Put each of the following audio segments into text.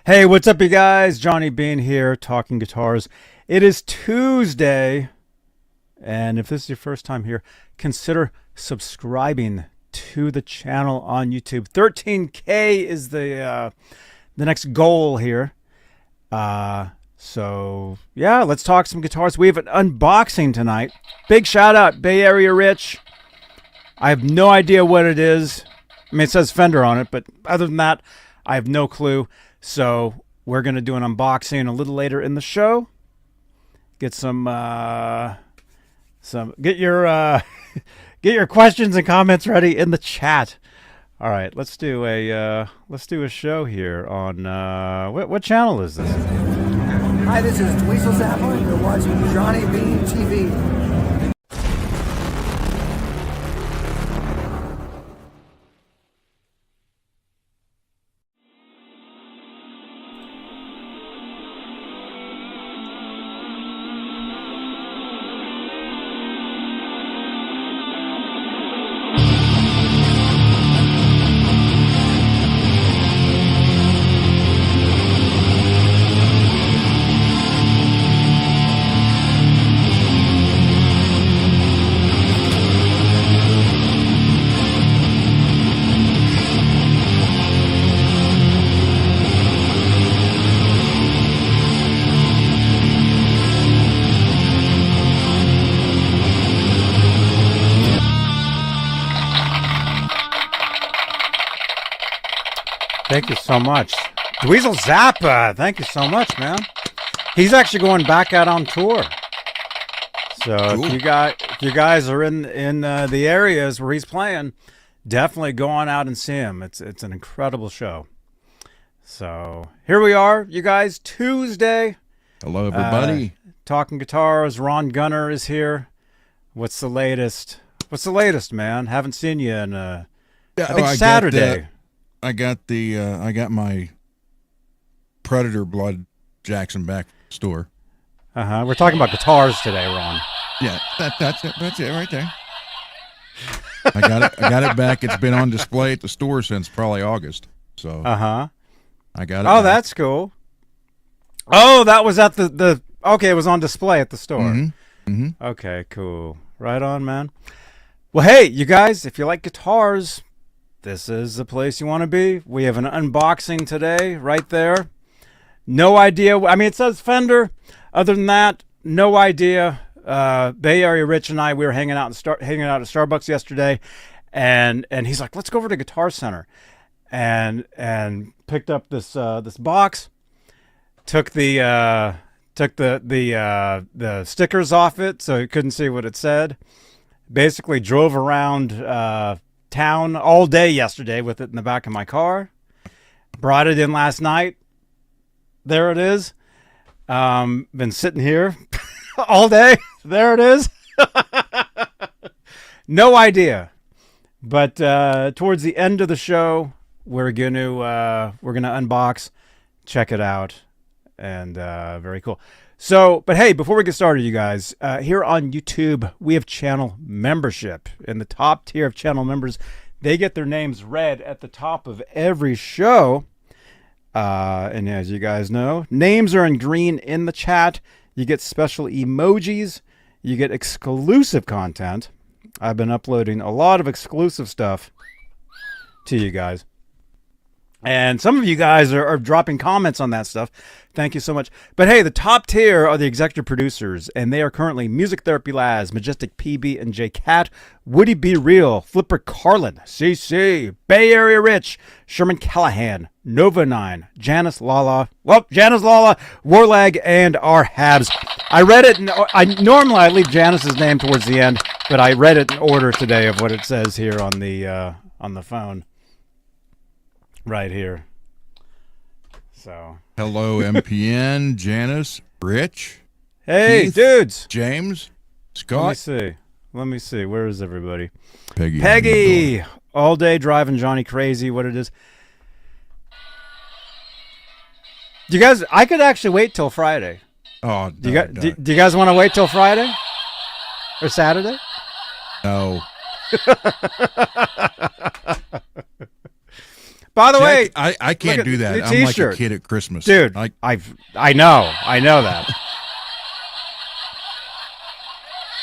Hey, what's up, you guys? Johnny Beane here, talking guitars. It is Tuesday, and if this is your first time here, consider subscribing to the channel on YouTube. 13K is the next goal here. So yeah, let's talk some guitars. We have an unboxing tonight. Big shout out, Bay Area Rich. I have no idea what it is. I mean, it says Fender on it, but other than that, I have no clue. So we're gonna do an unboxing a little later in the show. Get get your get your questions and comments ready in the chat. All right, let's do a show here on what channel is this? Hi, this is Dweezil Zappa, and you're watching Johnny Beane TV. Thank you so much, Dweezil Zappa. Thank you so much, man. He's actually going back out on tour. So Cool. if you guys are in the areas where he's playing, definitely go on out and see him. It's an incredible show. So here we are, you guys. Tuesday. Hello, everybody. Talking guitars. Ron Gunner is here. What's the latest? What's the latest, man? Haven't seen you in I think Saturday. I got my Predator Blood Jackson back store. We're talking about guitars today, Ron. Yeah, that's it. That's it right there. I got it back. It's been on display at the store since probably August. So I got it. Oh, back. that's cool. Oh, that was at the okay. It was on display at the store. Mm-hmm. Okay, cool. Right on, man. Well, hey, you guys, if you like guitars, this is the place you want to be. We have an unboxing today, right there. No idea. I mean, it says Fender. Other than that, no idea. Bay Area Rich and I, we were hanging out at Starbucks yesterday, and he's like, "Let's go over to Guitar Center," and picked up this box. Took the stickers off it, so you couldn't see what it said. Basically, drove around town all day yesterday with it in the back of my car. Brought it in last night. There it is. Been sitting here all day. There it is. No idea. But towards the end of the show, we're gonna unbox, check it out, and very cool. So, but hey, before we get started, you guys, here on YouTube, we have channel membership. In the top tier of channel members, they get their names read at the top of every show. And as you guys know, names are in green in the chat. You get special emojis. You get exclusive content. I've been uploading a lot of exclusive stuff to you guys. And some of you guys are dropping comments on that stuff. Thank you so much. But hey, the top tier are the executive producers, and they are currently Music Therapy Laz, Majestic PB and J Cat, Woody Be Real, Flipper Carlin, CC, Bay Area Rich, Sherman Callahan, Nova 9, Janice Lala, Warlag, and our Habs. I read it, normally I leave Janice's name towards the end, but I read it in order today of what it says here on the phone. Right here. So Hello, MPN, Janice, Rich. Hey, Keith, dudes. James, Scott. Let me see. Where is everybody? Peggy. All day driving Johnny crazy. What it is. Do you guys? I could actually wait till Friday. Oh, no, Do you guys want to wait till Friday or Saturday? No. By the See, way, I can't look at do that. the I'm like a t-shirt. kid at Christmas, dude. Like, I know that.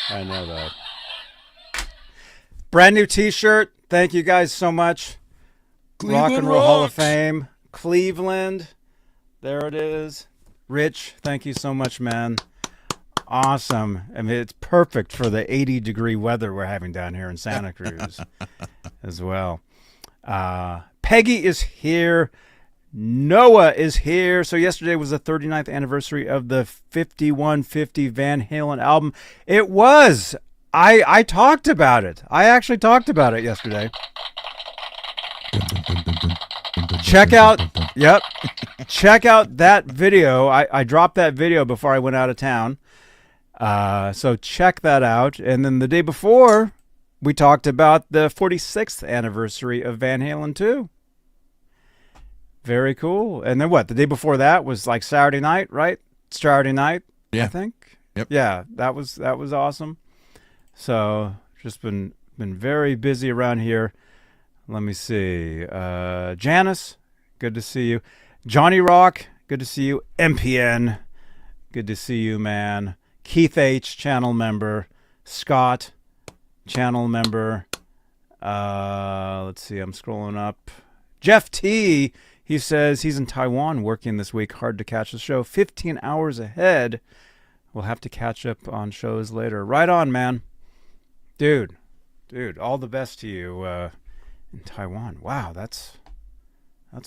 I know that. Brand new T-shirt. Thank you guys so much. Cleveland Rock and Roll Hall of rocks. Fame, Cleveland. There it is. Rich, thank you so much, man. Awesome. I mean, it's perfect for the 80-degree weather we're having down here in Santa Cruz as well. Peggy is here. Noah is here. So yesterday was the 39th anniversary of the 5150 Van Halen album. It was. I talked about it. I actually talked about it yesterday. Check out that video. I dropped that video before I went out of town. So check that out. And then the day before, we talked about the 46th anniversary of Van Halen 2. Very cool. And then what? The day before that was like Saturday night, right? Saturday night, Yeah. I think. Yep. Yeah, that was awesome. So just been very busy around here. Let me see. Janice, good to see you. Johnny Rock, good to see you. MPN, good to see you, man. Keith H, channel member. Scott, channel member. Let's see, I'm scrolling up. Jeff T, he says he's in Taiwan working this week. Hard to catch the show. 15 hours ahead. We'll have to catch up on shows later. Right on, man. Dude, all the best to you in Taiwan. Wow, that's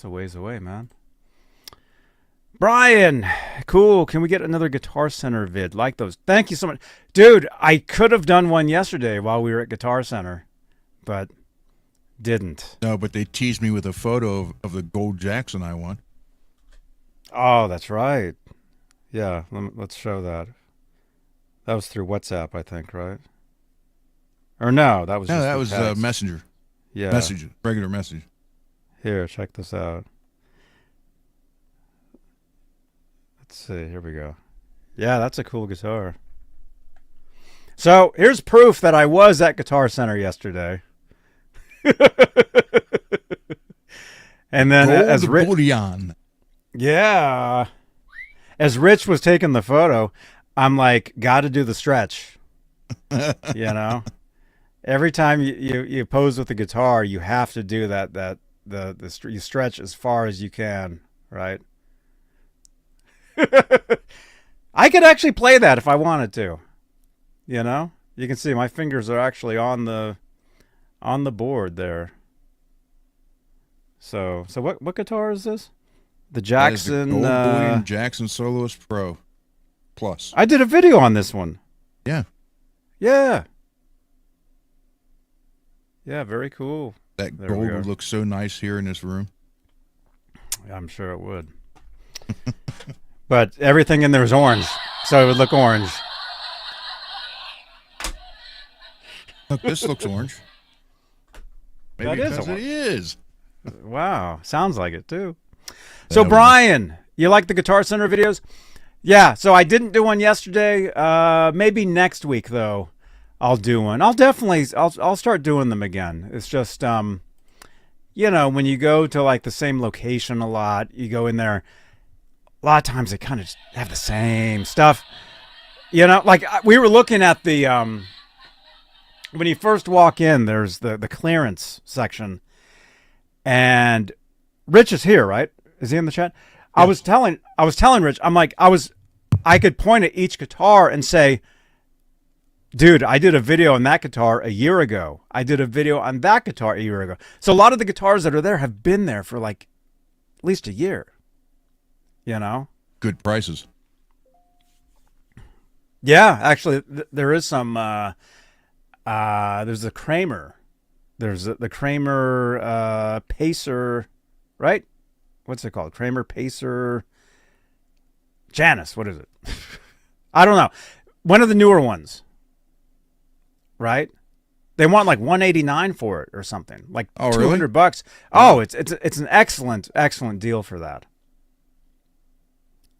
a ways away, man. Brian, cool. Can we get another Guitar Center vid like those? Thank you so much. Dude, I could have done one yesterday while we were at Guitar Center, but didn't. No, but they teased me with a photo of the gold Jackson I won. Oh, that's right. Yeah, let's show that. That was through WhatsApp, I think, right? Or no, that was No, just that through was text. Messenger. Yeah. Message, regular message. Here, check this out. Let's see. Here we go. Yeah, that's a cool guitar. So here's proof that I was at Guitar Center yesterday. And then as Rich, bullion. yeah, as Rich was taking the photo, I'm like, got to do the stretch. You know, every time you pose with the guitar, you have to do that. You stretch as far as you can, right? I could actually play that if I wanted to. You know, you can see my fingers are actually on the board there. So what guitar is this? The Jackson. That is the gold bullion Jackson Soloist Pro Plus. I did a video on this one. Yeah. Yeah. Yeah, very cool. That There we gold go. would look so nice here in this room. I'm sure it would. But everything in there is orange, so it would look orange. Look, this looks orange. Maybe That is because it orange. is. Wow, sounds like it too. So Brian, you like the Guitar Center videos? Yeah, so I didn't do one yesterday. Maybe next week though, I'll do one. I'll start doing them again. It's just you know, when you go to like the same location a lot, you go in there. A lot of times they kind of just have the same stuff. You know, like we were looking at the when you first walk in, there's the clearance section, and Rich is here, right? Is he in the chat? Yeah. I was telling Rich, I'm like, I could point at each guitar and say, dude, I did a video on that guitar a year ago. I did a video on that guitar a year ago. So a lot of the guitars that are there have been there for like at least a year. You know? Good prices. Yeah, actually, there is some. There's a Kramer. There's the Kramer Pacer, right? What's it called? Kramer Pacer. Janus. What is it? I don't know. One of the newer ones. Right? They want like $189 for it or something, like Oh, $200. really? Oh, it's an excellent deal for that.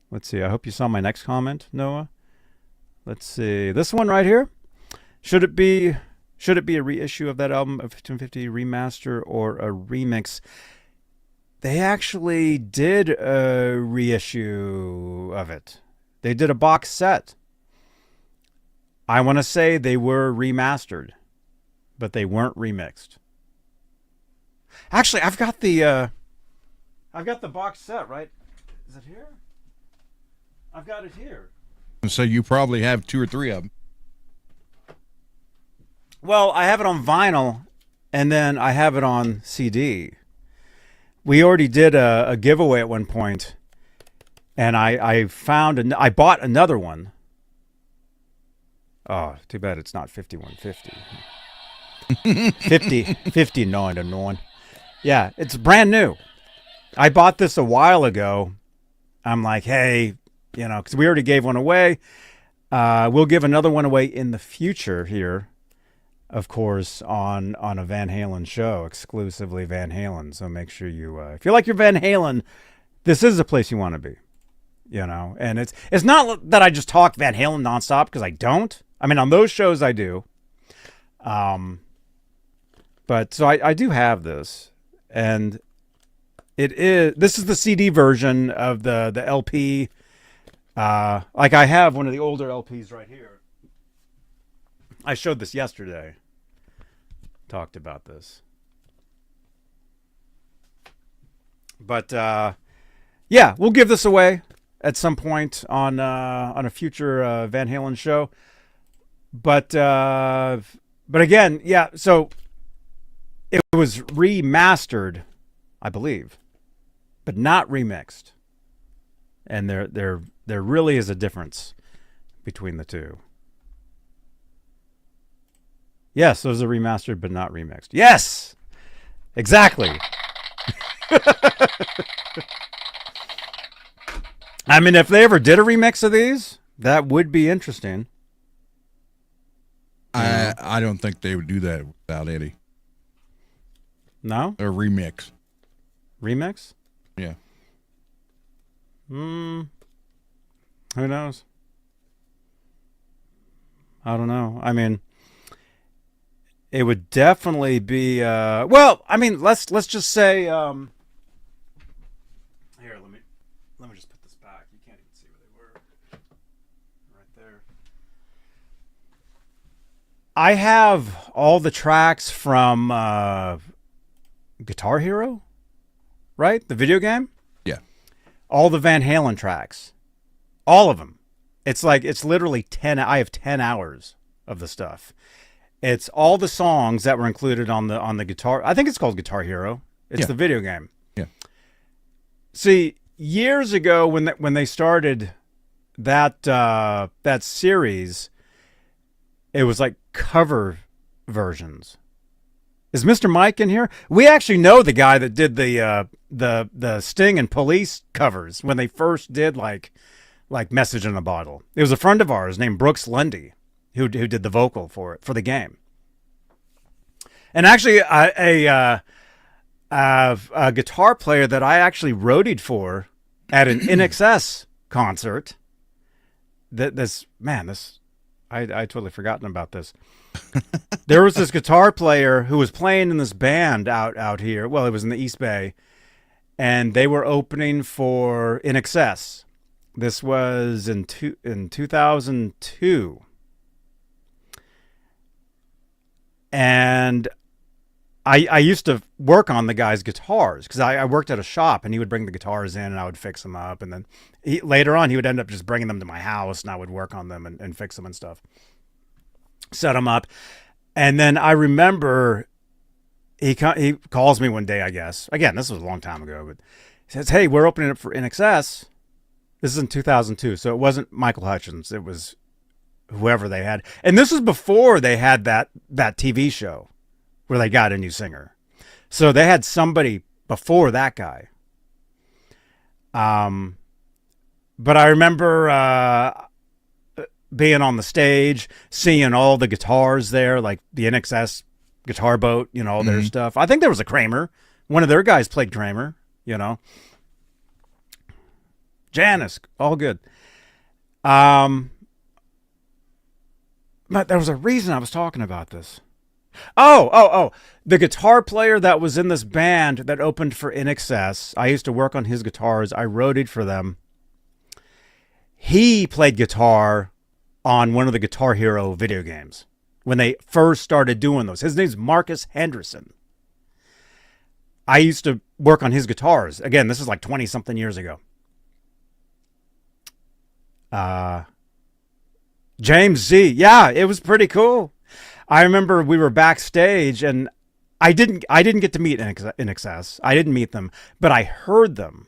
Let's see. I hope you saw my next comment, Noah. Let's see. This one right here. Should it be a reissue of that album, of 1550 remaster or a remix? they actually did a reissue of it. They did a box set. I want to say they were remastered, but they weren't remixed. Actually, I've got the box set, right? Is it here? I've got it here. So you probably have 2 or 3 of them. Well, I have it on vinyl, and then I have it on CD. We already did a giveaway at one point, and I bought another one. Oh, too bad it's not 5150. 59. Yeah, it's brand new. I bought this a while ago. I'm like, hey, because we already gave one away. We'll give another one away in the future here, of course, on a Van Halen show, exclusively Van Halen. So make sure you, if you like your Van Halen, this is the place you want to be, And it's not that I just talk Van Halen nonstop, because I don't. I mean, on those shows I do. But so I do have this, and this is the CD version of the LP. Like I have one of the older LPs right here. I showed this yesterday. Talked about this. But yeah, we'll give this away at some point on a future Van Halen show. But again, yeah, so it was remastered, I believe, but not remixed. And there really is a difference between the two. Yes, those are remastered but not remixed. Yes! Exactly. I mean, if they ever did a remix of these, that would be interesting. I don't think they would do that without Eddie. No? A remix. Remix? Yeah. Who knows? I don't know. I mean, it would definitely be well, I mean, let's just say here, let me just put this back. You can't even see where they were. Right there. I have all the tracks from Guitar Hero, right? The video game? Yeah. All the Van Halen tracks. All of them. It's literally 10. I have 10 hours of the stuff. It's all the songs that were included on the guitar. I think it's called Guitar Hero. It's the video game. Yeah. See, years ago when they started that series, it was like cover versions. Is Mr. Mike in here? We actually know the guy that did the Sting and Police covers when they first did like Message in a Bottle. It was a friend of ours named Brooks Lundy who did the vocal for the game. And actually, a guitar player that I actually roadied for at an NXS concert. I totally forgotten about this. There was this guitar player who was playing in this band out here. Well, it was in the East Bay, and they were opening for NXS. This was in 2002. And I used to work on the guy's guitars because I worked at a shop, and he would bring the guitars in and I would fix them up. And then later on, he would end up just bringing them to my house, and I would work on them and fix them and stuff. Set them up. And then I remember he calls me one day, I guess. Again, this was a long time ago, but he says, hey, we're opening up for NXS. This is in 2002, so it wasn't Michael Hutchins. It was whoever they had. And this was before they had that TV show where they got a new singer. So they had somebody before that guy. But I remember being on the stage, seeing all the guitars there, like the NXS guitar boat, all their stuff. I think there was a Kramer. One of their guys played Kramer, Janice, all good. But there was a reason I was talking about this. Oh. The guitar player that was in this band that opened for In Excess. I used to work on his guitars. I roadied for them. He played guitar on one of the Guitar Hero video games when they first started doing those. His name's Marcus Henderson. I used to work on his guitars. Again, this is like 20-something years ago. James Z. Yeah, it was pretty cool. I remember we were backstage, and I didn't get to meet In Excess. I didn't meet them, but I heard them.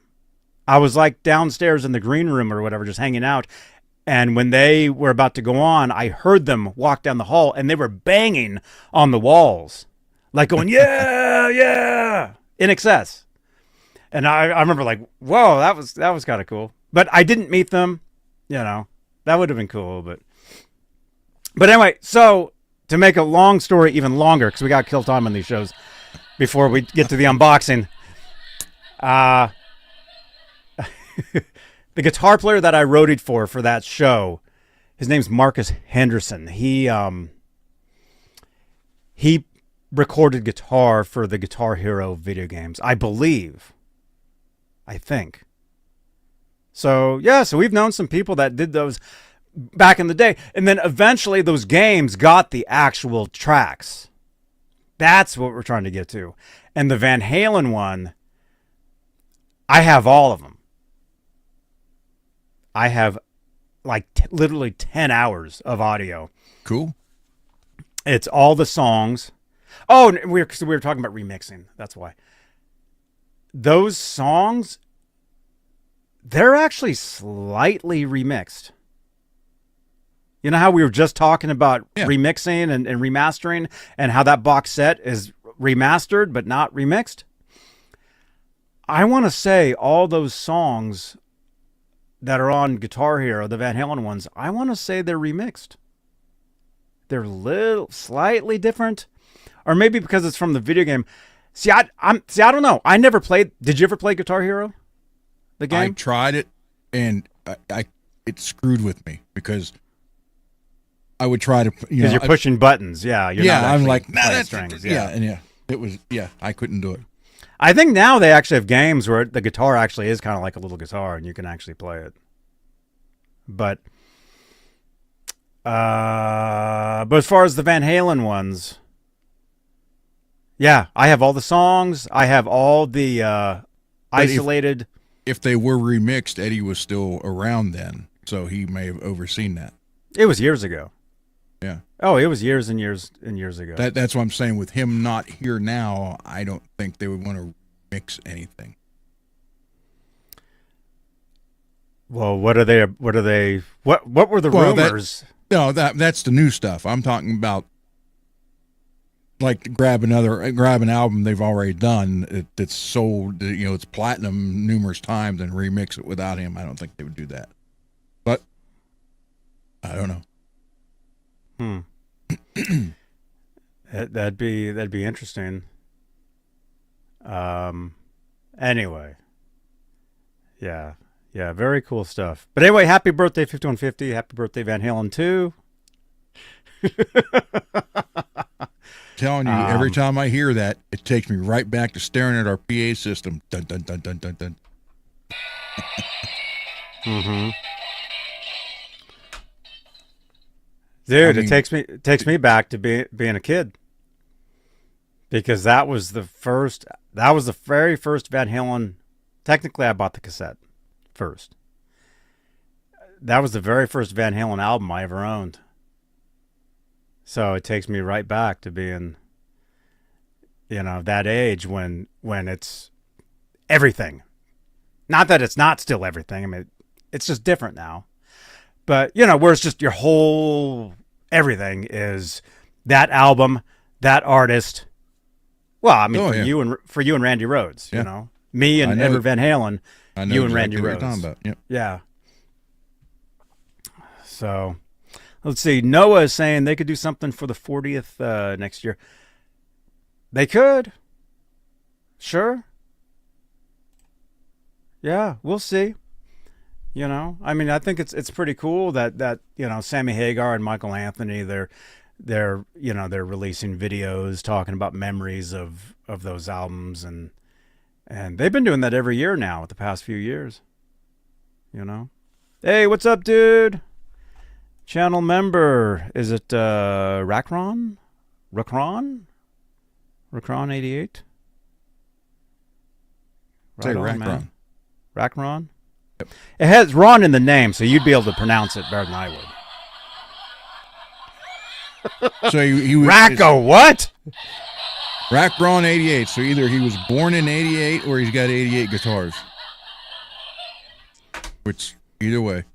I was like downstairs in the green room or whatever, just hanging out. And when they were about to go on, I heard them walk down the hall, and they were banging on the walls, like going, yeah, yeah, In Excess. And I remember like, whoa, that was kind of cool. But I didn't meet them, that would have been cool. But anyway, so to make a long story even longer, because we got to kill time on these shows before we get to the unboxing. The guitar player that I roadied for that show, his name's Marcus Henderson. He recorded guitar for the Guitar Hero video games, I think. So we've known some people that did those back in the day, and then eventually those games got the actual tracks. That's what we're trying to get to. And the Van Halen one, I have all of them. I have like literally 10 hours of audio. Cool. It's all the songs. Oh, we were talking about remixing. That's why. Those songs, they're actually slightly remixed. You know how we were just talking about remixing and remastering, and how that box set is remastered but not remixed? I want to say all those songs that are on Guitar Hero, the Van Halen ones, I want to say they're remixed. They're slightly different, or maybe because it's from the video game. I don't know. I never played. Did you ever play Guitar Hero? The game? I tried it, and it screwed with me because I would try to, because you're pushing buttons. Yeah, I'm like, nah, that's strings. I couldn't do it. I think now they actually have games where the guitar actually is kind of like a little guitar, and you can actually play it. But as far as the Van Halen ones, I have all the songs. I have all the isolated. If they were remixed, Eddie was still around then, so he may have overseen that. It was years ago. Yeah. Oh, it was years and years and years ago. That's what I'm saying. With him not here now, I don't think they would want to mix anything. Well, what were the rumors? That's the new stuff. I'm talking about, like, grab an album they've already done that's sold, it's platinum numerous times, and remix it without him. I don't think they would do that. But I don't know. That'd be interesting. Anyway, yeah, very cool stuff. But anyway, happy birthday 5150. Happy birthday Van Halen 2. Telling you, every time I hear that, it takes me right back to staring at our PA system. Dun dun dun dun dun dun. Mm-hmm. Dude, it takes me back to being a kid, because that was the very first Van Halen. Technically, I bought the cassette first. That was the very first Van Halen album I ever owned. So it takes me right back to being, that age when it's everything. Not that it's not still everything. I mean, it's just different now. But, where it's just your whole everything is that album, that artist. Well, I mean, for you and Randy Rhoads, me and Edward Van Halen, you and Randy Rhoads. Talking about. Yep. Yeah. So, let's see. Noah is saying they could do something for the 40th next year. They could. Sure. Yeah, we'll see. I mean, I think it's pretty cool that Sammy Hagar and Michael Anthony, they're releasing videos talking about memories of those albums, and they've been doing that every year now, the past few years. Hey, what's up, dude? Channel member, is it Rakron 88? Say Rakron. Man. Rakron. Yep. It has Ron in the name, so you'd be able to pronounce it better than I would. So he was Racco, what? Rakron 88. So either he was born in 88 or he's got 88 guitars. Which, either way.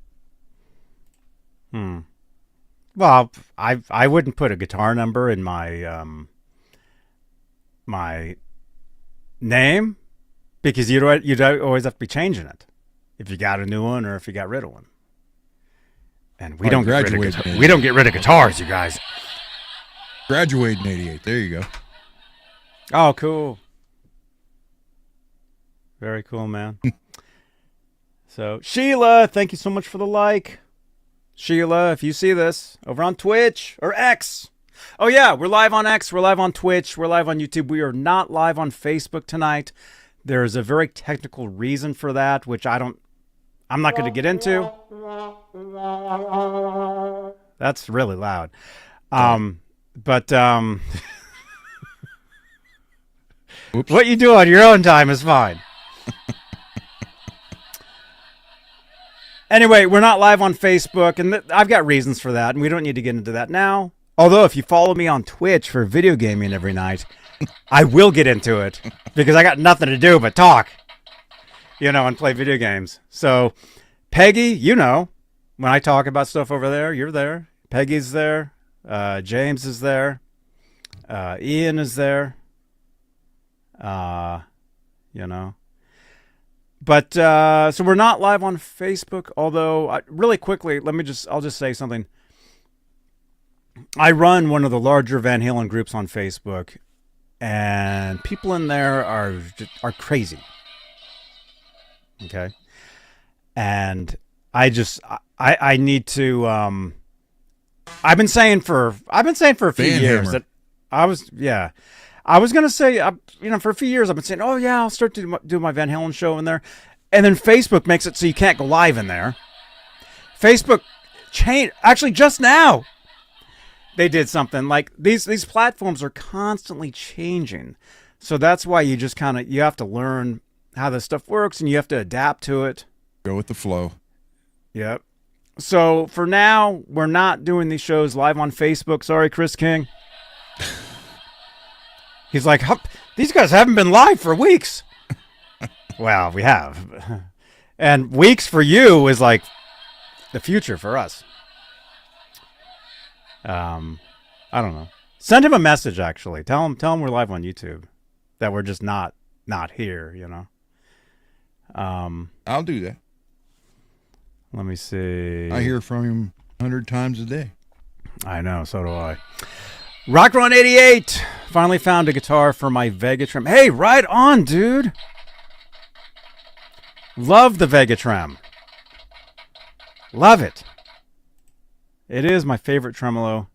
Well, I wouldn't put a guitar number in my my name, because you'd always have to be changing it if you got a new one or if you got rid of one. And we don't get rid of guitars, you guys. Graduated in 88. There you go. Oh, cool. Very cool, man. So, Sheila, thank you so much for the like. Sheila, if you see this over on Twitch or X. Oh, yeah, we're live on X. We're live on Twitch. We're live on YouTube. We are not live on Facebook tonight. There's a very technical reason for that, which I'm not going to get into. That's really loud. But what you do on your own time is fine. Anyway, we're not live on Facebook, and I've got reasons for that, and we don't need to get into that now. Although, if you follow me on Twitch for video gaming every night, I will get into it, because I got nothing to do but talk, and play video games. So, Peggy, when I talk about stuff over there, you're there. Peggy's there. James is there. Ian is there. But, so we're not live on Facebook, although, really quickly, I'll just say something. I run one of the larger Van Halen groups on Facebook, and people in there are crazy. Okay? And I need to, I've been saying for a few years that I was going to say, for a few years I've been saying, oh yeah, I'll start to do my Van Halen show in there. And then Facebook makes it so you can't go live in there. Facebook changed, actually just now, they did something like these platforms are constantly changing. So that's why you just you have to learn how this stuff works, and you have to adapt to it. Go with the flow. Yep. So for now, we're not doing these shows live on Facebook. Sorry, Chris King. He's like, these guys haven't been live for weeks. Well, we have. And weeks for you is like the future for us. I don't know. Send him a message, actually. Tell him we're live on YouTube. That we're just not here, I'll do that. Let me see. I hear from him 100 times a day. I know, so do I. Rockron 88 finally found a guitar for my Vegatrem. Hey, right on, dude. Love the Vegatrem. Love it. It is my favorite tremolo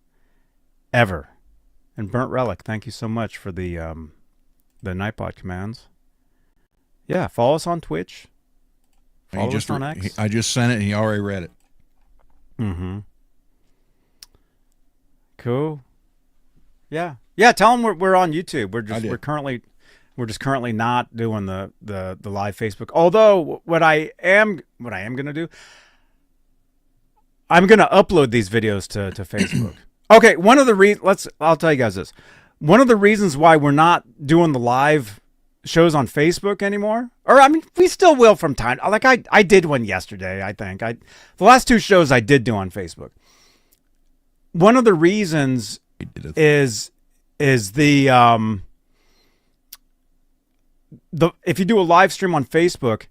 ever. And Burnt Relic, thank you so much for the Nightbot commands. Yeah, follow us on Twitch. Follow us on X. I just sent it and he already read it. Mm-hmm. Cool. Yeah. Tell them we're on YouTube. We're just currently not doing the live Facebook. Although what I am gonna do, I'm gonna upload these videos to Facebook. Okay. I'll tell you guys this. One of the reasons why we're not doing the live shows on Facebook anymore, or we still will from time. Like I did one yesterday. I think the last two shows I did do on Facebook. One of the reasons is the if you do a live stream on Facebook,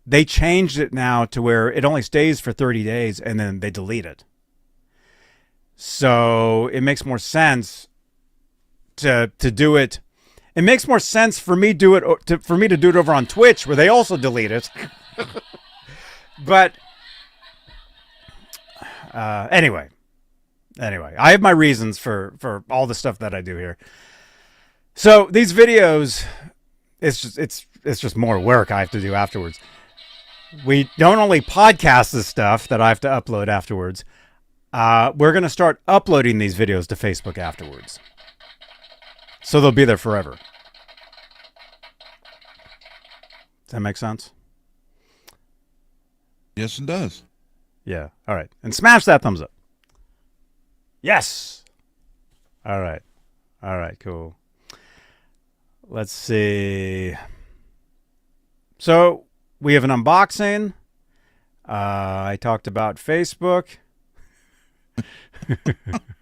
they changed it now to where it only stays for 30 days and then they delete it. So it makes more sense to do it. It makes more sense for me to do it over on Twitch, where they also delete it. But anyway, Anyway, I have my reasons for all the stuff that I do here. So these videos, it's just more work I have to do afterwards. We don't only podcast this stuff that I have to upload afterwards. We're going to start uploading these videos to Facebook afterwards. So they'll be there forever. Does that make sense? Yes, it does. Yeah. All right. And smash that thumbs up. Yes. All right. All right. Cool. Let's see. So we have an unboxing. I talked about Facebook.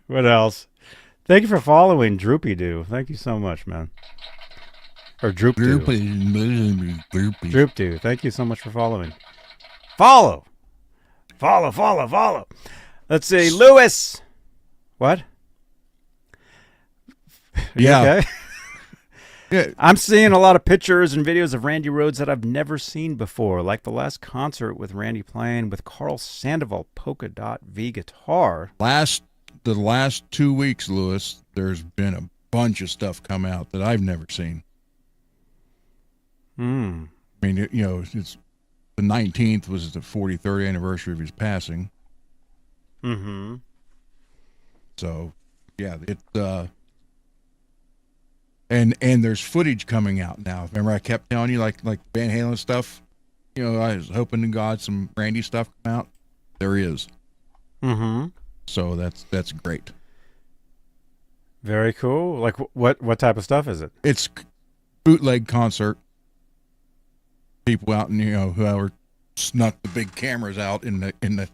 What else? Thank you for following Droopy Doo. Thank you so much, man. Or Droop Doo. Droop Doo. Thank you so much for following. Follow. Follow. Let's see. Lewis. What? Yeah. Okay? Yeah. I'm seeing a lot of pictures and videos of Randy Rhoads that I've never seen before, like the last concert with Randy playing with Carl Sandoval Polka Dot V guitar. The last 2 weeks, Lewis, there's been a bunch of stuff come out that I've never seen. I mean, it's the 19th was the 43rd anniversary of his passing. Mm-hmm. So, yeah, and there's footage coming out now. Remember, I kept telling you like Van Halen stuff. I was hoping to God some Randy stuff come out. There is. Mm-hmm. So that's great. Very cool. Like what type of stuff is it? It's bootleg concert. People out and whoever snuck the big cameras out in the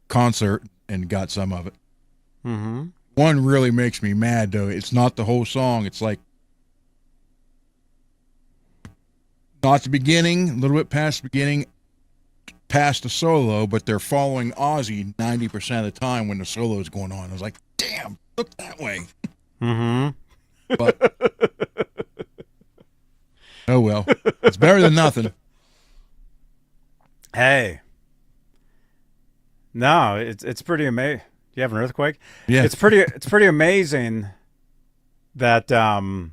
concert and got some of it. Mm-hmm. One really makes me mad though. It's not the whole song. It's like not the beginning, a little bit past the beginning, past the solo, but they're following Ozzy 90% of the time when the solo is going on. I was like, damn, look that way. Mm-hmm. But oh well, it's better than nothing. Hey. No, it's pretty amazing. Do you have an earthquake? Yeah. It's pretty amazing that that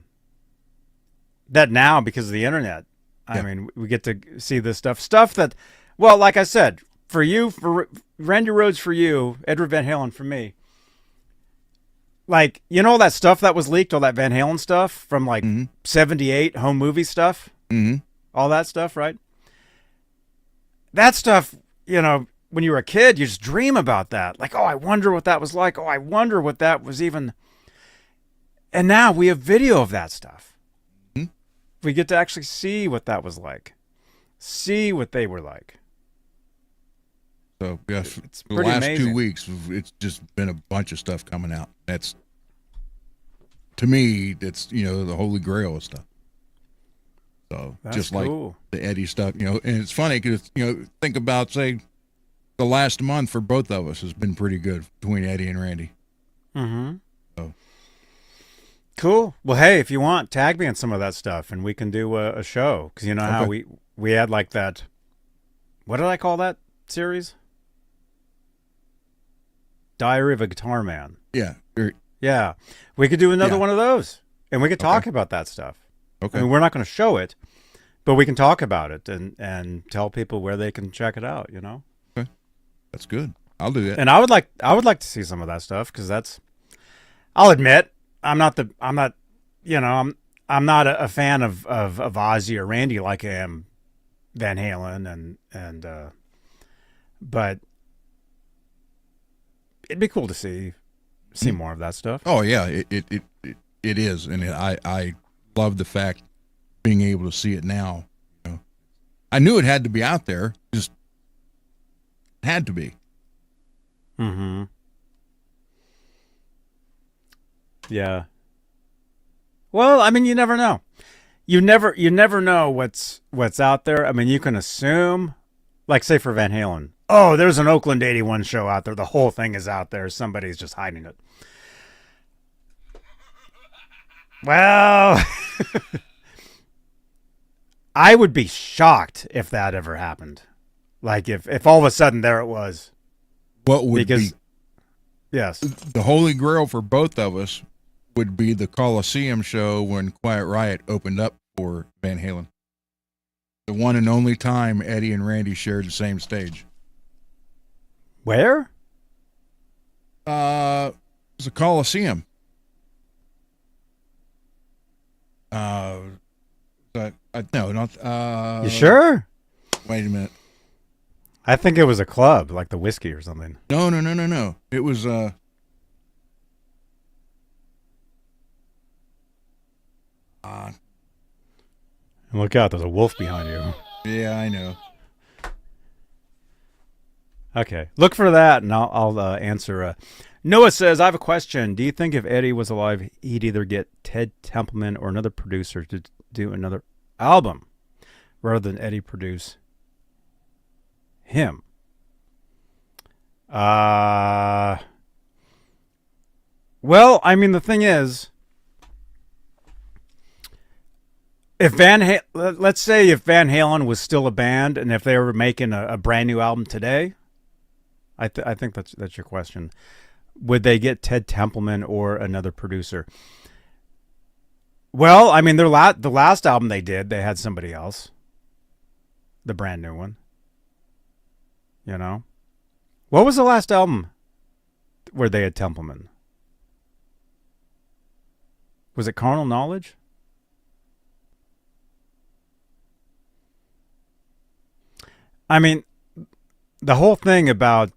now, because of the internet, I mean, we get to see this stuff that, well, like I said, for you, for Randy Rhoads for you, Edward Van Halen for me. Like, all that stuff that was leaked, all that Van Halen stuff from like 78 home movie stuff, all that stuff, right? That stuff, when you were a kid, you just dream about that. Like, oh, I wonder what that was like. Oh, I wonder what that was even. And now we have video of that stuff. We get to actually see what that was like. See what they were like. So, yeah, It's the pretty last amazing. 2 weeks, it's just been a bunch of stuff coming out. That's, to me, it's, the holy grail of stuff. So, That's just cool. like the Eddie stuff, and it's funny because, think about, say, the last month for both of us has been pretty good between Eddie and Randy. Mm-hmm. So. Cool. Well, hey, if you want, tag me on some of that stuff, and we can do a show. Because how we had like that. What did I call that series? Diary of a Guitar Man. Yeah. Yeah, we could do another one of those, and we could talk about that stuff. Okay. I mean, we're not going to show it, but we can talk about it and tell people where they can check it out. Okay. That's good. I'll do that. And I would like to see some of that stuff because that's. I'll admit, I'm not a fan of Ozzy or Randy like I am Van Halen but it'd be cool to see more of that stuff. Oh yeah, it is, and I love the fact being able to see it now. I knew it had to be out there, just had to be. Mm-hmm. Yeah. Well, I mean, you never know. You never know what's out there. I mean, you can assume, like, say for Van Halen, oh, there's an Oakland '81 show out there. The whole thing is out there. Somebody's just hiding it. Well, I would be shocked if that ever happened. Like if all of a sudden there it was. What would Because be Yes. The holy grail for both of us would be the Coliseum show when Quiet Riot opened up for Van Halen. The one and only time Eddie and Randy shared the same stage. Where? It was a Coliseum. No, not. You sure? Wait a minute. I think it was a club, like the Whiskey or something. No. It was. Look out! There's a wolf behind you. Yeah, I know. Okay, look for that, and I'll answer. Noah says, "I have a question. Do you think if Eddie was alive, he'd either get Ted Templeman or another producer to do another album, rather than Eddie produce him?" Well, I mean, the thing is, if let's say if Van Halen was still a band, and if they were making a brand new album today, I think that's your question. Would they get Ted Templeman or another producer? Well, I mean, the last album they did, they had somebody else. The brand new one. You know? What was the last album where they had Templeman? Was it Carnal Knowledge? I mean, the whole thing about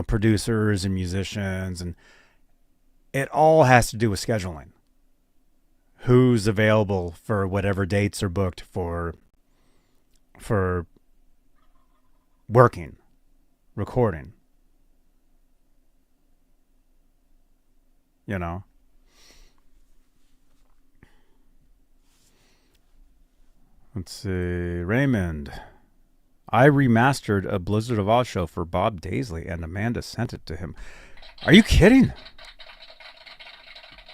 producers and musicians, and it all has to do with scheduling. Who's available for whatever dates are booked for working, recording. You know? Let's see. Raymond. I remastered a Blizzard of Oz show for Bob Daisley, and Amanda sent it to him. Are you kidding?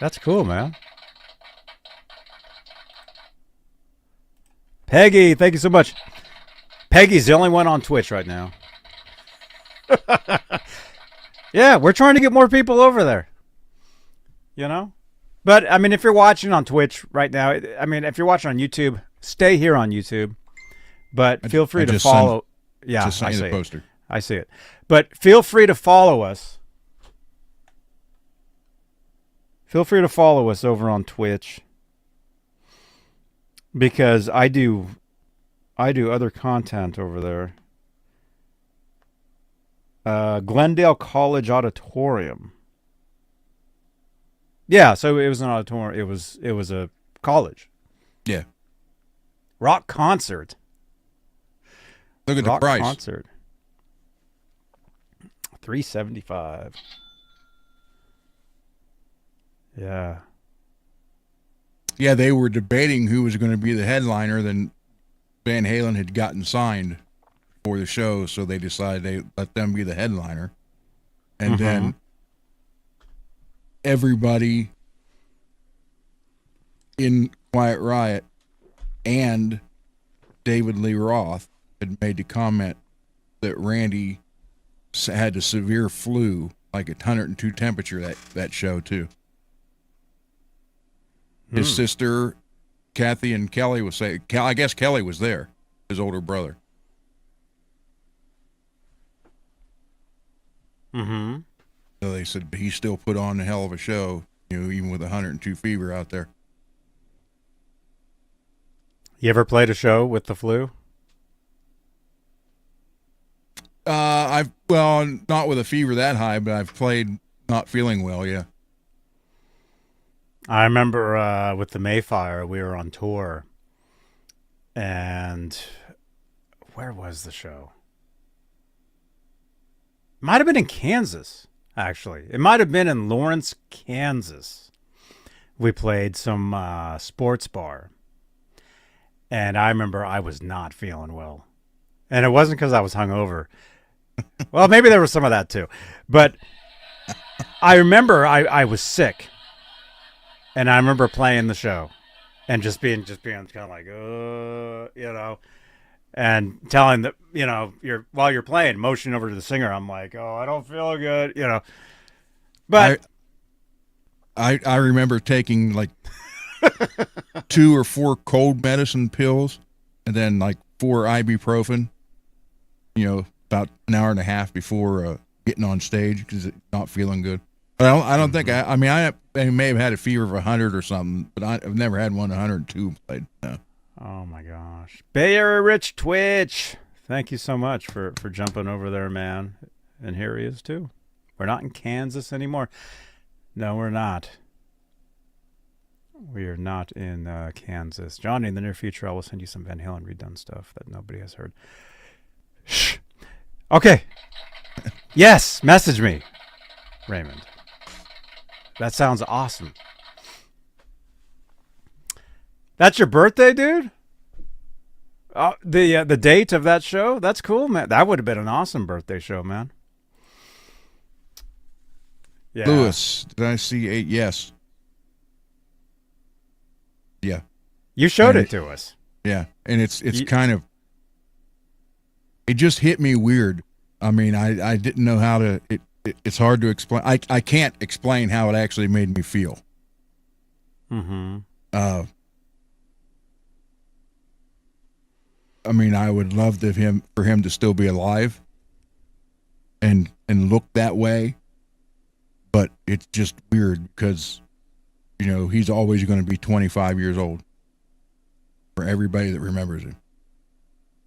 That's cool, man. Peggy, thank you so much. Peggy's the only one on Twitch right now. Yeah, we're trying to get more people over there. You know? But, I mean, if you're watching on Twitch right now, I mean, if you're watching on YouTube, stay here on YouTube. But feel free to follow. Yeah, I see it. Poster. I see it. But feel free to follow us. Feel free to follow us over on Twitch, because I do other content over there. Glendale College Auditorium. Yeah, so it was an auditorium. It was a college. Yeah. Rock concert. Look at the price. Concert. $375. Yeah. Yeah, they were debating who was going to be the headliner. Then Van Halen had gotten signed for the show, so they decided they let them be the headliner. And then everybody in Quiet Riot and David Lee Roth had made the comment that Randy had a severe flu, like 102 temperature that show too. His sister, Kathy, and Kelly was saying, I guess Kelly was there, his older brother. So they said he still put on a hell of a show, even with 102 fever out there. You ever played a show with the flu? Not with a fever that high, but I've played not feeling well. Yeah. I remember with the Mayfire, we were on tour, and where was the show? Might have been in Kansas, actually. It might have been in Lawrence, Kansas. We played some sports bar, and I remember I was not feeling well. And it wasn't because I was hungover. Well, maybe there was some of that too. But I remember I was sick. And I remember playing the show and just being kind of like, and telling that, you're while you're playing, motioning over to the singer. I'm like, oh, I don't feel good, But I remember taking like 2 or 4 cold medicine pills, and then like 4 ibuprofen. About an hour and a half before getting on stage because not feeling good. But I don't think I may have had a fever of 100 or something, but I've never had one 102 played. No. Oh my gosh, Bay Area Rich Twitch, thank you so much for jumping over there, man. And here he is too. We're not in Kansas anymore. No, we're not. We are not in Kansas. Johnny, in the near future, I will send you some Van Halen redone stuff that nobody has heard. Shh. Okay. Yes, message me, Raymond. That sounds awesome. That's your birthday, dude? Oh, the date of that show? That's cool, man. That would have been an awesome birthday show, man. Yeah. Lewis, did I see 8? Yes. Yeah. You showed it to us. Yeah, and it's kind of, it just hit me weird. I mean, I didn't know how to. It's hard to explain. I can't explain how it actually made me feel. Mm-hmm. I mean, I would love for him to still be alive and look that way, but it's just weird because, he's always going to be 25 years old for everybody that remembers him.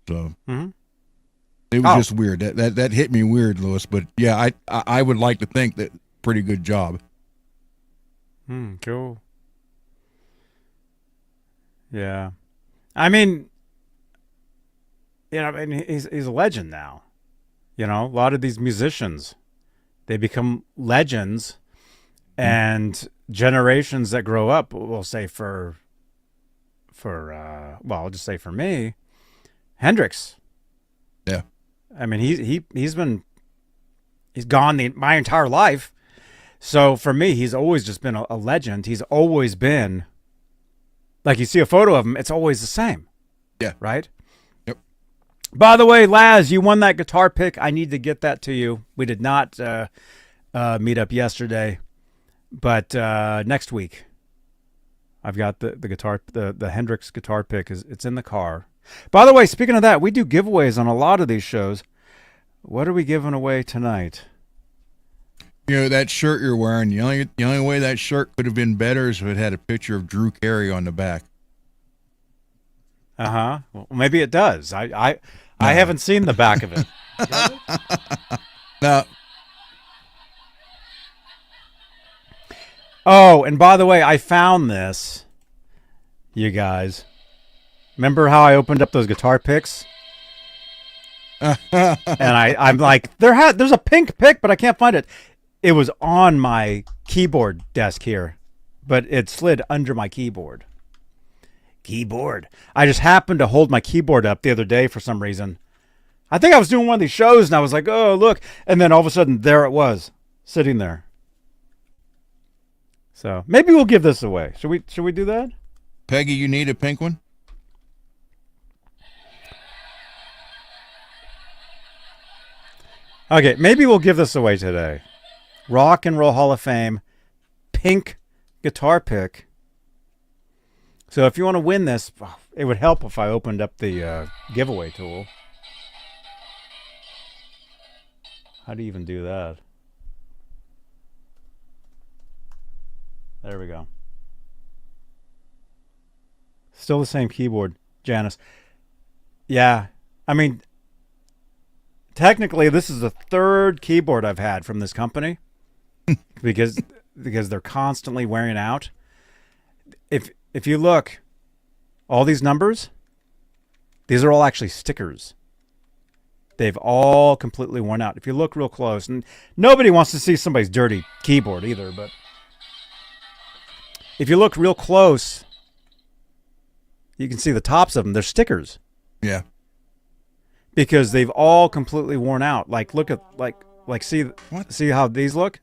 So it was just weird. That hit me weird, Lewis. But yeah, I would like to think that pretty good job. Cool. Yeah, I mean, he's a legend now. A lot of these musicians, they become legends, and generations that grow up will say I'll just say for me, Hendrix. Yeah. I mean, he's gone my entire life. So for me, he's always just been a legend. He's always been, like, you see a photo of him, it's always the same. Yeah. Right? Yep. By the way, Laz, you won that guitar pick. I need to get that to you. We did not meet up yesterday, but next week I've got the guitar, the Hendrix guitar pick. It's in the car. By the way, speaking of that, we do giveaways on a lot of these shows. What are we giving away tonight? That shirt you're wearing, the only way that shirt could have been better is if it had a picture of Drew Carey on the back. Uh-huh. Well, maybe it does. I haven't seen the back of it. No. Oh, and by the way, I found this, you guys. Remember how I opened up those guitar picks? And I'm like, there's a pink pick, but I can't find it. It was on my keyboard desk here, but it slid under my keyboard. I just happened to hold my keyboard up the other day for some reason. I think I was doing one of these shows, and I was like, oh, look. And then all of a sudden, there it was, sitting there. So maybe we'll give this away. Should we do that? Peggy, you need a pink one? Okay, maybe we'll give this away today. Rock and Roll Hall of Fame pink guitar pick. So if you want to win this, it would help if I opened up the giveaway tool. How do you even do that? There we go. Still the same keyboard, Janice. Yeah, I mean, technically, this is the third keyboard I've had from this company because they're constantly wearing out. If you look, all these numbers, these are all actually stickers. They've all completely worn out. If you look real close, and nobody wants to see somebody's dirty keyboard either, but if you look real close, you can see the tops of them. They're stickers. Yeah. Because they've all completely worn out. Like, look at, see how these look?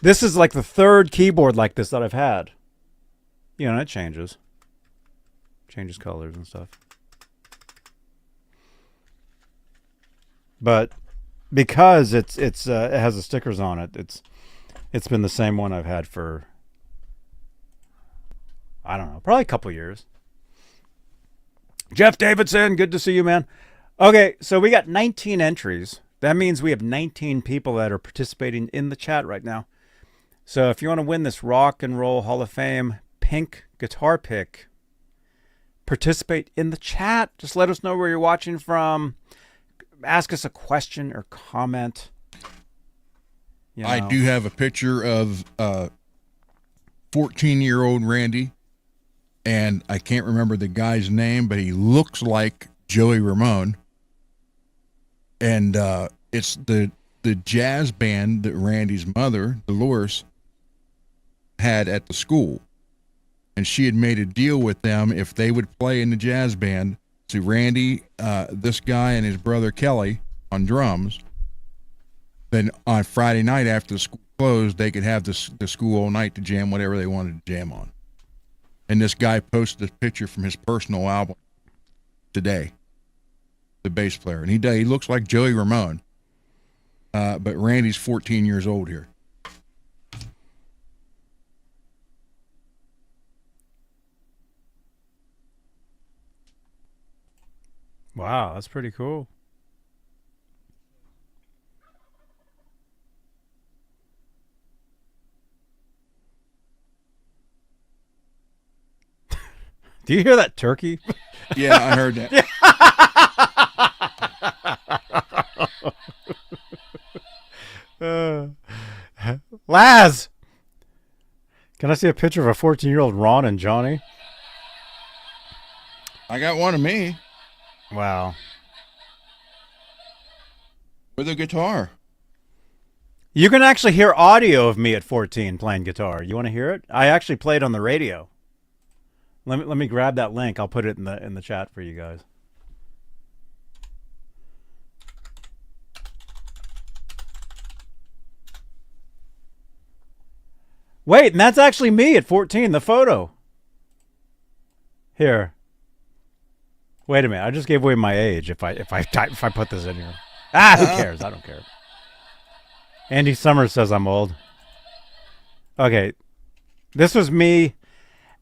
This is like the third keyboard like this that I've had. It changes. Changes colors and stuff. but because it has the stickers on it, it's been the same one I've had for, I don't know, probably a couple years. Jeff Davidson, good to see you, man. Okay, so we got 19 entries. That means we have 19 people that are participating in the chat right now. So if you want to win this Rock and Roll Hall of Fame pink guitar pick, participate in the chat. Just let us know where you're watching from. Ask us a question or comment. You know. I do have a picture of 14-year-old Randy, and I can't remember the guy's name, but he looks like Joey Ramone. And it's the jazz band that Randy's mother, Dolores, had at the school. And she had made a deal with them if they would play in the jazz band. So Randy, this guy, and his brother Kelly on drums. Then on Friday night after the school closed, they could have the school all night to jam whatever they wanted to jam on. And this guy posted this picture from his personal album today, the bass player. And he looks like Joey Ramone. But Randy's 14 years old here. Wow, that's pretty cool. Do you hear that turkey? Yeah, I heard that. Laz, can I see a picture of a 14-year-old Ron and Johnny? I got one of me. Wow. With a guitar. You can actually hear audio of me at 14 playing guitar. You want to hear it? I actually played on the radio. Let me grab that link. I'll put it in the chat for you guys. Wait, and that's actually me at 14, the photo. Here. Wait a minute. I just gave away my age if I put this in here. Who cares? I don't care. Andy Summers says I'm old. Okay. This was me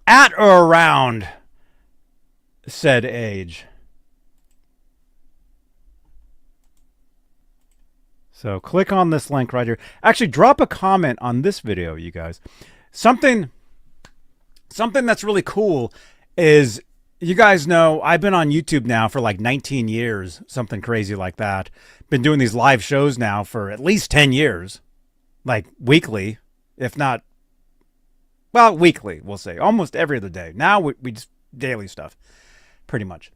at or around said age. So click on this link right here. Actually, drop a comment on this video, you guys. Something that's really cool is, you guys know I've been on YouTube now for like 19 years, something crazy like that. Been doing these live shows now for at least 10 years, like weekly, if not, well, weekly, we'll say, almost every other day. Now we just daily stuff, pretty much.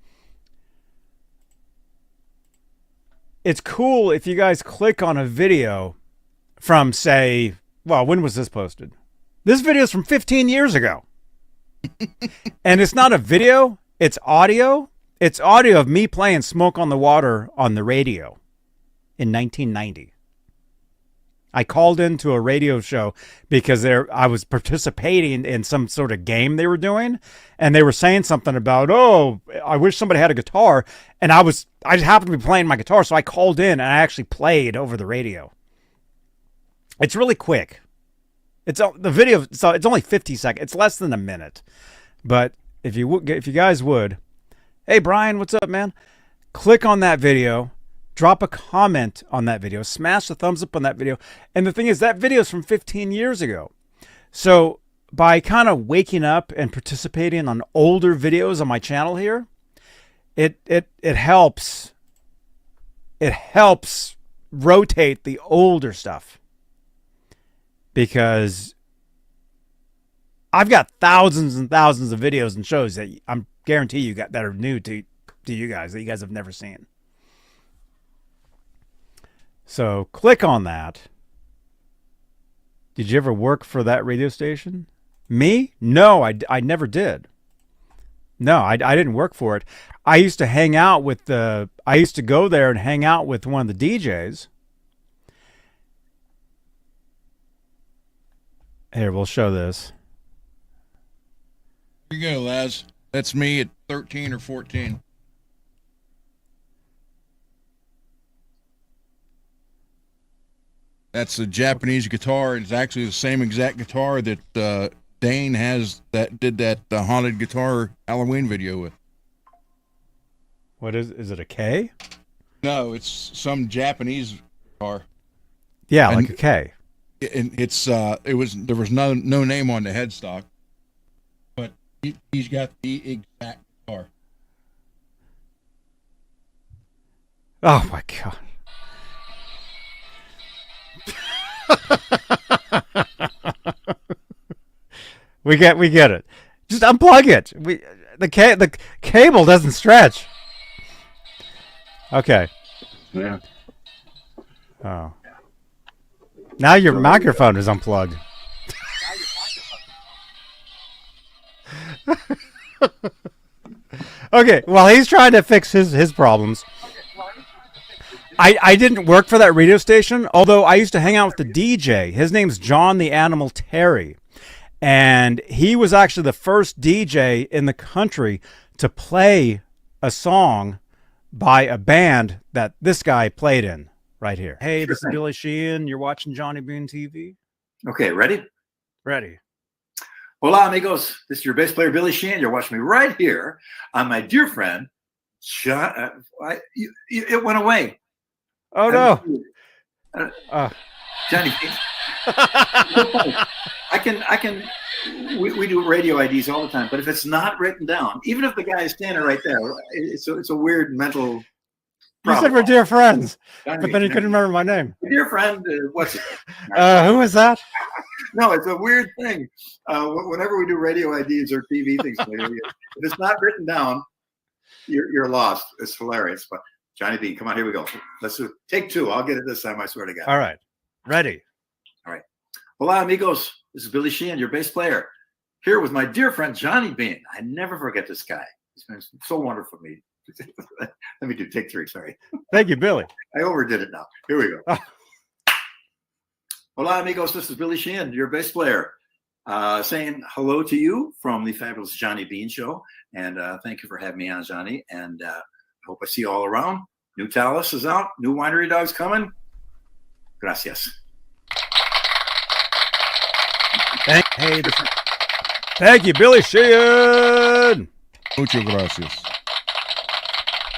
It's cool if you guys click on a video from, say, well, when was this posted? This video is from 15 years ago. And it's not a video, it's audio. It's audio of me playing Smoke on the Water on the radio in 1990. I called into a radio show because I was participating in some sort of game they were doing, and they were saying something about, oh, I wish somebody had a guitar, and I just happened to be playing my guitar, so I called in and I actually played over the radio. It's really quick. The video, so it's only 50 seconds. It's less than a minute. But if you guys would, hey Brian, what's up, man? Click on that video. Drop a comment on that video. Smash the thumbs up on that video. And the thing is, that video is from 15 years ago. So by kind of waking up and participating on older videos on my channel here, it helps. It helps rotate the older stuff. Because I've got thousands and thousands of videos and shows that I'm guarantee you got that are new to you guys, that you guys have never seen. So click on that. Did you ever work for that radio station? Me? No, I never did. No, I didn't work for it. I used to hang out with I used to go there and hang out with one of the DJs. Here, we'll show this. Here you go, Laz. That's me at 13 or 14. That's a Japanese guitar. It's actually the same exact guitar that Dane has that did that haunted guitar Halloween video with. What is it? A K? No, it's some Japanese guitar. Yeah, And- like a K. And there was no name on the headstock, but he's got the exact guitar. Oh my god. We get it. Just unplug it. The cable doesn't stretch. Okay. Yeah. Oh. Now your microphone is unplugged. Okay, well, he's trying to fix his problems. I didn't work for that radio station, although I used to hang out with the DJ. His name's John the Animal Terry. And he was actually the first DJ in the country to play a song by a band that this guy played in right here. Hey, this is Billy Sheehan. You're watching Johnny Beane TV. Okay, ready? Ready. Hola, amigos. This is your bass player, Billy Sheehan. You're watching me right here on my dear friend, John. It went away. Oh, no. Johnny. I can. We do radio IDs all the time, but if it's not written down, even if the guy is standing right there, it's a weird mental You problem. said we're dear friends, Johnny, but then he couldn't remember my name. dear friend, what's it? Who is that? No, it's a weird thing. Whenever we do radio IDs or TV things, if it's not written down, you're lost. It's hilarious. But Johnny B, come on, here we go. Let's do take two. I'll get it this time. I swear to God. All right, ready. Hola, amigos. This is Billy Sheehan, your bass player, here with my dear friend Johnny Beane. I never forget this guy. He's been so wonderful for me. Let me do take three. Sorry, Thank you, Billy. I overdid it now. Here we go. Hola, amigos. This is Billy Sheehan, your bass player, saying hello to you from the fabulous Johnny Beane Show. And thank you for having me on, Johnny. And I hope I see you all around. New Talus is out. New Winery Dog's coming. Gracias. Thank you, Billy Sheehan. Muchas gracias.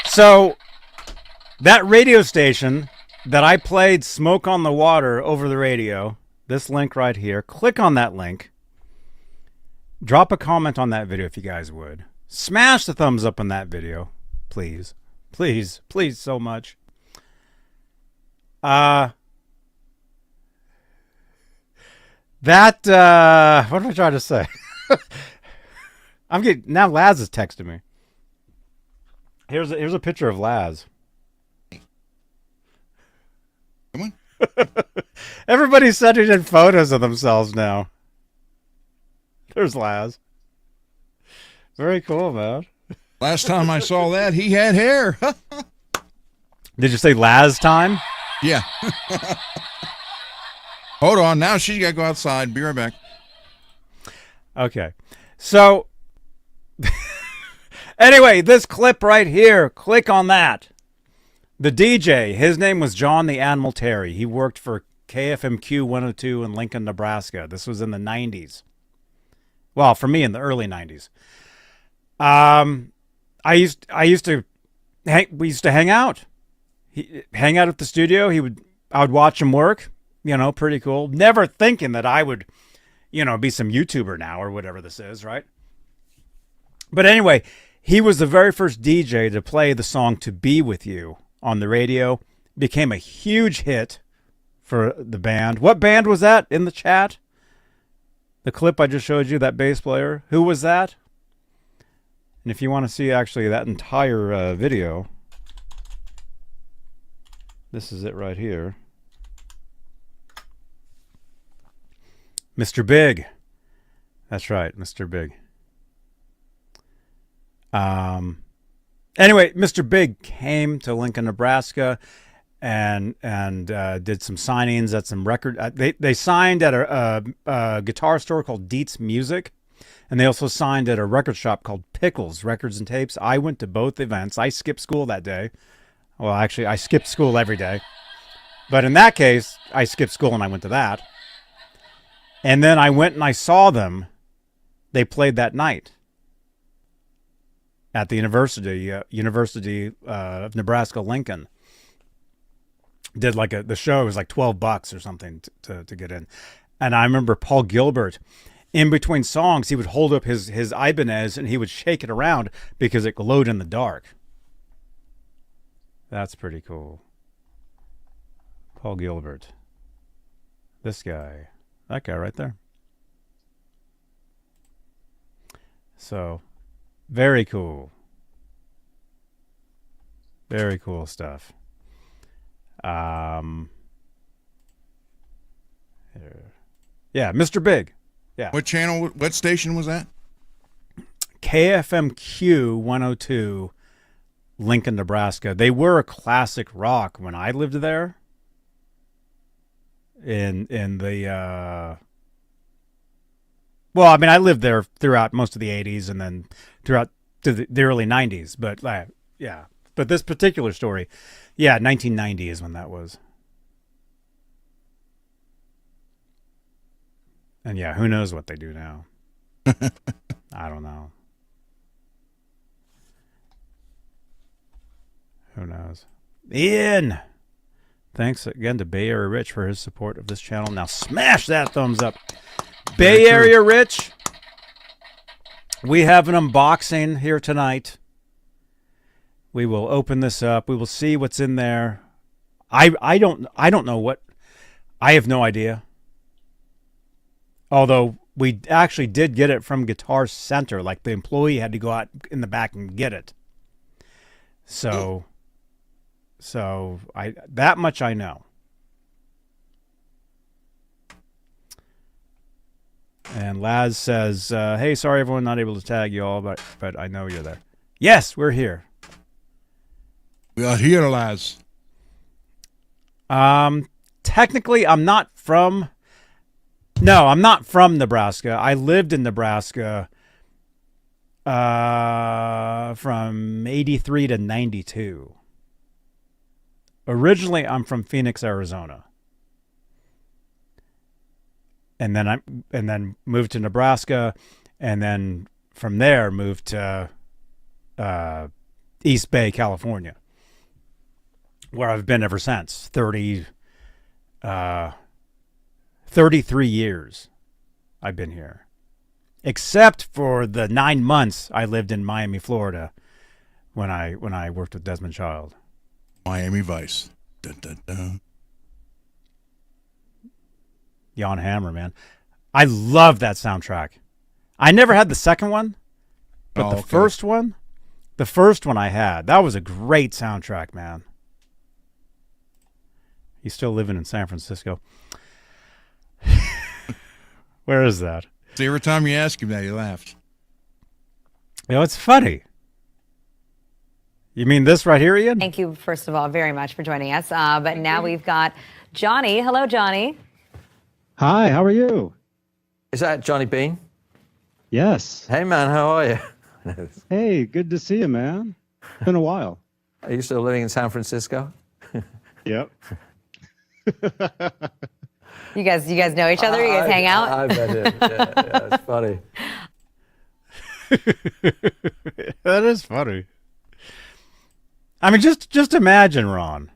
So, that radio station that I played Smoke on the Water over the radio, this link right here, click on that link. Drop a comment on that video if you guys would. Smash the thumbs up on that video. Please. Please. Please so much. What am I trying to say? Now Laz is texting me. Here's a picture of Laz. Come on. Everybody's sending in photos of themselves now. There's Laz. Very cool, man. Last time I saw that, he had hair. Did you say Laz time? Yeah. Hold on. Now she's got to go outside. Be right back. Okay. So, anyway, this clip right here, click on that. The DJ, his name was John the Animal Terry. He worked for KFMQ 102 in Lincoln, Nebraska. This was in the 90s. Well, for me, in the early 90s. We used to hang out. Hang out at the studio. I would watch him work. You know, pretty cool. Never thinking that I would, be some YouTuber now or whatever this is, right? But anyway, he was the very first DJ to play the song "To Be With You" on the radio. Became a huge hit for the band. What band was that in the chat? The clip I just showed you, that bass player. Who was that? And if you want to see actually that entire video, this is it right here. Mr. Big. That's right, Mr. Big. Anyway, Mr. Big came to Lincoln, Nebraska, and did some signings at some record. They signed at a guitar store called Dietz Music, and they also signed at a record shop called Pickles Records and Tapes. I went to both events. I skipped school that day. Well, actually, I skipped school every day. But in that case, I skipped school and I went to that. And then I went and I saw them. They played that night at the University of Nebraska Lincoln. Did like the show was like $12 or something to get in. And I remember Paul Gilbert, in between songs, he would hold up his Ibanez and he would shake it around because it glowed in the dark. That's pretty cool. Paul Gilbert. This guy. That guy right there. So, very cool. Very cool stuff. Yeah, Mr. Big. Yeah. What channel? What station was that? KFMQ 102, Lincoln, Nebraska. They were a classic rock when I lived there. In the well, I mean, I lived there throughout most of the 80s and then throughout to the early 90s. But yeah, but this particular story, yeah, 1990 is when that was. And yeah, who knows what they do now? I don't know. Who knows? Ian! Thanks again to Bay Area Rich for his support of this channel. Now smash that thumbs up. Bay Area Rich, we have an unboxing here tonight. We will open this up. We will see what's in there. I don't know what. I have no idea. Although we actually did get it from Guitar Center, like the employee had to go out in the back and get it. So I that much I know. And Laz says, "Hey, sorry everyone, not able to tag you all, but I know you're there." Yes, we're here. We are here, Laz. Technically, I'm not from. No, I'm not from Nebraska. I lived in Nebraska from 83 to 92. Originally, I'm from Phoenix, Arizona. And then moved to Nebraska, and then from there moved to East Bay, California, where I've been ever since. 33 years I've been here, except for the 9 months I lived in Miami, Florida, when I worked with Desmond Child. Miami Vice. Dun, dun, dun. Jan Hammer, man. I love that soundtrack. I never had the second one, but the first one I had, that was a great soundtrack, man. He's still living in San Francisco. Where is that? See, every time you ask him that, he laughs. You know, it's funny. You mean this right here, Ian? Thank you, first of all, very much for joining us. But now we've got Johnny. Hello, Johnny. Hi, how are you? Is that Johnny Beane? Yes. Hey, man, how are you? Hey, good to see you, man. Been a while. Are you still living in San Francisco? Yep. You guys know each other? You guys hang out? I bet it. Yeah, it's funny. That is funny. I mean, just imagine, Ron.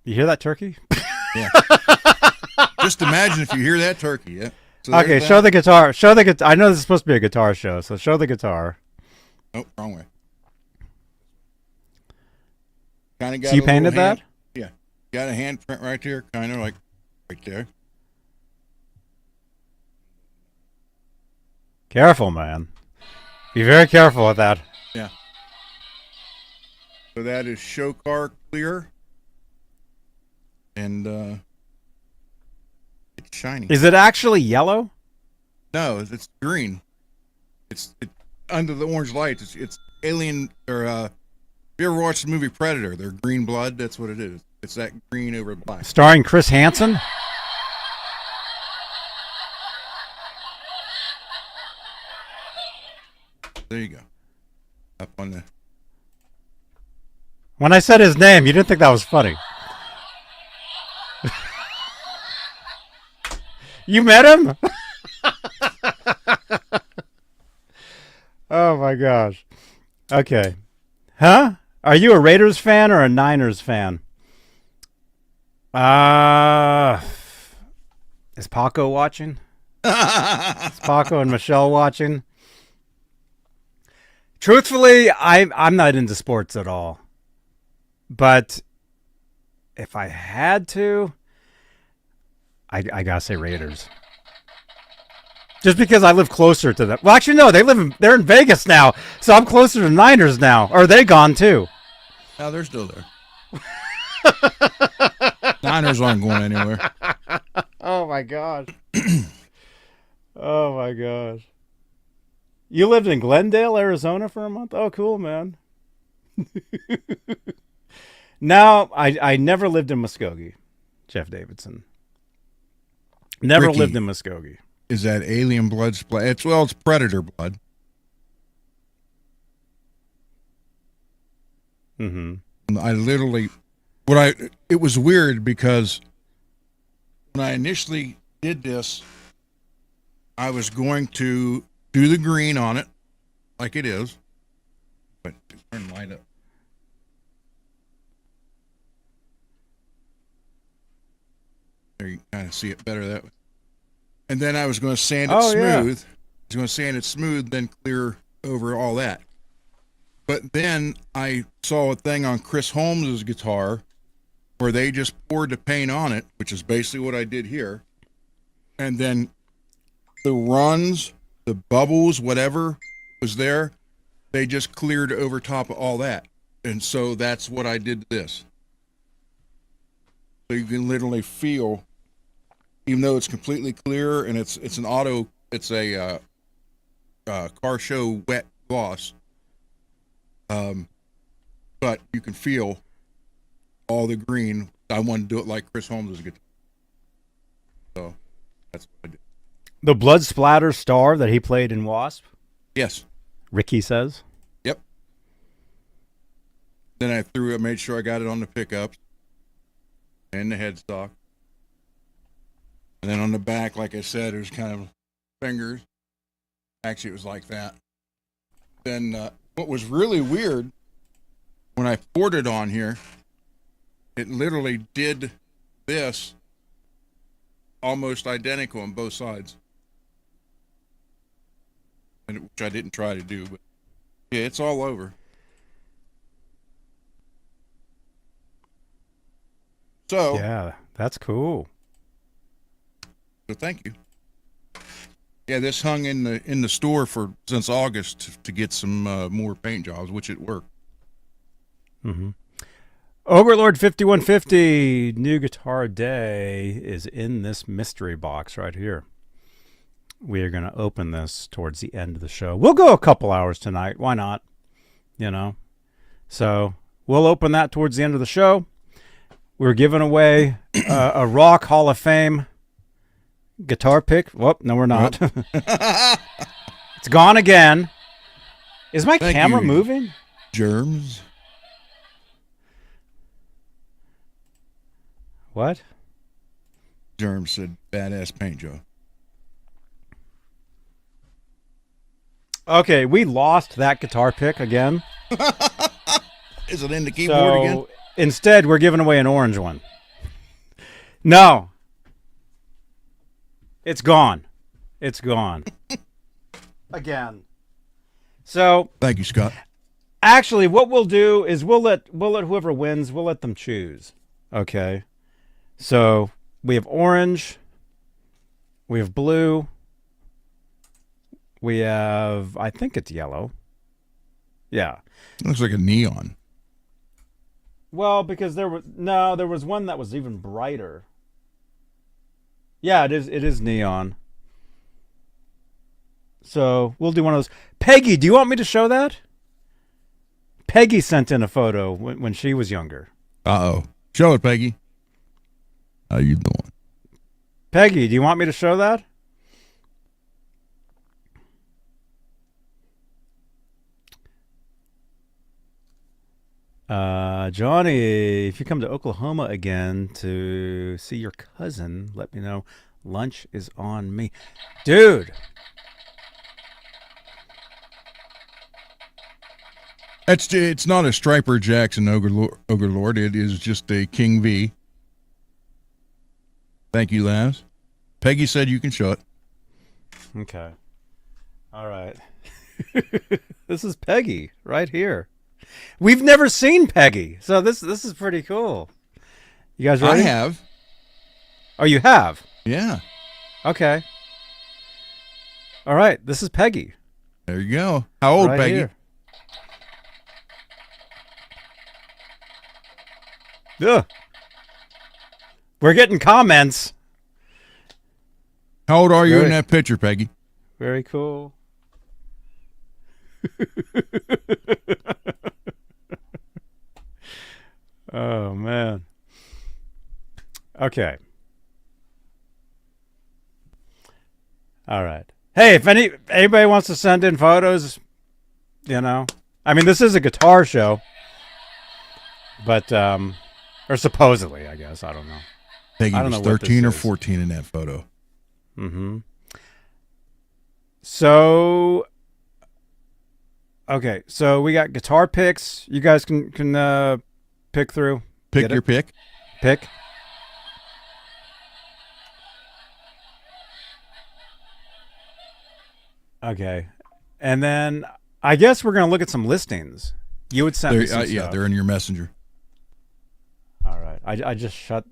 You hear that turkey? Yeah. Just imagine if you hear that turkey. Yeah. So Okay, show the guitar. Show the guitar. I know this is supposed to be a guitar show, so show the guitar. Oh, wrong way. Kind of got. So you painted that? Yeah. Got a handprint right there, kind of like right there. Careful, man. Be very careful with that. Yeah. So that is show car clear. And it's shiny. Is it actually yellow? No, it's green. It's under the orange lights. It's alien, or if you ever watched the movie Predator, they're green blood. That's what it is. It's that green over black. Starring Chris Hansen? There you go. Up on the. When I said his name, you didn't think that was funny. You met him? Oh my gosh. Okay. Huh? Are you a Raiders fan or a Niners fan? Is Paco watching? Is Paco and Michelle watching? Truthfully, I'm not into sports at all. But if I had to, I gotta say Raiders. Just because I live closer to them. Well, actually, no, they're in Vegas now, so I'm closer to Niners now. Or are they gone too? No, they're still there. Niners aren't going anywhere. Oh my gosh. Oh my gosh. You lived in Glendale, Arizona for a month? Oh, cool, man. No, I never lived in Muskogee, Jeff Davidson. Never Ricky. lived in Muskogee. Is that alien blood splat? It's predator blood. Mm-hmm. I literally, it was weird because when I initially did this, I was going to do the green on it, like it is, but turn the light up. There you kind of see it better that way. And then I was going to sand it smooth. Yeah. I was going to sand it smooth, then clear over all that. But then I saw a thing on Chris Holmes's guitar where they just poured the paint on it, which is basically what I did here. And then the runs, the bubbles, whatever was there, they just cleared over top of all that. And so that's what I did to this. So you can literally feel, even though it's completely clear and it's an auto, it's a car show wet gloss. But you can feel all the green. I wanted to do it like Chris Holmes' guitar. So that's what I did. The blood splatter star that he played in Wasp? Yes. Ricky says. Yep. Then I threw it, made sure I got it on the pickups and the headstock. And then on the back, like I said, there's kind of fingers. Actually, it was like that. Then what was really weird, when I poured it on here, it literally did this almost identical on both sides. And which I didn't try to do, but yeah, it's all over. So Yeah, that's cool. So thank you. Yeah, this hung in the store since August to get some more paint jobs, which it worked. Mm-hmm. Overlord 5150 new guitar day is in this mystery box right here. We are going to open this towards the end of the show. We'll go a couple hours tonight. Why not? You know. So we'll open that towards the end of the show. We're giving away a Rock Hall of Fame guitar pick. Whoop, no, we're not. It's gone again. Is my Thank camera you. moving? Germs. What? Germs said badass paint job. Okay, we lost that guitar pick again. Is it in the keyboard again? Instead, we're giving away an orange one. No. It's gone. It's gone. Again. So Thank you, Scott. actually what we'll do is we'll let whoever wins, we'll let them choose. Okay. So we have orange, we have blue, we have, I think it's yellow. Yeah. Looks like a neon. Well, because there was one that was even brighter. Yeah, it is neon. So we'll do one of those. Peggy, do you want me to show that? Peggy sent in a photo when she was younger. Uh-oh. Show it, Peggy. How you doing? Peggy, do you want me to show that? Johnny, if you come to Oklahoma again to see your cousin, let me know. Lunch is on me. Dude. It's not a Striper Jackson Ogre Lord. It is just a King V. Thank you, Laz. Peggy said you can show it. Okay. All right. This is Peggy right here. We've never seen Peggy, so this is pretty cool. You guys ready? I have. Oh, you have? Yeah. Okay. All right. This is Peggy. There you go. How old, right Peggy? Here. Ugh. We're getting comments. How old are you Very- in that picture, Peggy? Very cool. Oh man. Okay. All right. Hey, if anybody wants to send in photos, I mean, this is a guitar show, but or supposedly, I guess, I don't know. Peggy I don't was know what this 13 or is. 14 in that photo. Mm-hmm. So, okay, so we got guitar picks. You guys can pick through. Pick Get your it? pick. Pick. Okay, and then I guess we're gonna look at some listings. You would send me some Yeah, stuff. they're in your messenger. All right, I just shut.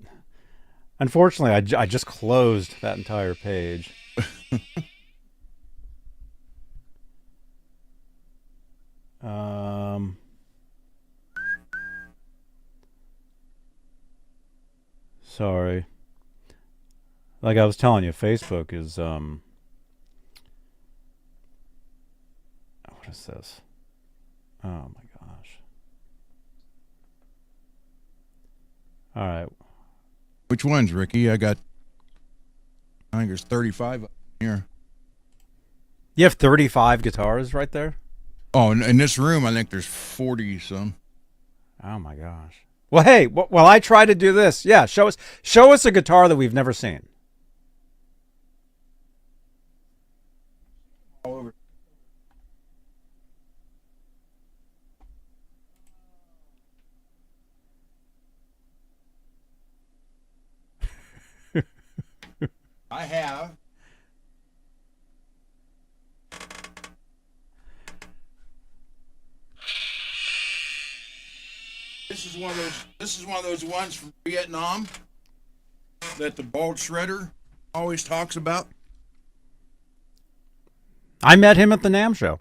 Unfortunately, I just closed that entire page. Sorry. Like I was telling you, Facebook is what is this? Oh my gosh. All right. Which ones, Ricky? I think there's 35 up here. You have 35 guitars right there? Oh, in this room, I think there's 40 some. Oh my gosh. Well, hey, while I try to do this, yeah, show us a guitar that we've never seen. All over. I have. This is one of those ones from Vietnam that the bald shredder always talks about. I met him at the NAMM show.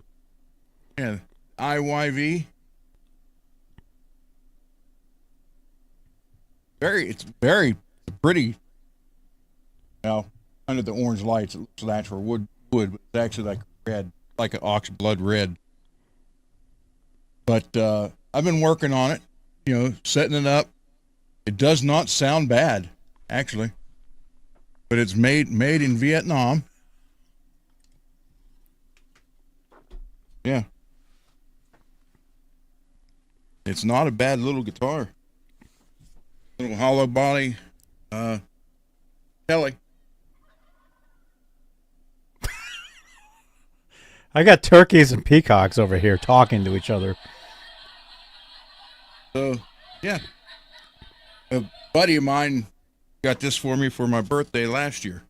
Yeah, IYV. It's very pretty. Now, under the orange lights, it looks natural wood, but it's actually like red, like an ox blood red. But I've been working on it, setting it up. It does not sound bad, actually. But it's made in Vietnam. Yeah. It's not a bad little guitar. Little hollow body Kelly. I got turkeys and peacocks over here talking to each other. So, yeah. A buddy of mine got this for me for my birthday last year.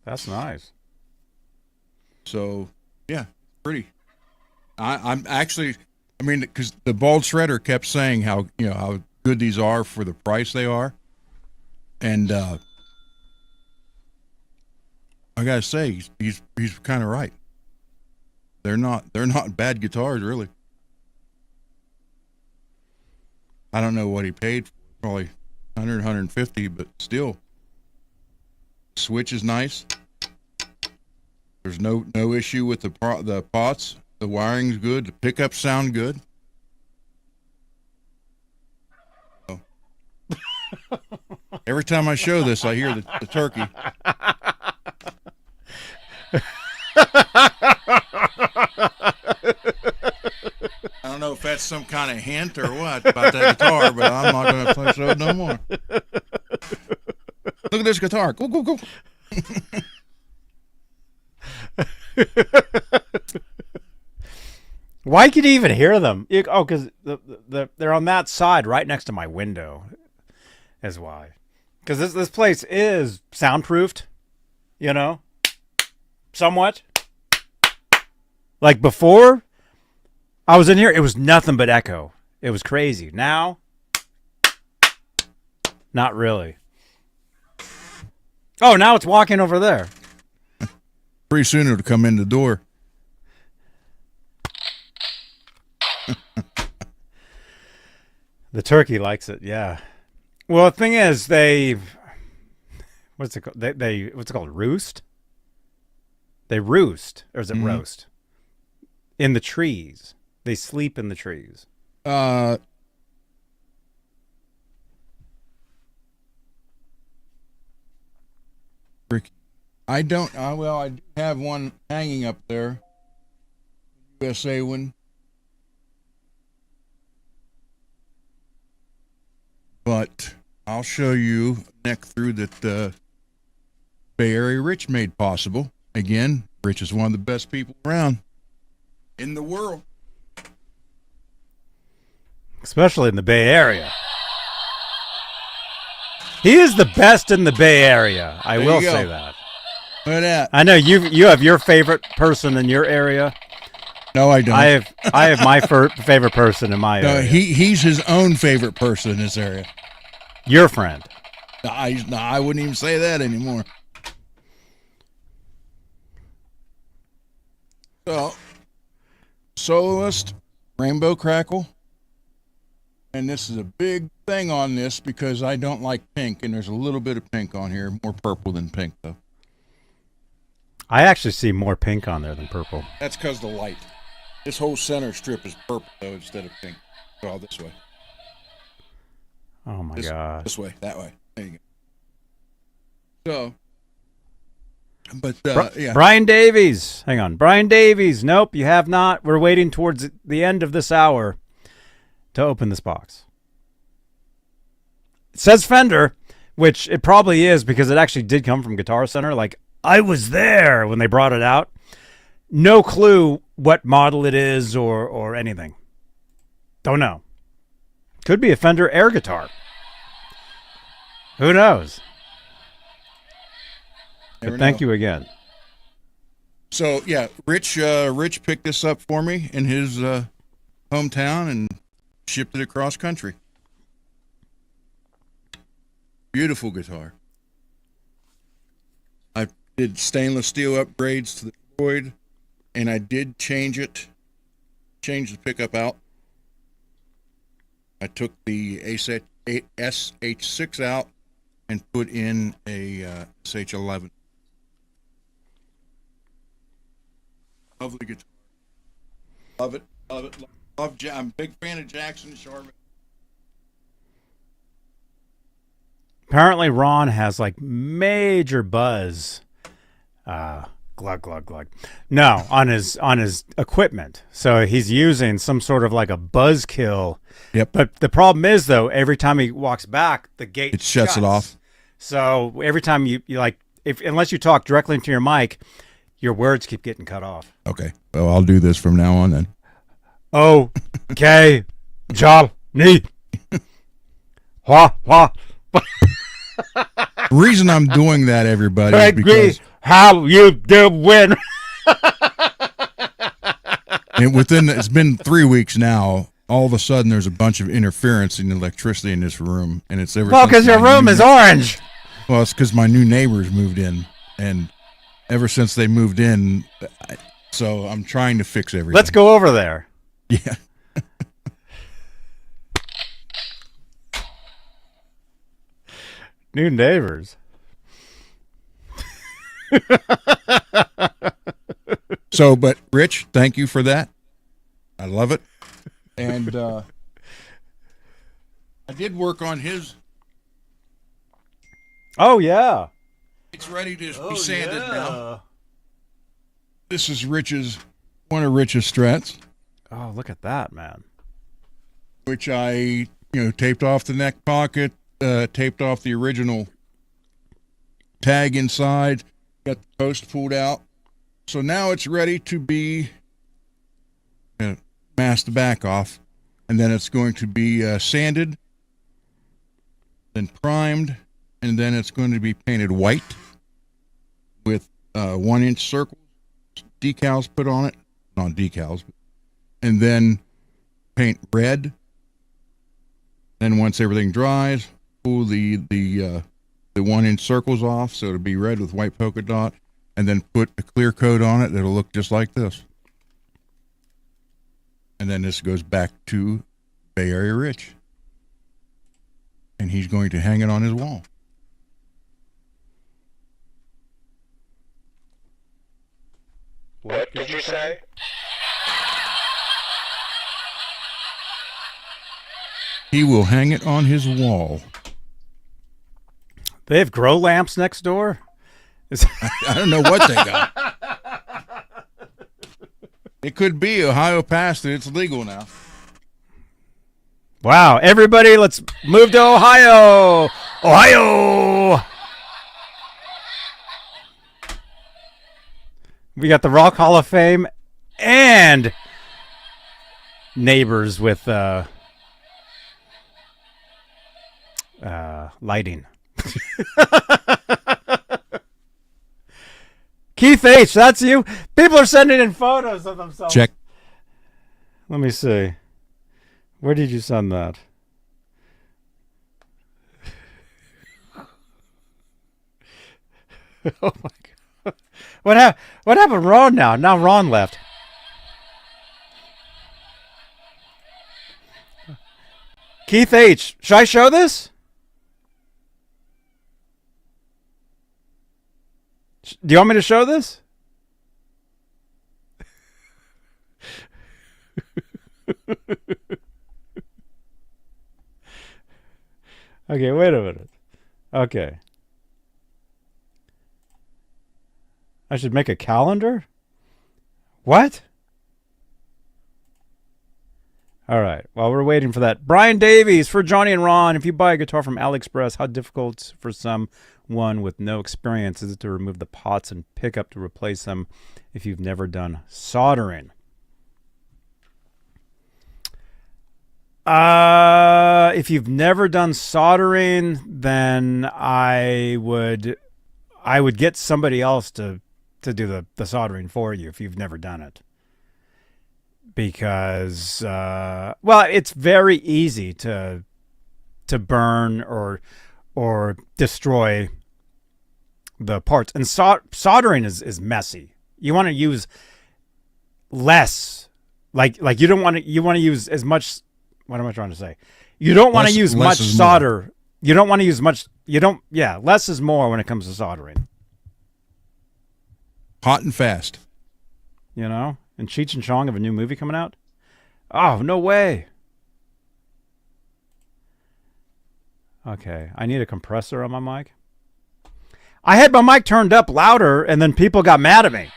That's nice. So, yeah, pretty. I'm actually, because the bald shredder kept saying how good these are for the price they are. And I gotta say, he's kind of right. They're not bad guitars, really. I don't know what he paid for, probably 100, 150, but still. Switch is nice. There's no issue with the pots. The wiring's good. The pickups sound good. So. Every time I show this, I hear the turkey. I don't know if that's some kind of hint or what about that guitar, but I'm not going to play so no more. Look at this guitar. Go, go, go. Why could you even hear them? Because they're on that side right next to my window is why. Because this place is soundproofed, you know, somewhat. Like before I was in here, it was nothing but echo. It was crazy. Now, not really. Oh, now it's walking over there. Pretty soon it'll come in the door. The turkey likes it, yeah. Well, the thing is, what's it called? What's it called? Roost? They roost, or is it roast? In the trees. They sleep in the trees. Rick, I don't. Well, I do have one hanging up there. USA one. But I'll show you neck through that Bay Area Rich made possible. Again, Rich is one of the best people around in the world. Especially in the Bay Area. He is the best in the Bay Area. I will say that. Look at that. I know you have your favorite person in your area. No, I don't. I have my favorite person in my area. He's his own favorite person in this area. Your friend. I wouldn't even say that anymore. So, soloist, Rainbow Crackle. And this is a big thing on this because I don't like pink, and there's a little bit of pink on here. More purple than pink, though. I actually see more pink on there than purple. That's because of the light. This whole center strip is purple, though, instead of pink. Go this way. Oh, my gosh. This way, that way. There you go. So, but, yeah. Brian Davies. Hang on. Brian Davies. Nope, you have not. We're waiting towards the end of this hour to open this box. It says Fender, which it probably is because it actually did come from Guitar Center. Like, I was there when they brought it out. No clue what model it is or anything. Don't know. Could be a Fender air guitar. Who knows? But thank you again. So, yeah, Rich picked this up for me in his hometown and shipped it across country. Beautiful guitar. I did stainless steel upgrades to the Rhoads, and I did change the pickup out. I took the SH6 out and put in a SH11. Lovely guitar. Love it. Love it. I'm a big fan of Jackson Sharp. Apparently Ron has like major buzz. Glug glug glug. No, on his equipment. So he's using some sort of like a buzz kill. Yep. But the problem is though, every time he walks back, the gate shuts it off. So every time you like, unless you talk directly into your mic, your words keep getting cut off. Okay. Well, I'll do this from now on then. Okay, Johnny. Wah wah. Reason I'm doing that, everybody, is because how you doing? It's been 3 weeks now. All of a sudden, there's a bunch of interference in electricity in this room, and it's everything. Well, because your room is orange. Well, it's because my new neighbors moved in, and ever since they moved in, so I'm trying to fix everything. Let's go over there. Yeah. New neighbors. So, but Rich, thank you for that. I love it. And I did work on his. Oh, yeah. It's ready to be sanded now. This is one of Rich's Strats. Oh, look at that, man. which I, taped off the neck pocket, taped off the original tag inside, got the post pulled out. So now it's ready to be mask the back off, and then it's going to be sanded, then primed, and then it's going to be painted white with 1-inch circles, decals put on it, not decals, and then paint red. Then once everything dries, pull the 1-inch circles off, so it'll be red with white polka dot, and then put a clear coat on it that'll look just like this. And then this goes back to Bay Area Rich. And he's going to hang it on his wall. What did you say? He will hang it on his wall. They have grow lamps next door? I don't know what they got. It could be Ohio passed it. It's legal now. Wow, everybody, let's move to Ohio. Ohio. We got the Rock Hall of Fame and neighbors with lighting. Keith H., that's you. People are sending in photos of themselves. Check. Let me see. Where did you send that? Oh my God. What happened to Ron now? Now Ron left. Keith H., should I show this? Do you want me to show this? Okay, wait a minute. Okay. I should make a calendar? What? All right. While we're waiting for that, Brian Davies for Johnny and Ron. If you buy a guitar from AliExpress, how difficult for someone with no experience is it to remove the pots and pick up to replace them if you've never done soldering? If you've never done soldering, then I would get somebody else to do the soldering for you if you've never done it. Because it's very easy to burn or destroy the parts, and soldering is messy. You want to use less, like you don't want to. You want to use as much. What am I trying to say? You don't want to use much solder. More. You don't want to use much. You don't. Yeah, less is more when it comes to soldering. Hot and fast. You know. And Cheech and Chong have a new movie coming out? Oh, no way. Okay, I need a compressor on my mic. I had my mic turned up louder, and then people got mad at me.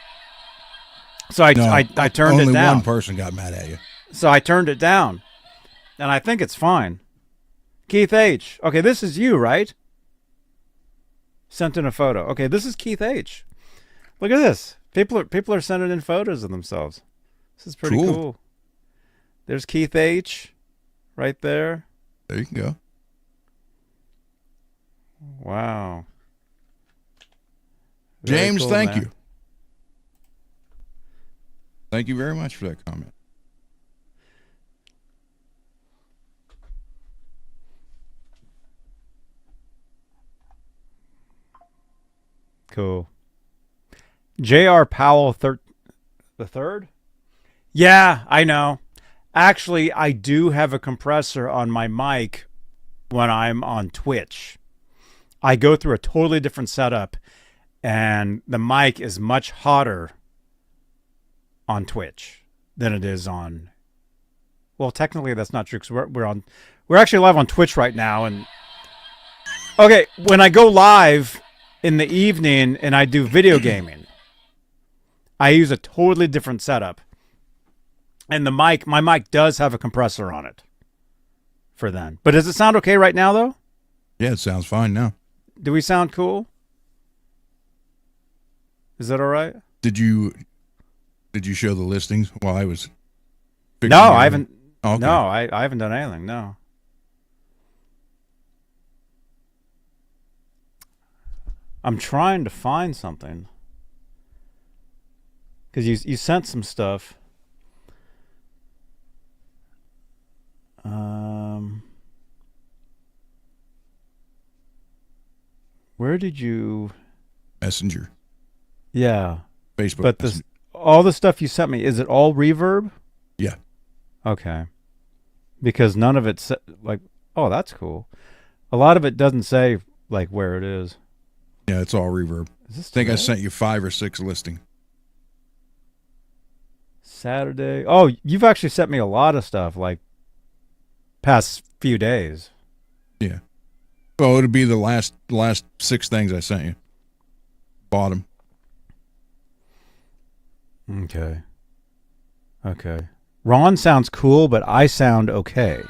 So I turned it down. Only one person got mad at you. So I turned it down. And I think it's fine. Keith H. Okay, this is you, right? Sent in a photo. Okay, this is Keith H. Look at this. People are sending in photos of themselves. This is pretty cool. There's Keith H. right there. There you can go. Wow. James, cool, thank man. you. Thank you very much for that comment. Cool. J.R. Powell the third? Yeah, I know. Actually, I do have a compressor on my mic when I'm on Twitch. I go through a totally different setup, and the mic is much hotter on Twitch than it is on... Well, technically that's not true, because we're actually live on Twitch right now, and... Okay, when I go live in the evening and I do video gaming, I use a totally different setup. And my mic does have a compressor on it. for then. But does it sound okay right now, though? Yeah, it sounds fine now. Do we sound cool? Is that all right? Did you show the listings while I was? No, I haven't. Oh, okay. No, I haven't done anything. No. I'm trying to find something because you sent some stuff. Where did you? Messenger, Yeah, Facebook. but this all the stuff you sent me, is it all reverb? Yeah. Okay. Because none of it's like, oh, that's cool. A lot of it doesn't say like where it is. Yeah, it's all reverb. Is this I think I today? sent you 5 or 6 listing. Saturday. Oh, you've actually sent me a lot of stuff like past few days. Yeah. Well, it'll be the last 6 things I sent you. Bottom. Okay. Okay. Ron sounds cool, but I sound okay.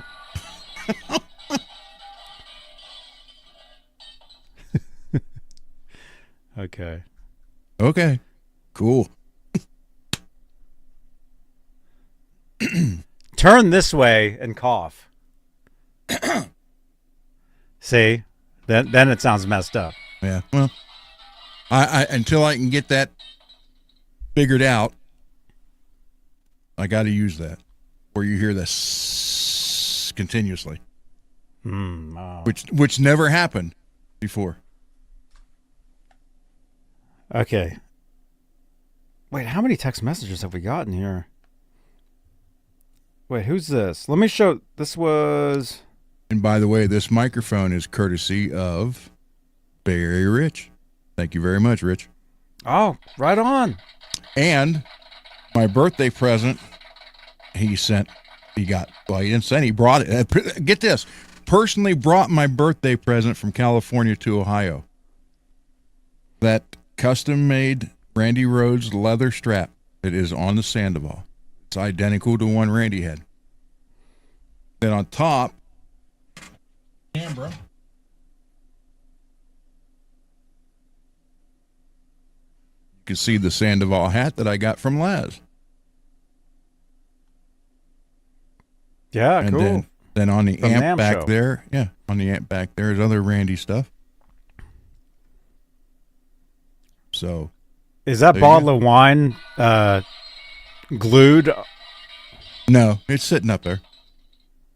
Okay. Okay. Cool. Turn this way and cough. See? Then it sounds messed up. Yeah. Well, I until I can get that figured out, I got to use that, where you hear this continuously, Oh. which never happened before. Okay. Wait, how many text messages have we gotten here? Wait, who's this? Let me show. This was. And by the way, this microphone is courtesy of Bay Area Rich. Thank you very much, Rich. Oh, right on. And my birthday present, he got, well, he didn't send, he brought it. Get this, personally brought my birthday present from California to Ohio. That custom-made Randy Rhoads leather strap that is on the Sandoval. It's identical to one Randy had. Then on top, Canberra. You can see the Sandoval hat that I got from Laz. Yeah, And cool. then on the From amp NAMM back show. there, yeah, on the amp back there is other Randy stuff. So, Is that there you bottle go. of wine glued? No, it's sitting up there.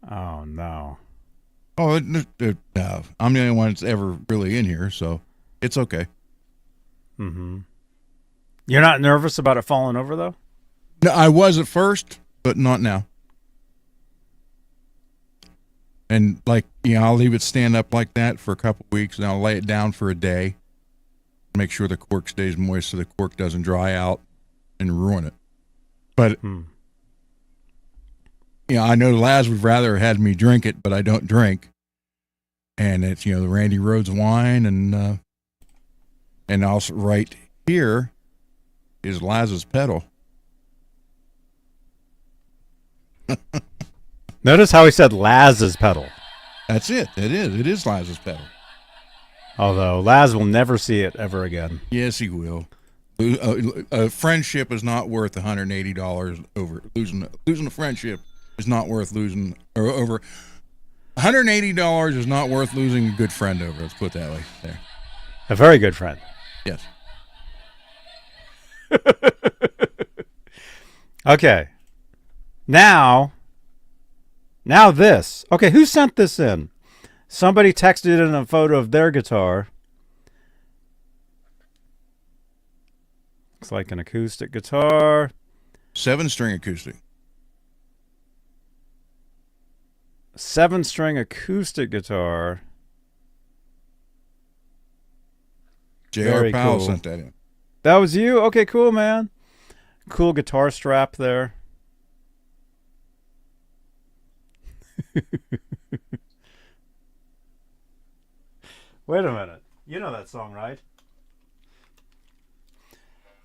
Oh, no. Oh, no, I'm the only one that's ever really in here, so it's okay. Mm-hmm. You're not nervous about it falling over, though? No, I was at first, but not now. And I'll leave it stand up like that for a couple weeks, and I'll lay it down for a day. Make sure the cork stays moist so the cork doesn't dry out and ruin it. But I know Laz would rather have had me drink it, but I don't drink. And it's the Randy Rhoads wine, and also right here is Laz's pedal. Notice how he said Laz's pedal. That's it. It is Laz's pedal. Although Laz will never see it ever again. Yes, he will. A friendship is not worth $180 over losing a friendship is not worth losing or over $180 is not worth losing a good friend over. Let's put it that way. There. A very good friend. Yes. Okay. Now this. Okay, who sent this in? Somebody texted in a photo of their guitar. Looks like an acoustic guitar. 7-string acoustic. 7-string acoustic guitar. J.R. Very Powell cool. sent that in. That was you? Okay, cool, man. Cool guitar strap there. Wait a minute. You know that song, right?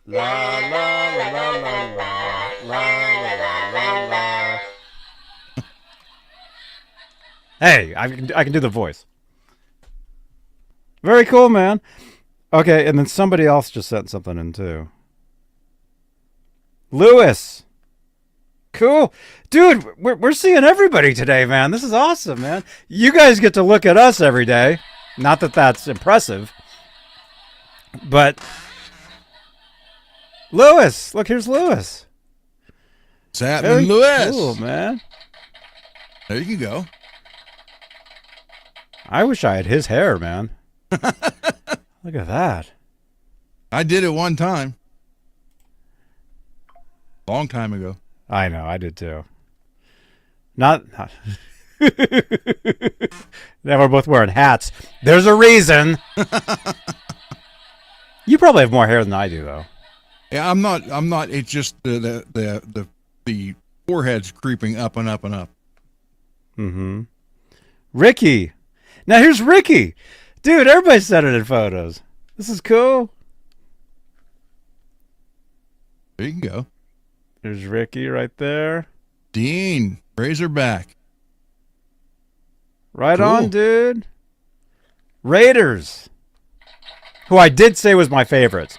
La la la la la la la la la la. Hey, I can do the voice. Very cool, man. Okay, and then somebody else just sent something in too. Lewis. Cool. Dude, we're seeing everybody today, man. This is awesome, man. You guys get to look at us every day. Not that that's impressive. But Lewis, look, here's Lewis. What's happening, Lewis? Cool, man. There you go. I wish I had his hair, man. Look at that. I did it one time. Long time ago. I know, I did too. Not now we're both wearing hats. There's a reason. You probably have more hair than I do, though. Yeah, I'm not. It's just the forehead's creeping up and up and up. Mm-hmm. Ricky. Now here's Ricky. Dude, everybody's sending in photos. This is cool. There you go. There's Ricky right there. Deane, Razorback. Right Cool. on, dude. Raiders. Who I did say was my favorite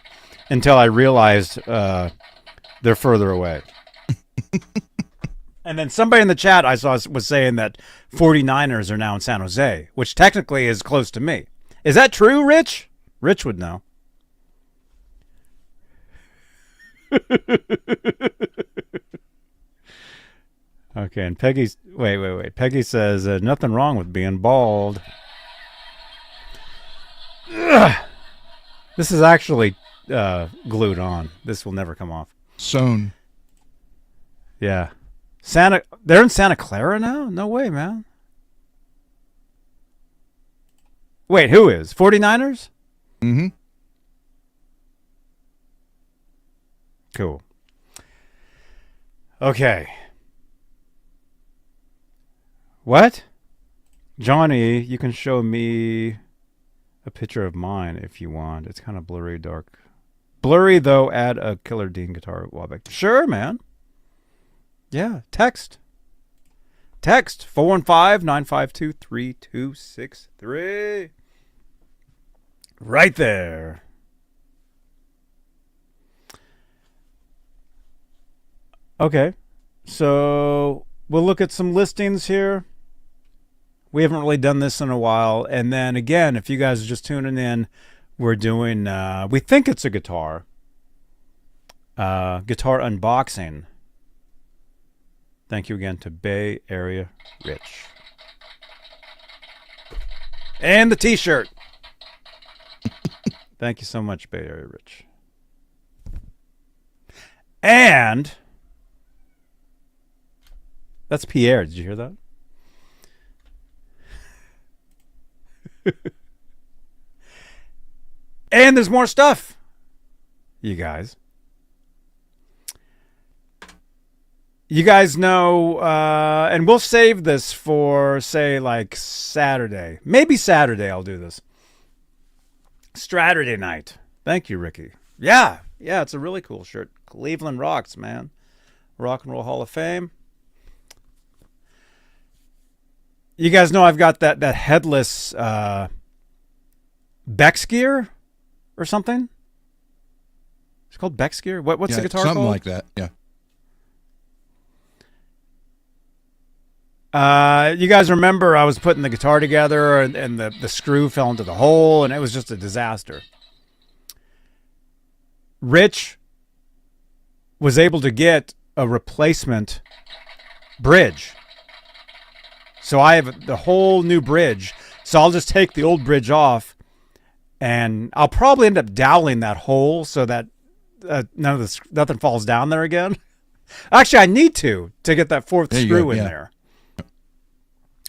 until I realized they're further away. And then somebody in the chat I saw was saying that 49ers are now in San Jose, which technically is close to me. Is that true, Rich? Rich would know. Okay, and Peggy's... Wait. Peggy says, nothing wrong with being bald. Ugh. This is actually glued on. This will never come off. Sewn. Yeah. They're in Santa Clara now? No way, man. Wait, who is? 49ers? Mm-hmm. Cool. Okay. What? Johnny, you can show me a picture of mine if you want. It's kind of blurry, dark. Blurry, though, add a Killer Dean guitar wall back. Sure, man. Yeah, text. Text 415-952-3263. Right there. Okay. So we'll look at some listings here. We haven't really done this in a while. And then again, if you guys are just tuning in, we're doing, we think it's a guitar unboxing. Thank you again to Bay Area Rich. And the t-shirt. Thank you so much, Bay Area Rich. And that's Pierre. Did you hear that? And there's more stuff, you guys. You guys know, and we'll save this for, say, like Saturday. Maybe Saturday I'll do this. Straturday night. Thank you, Ricky. Yeah, it's a really cool shirt. Cleveland rocks, man. Rock and Roll Hall of Fame. You guys know I've got that headless Beck's gear or something. It's called Beck's gear. What's the guitar something called? like that. Yeah. You guys remember I was putting the guitar together and the screw fell into the hole and it was just a disaster. Rich was able to get a replacement bridge. So I have the whole new bridge. So I'll just take the old bridge off and I'll probably end up doweling that hole so that nothing falls down there again. Actually, I need to get that fourth screw in there.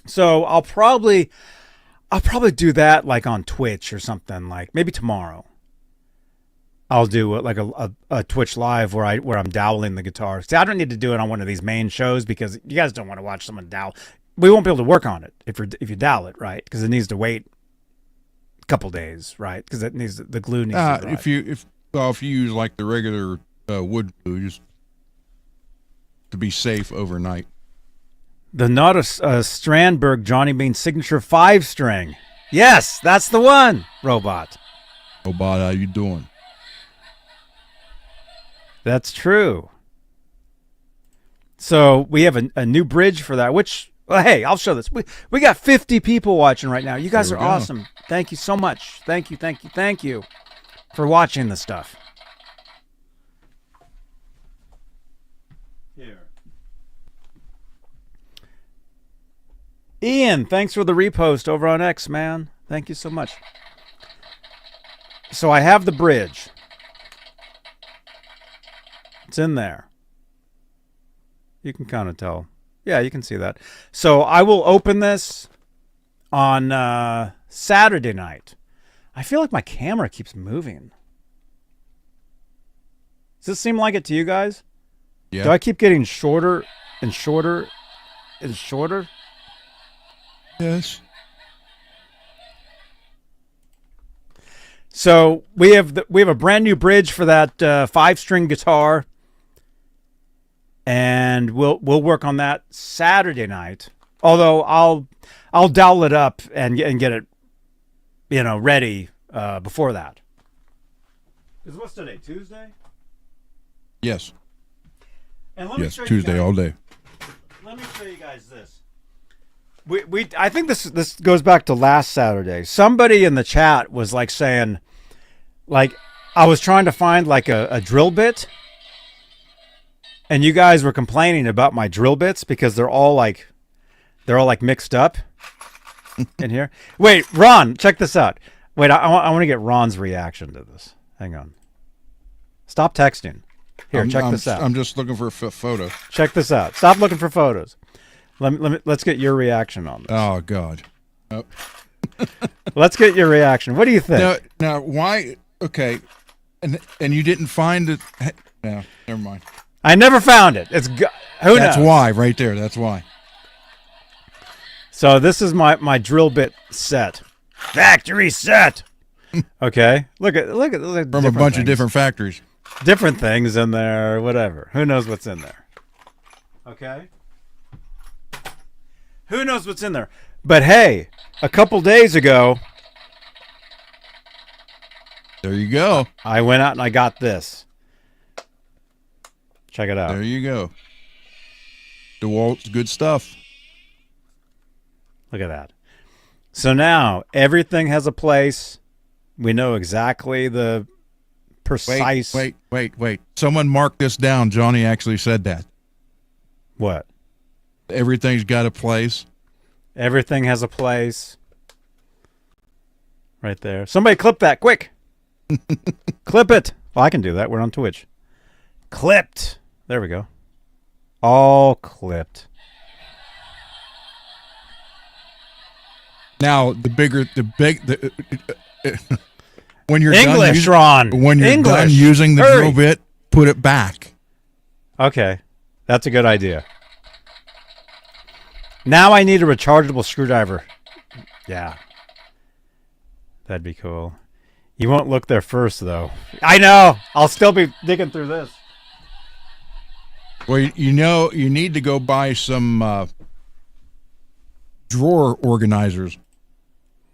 So I'll probably do that like on Twitch or something, like maybe tomorrow. I'll do like a Twitch live where I'm doweling the guitar. See, I don't need to do it on one of these main shows because you guys don't want to watch someone dowel. We won't be able to work on it if you dowel it, right? Because it needs to wait a couple days, right? Because it needs the glue needs to dry. If you use like the regular wood glue, just to be safe overnight. The not a Strandberg Johnny Beane signature 5-string. Yes, that's the one. Robot. Robot, how you doing? That's true. So we have a new bridge for that, which, well, hey, I'll show this. We got 50 people watching right now. You guys are awesome. Thank you so much. Thank you for watching this stuff. Here. Ian, thanks for the repost over on X, man. Thank you so much. So I have the bridge. It's in there. You can kind of tell. Yeah, you can see that. So I will open this on Saturday night. I feel like my camera keeps moving. Does this seem like it to you guys? Yeah. Do I keep getting shorter and shorter and shorter? Yes. So we have a brand new bridge for that 5-string guitar, and we'll work on that Saturday night. Although I'll dial it up and get it, ready before that. Because what's today? Tuesday. Yes. And let me Yes, show you Tuesday guys- all day. Let me show you guys this. I think this goes back to last Saturday. Somebody in the chat was like saying, like, I was trying to find like a drill bit, and you guys were complaining about my drill bits because they're all like mixed up in here. Wait, Ron, check this out. Wait, I want to get Ron's reaction to this. Hang on. Stop texting. Here, check this out. I'm just looking for a photo. Check this out. Stop looking for photos. Let's get your reaction on this. Oh God. Oh. Let's get your reaction. What do you think? Now, why? Okay, and you didn't find it. No, never mind. I never found it. Who That's knows? why, right there. That's why. So this is my drill bit set. Factory set. Okay. Look at From a bunch of different factories. different things in there, whatever. Who knows what's in there? Okay. Who knows what's in there? But hey, a couple days ago, There you go. I went out and I got this. Check it out. There you go. DeWalt's good stuff. Look at that. So now everything has a place. We know exactly the precise. Wait. Someone mark this down. Johnny actually said that. What? Everything's got a place. Everything has a place. Right there. Somebody clip that quick. Clip it. Well, I can do that. We're on Twitch. Clipped. There we go. All clipped. Now when you're English, done Ron. when you're English. done using the Hurry. drill bit, put it back. Okay. That's a good idea. Now I need a rechargeable screwdriver. Yeah. That'd be cool. You won't look there first, though. I know. I'll still be digging through this. Well, you need to go buy some drawer organizers.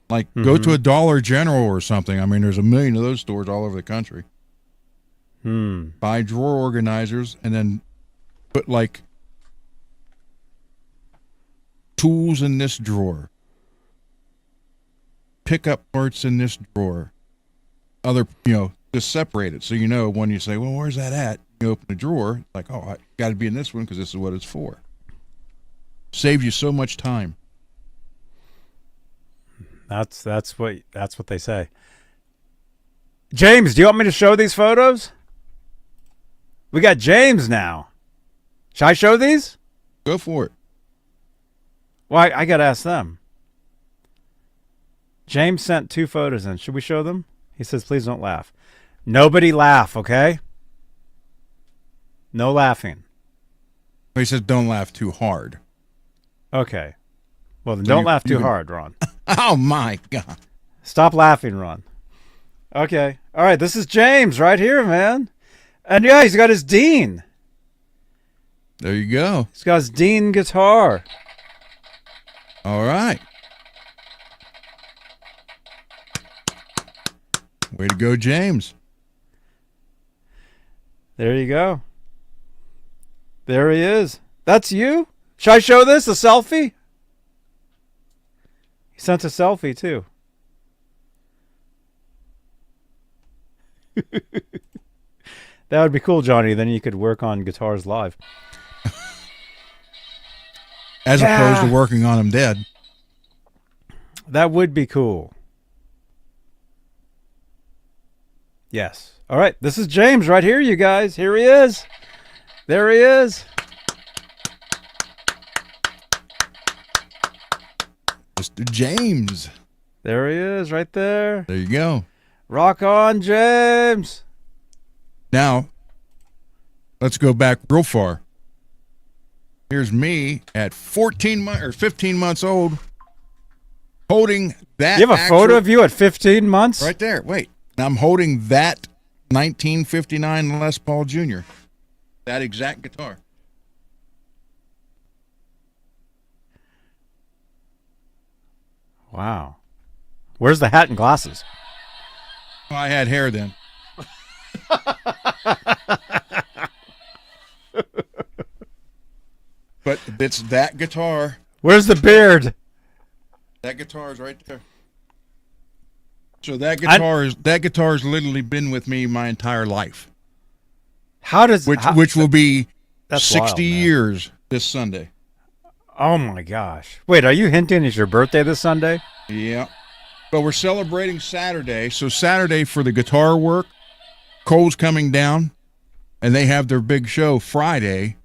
Like, go to a Dollar General or something. I mean, there's a million of those stores all over the country. Buy drawer organizers and then put, like, tools in this drawer. Pick up parts in this drawer. Other, just separate it. So when you say, well, where's that at? You open the drawer, like, oh, I got to be in this one because this is what it's for. Saves you so much time. That's what they say. James, do you want me to show these photos? We got James now. Should I show these? Go for it. Well, I got to ask them. James sent 2 photos in. Should we show them? He says, please don't laugh. Nobody laugh, okay? No laughing. He says, don't laugh too hard. Okay. Well, then So don't you- laugh you too can- hard, Ron. Oh, my God. Stop laughing, Ron. Okay. All right, this is James right here, man. And yeah, he's got his Deane. There you go. He's got his Deane guitar. All right. Way to go, James. There you go. There he is. That's you? Should I show this? A selfie? He sent a selfie, too. That would be cool, Johnny. Then you could work on guitars live. As opposed to working on them dead. That would be cool. Yes. All right. This is James right here, you guys. Here he is. There he is. Mr. James. There he is right there. There you go. Rock on, James. Now, let's go back real far. Here's me at 15 months old, holding that. You have a photo of you at 15 months? Right there. Wait. I'm holding that 1959 Les Paul Jr. That exact guitar. Wow. Where's the hat and glasses? Well, I had hair then. But it's that guitar. Where's the beard? That guitar is right there. So that guitar's literally been with me my entire life. Which will be 60 wild, years this Sunday. Oh my gosh. Wait, are you hinting it's your birthday this Sunday? Yeah. But we're celebrating Saturday. So Saturday for the guitar work, Cole's coming down, and they have their big show Friday.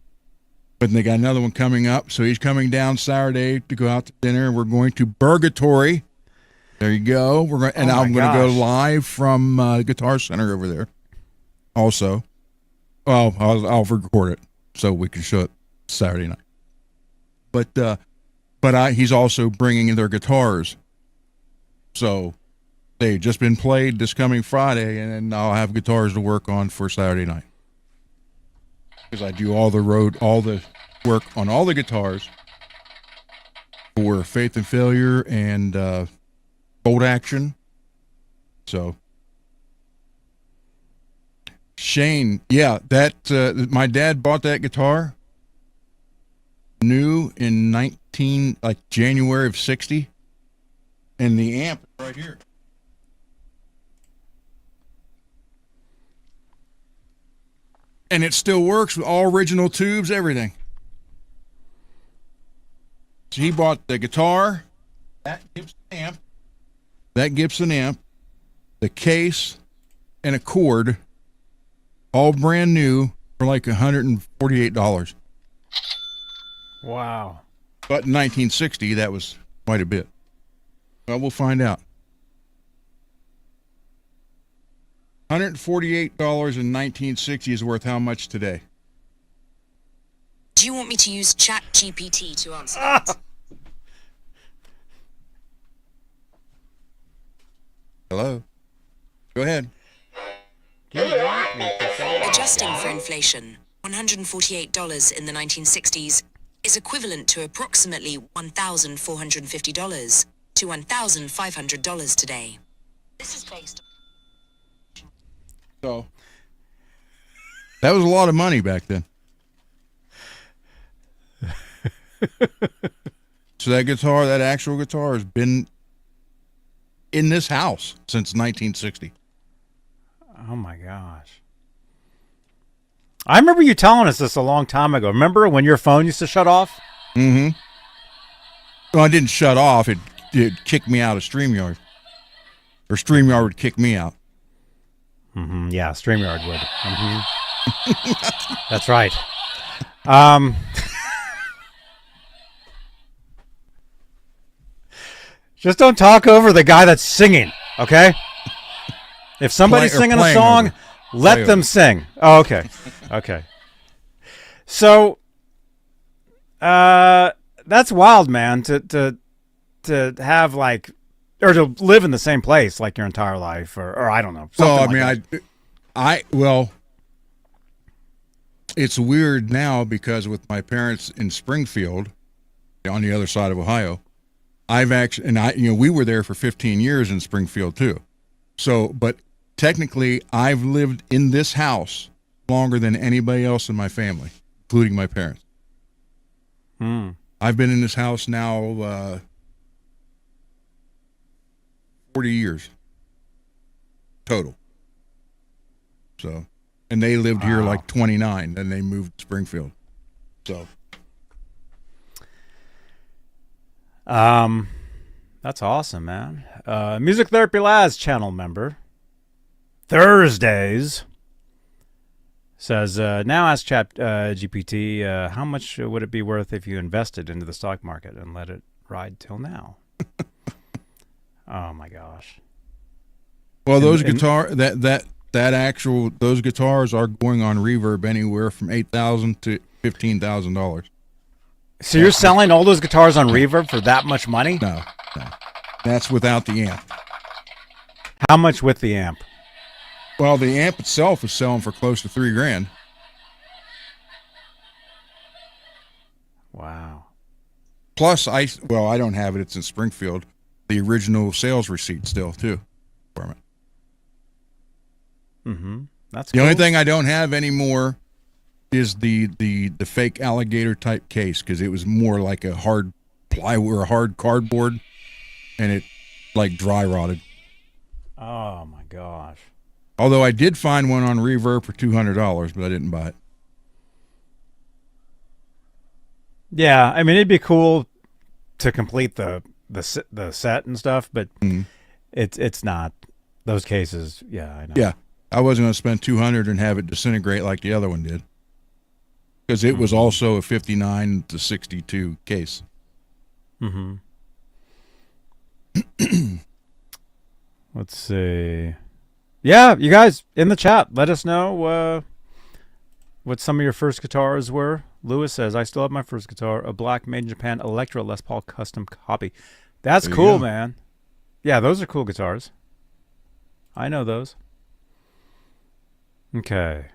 But they got another one coming up. So he's coming down Saturday to go out to dinner. We're going to Burgatory. There you go. I'm going to go live from Guitar Center over there. Also, well, I'll record it so we can show it Saturday night. But he's also bringing in their guitars. So they've just been played this coming Friday, and then I'll have guitars to work on for Saturday night. Because I do all the work on all the guitars for Faith and Failure and Bolt Action. So Shane, yeah, that my dad bought that guitar new in January of '60, and the amp is right here. And it still works with all original tubes, everything. So he bought the guitar, that Gibson amp, the case, and a cord, all brand new for like $148. Wow. But in 1960, that was quite a bit. Well, we'll find out. $148 in 1960 is worth how much today? Do you want me to use ChatGPT to answer that? Hello? Go ahead. Adjusting for inflation, $148 in the 1960s is equivalent to approximately $1,450 to $1,500 today. This is based on... So, that was a lot of money back then. So that actual guitar has been in this house since 1960. Oh my gosh. I remember you telling us this a long time ago. Remember when your phone used to shut off? Mm-hmm. Well, I didn't shut off. It kicked me out of StreamYard. Or StreamYard would kick me out. Mm-hmm. Yeah, StreamYard would. Mm-hmm. That's right. Just don't talk over the guy that's singing, okay? If somebody's singing a song, let them sing. Oh, okay. Okay. So, that's wild, man, to have like, or to live in the same place like your entire life, or I don't know. Well, I mean, well, it's weird now because with my parents in Springfield, on the other side of Ohio, I've actually, and we were there for 15 years in Springfield too. So, but technically, I've lived in this house longer than anybody else in my family, including my parents. I've been in this house now 40 years total. So, and they lived here like 29, then they moved to Springfield. So, that's awesome, man. Music Therapy Labs channel member Thursdays says, now ask Chat GPT, how much would it be worth if you invested into the stock market and let it ride till now? Oh my gosh. Well, those those guitars are going on Reverb anywhere from $8,000 to $15,000. So you're selling all those guitars on Reverb for that much money? No. That's without the amp. How much with the amp? Well, the amp itself is selling for close to $3,000. Wow. Plus, I don't have it. It's in Springfield. The original sales receipt still too. For it. That's the cool. only thing I don't have anymore is the fake alligator type case, because it was more like a hard plywood or a hard cardboard, and it like dry rotted. Oh my gosh. Although I did find one on Reverb for $200, but I didn't buy it. Yeah, I mean, it'd be cool to complete the set and stuff, but it's not those cases. Yeah, I know. Yeah, I wasn't going to spend $200 and have it disintegrate like the other one did, because it was also a 59 to 62 case. Let's see. Yeah, you guys in the chat, let us know what some of your first guitars were. Lewis says, I still have my first guitar, a black made in Japan Electra Les Paul custom copy. That's cool, man. Yeah, those are cool guitars. I know those. Okay.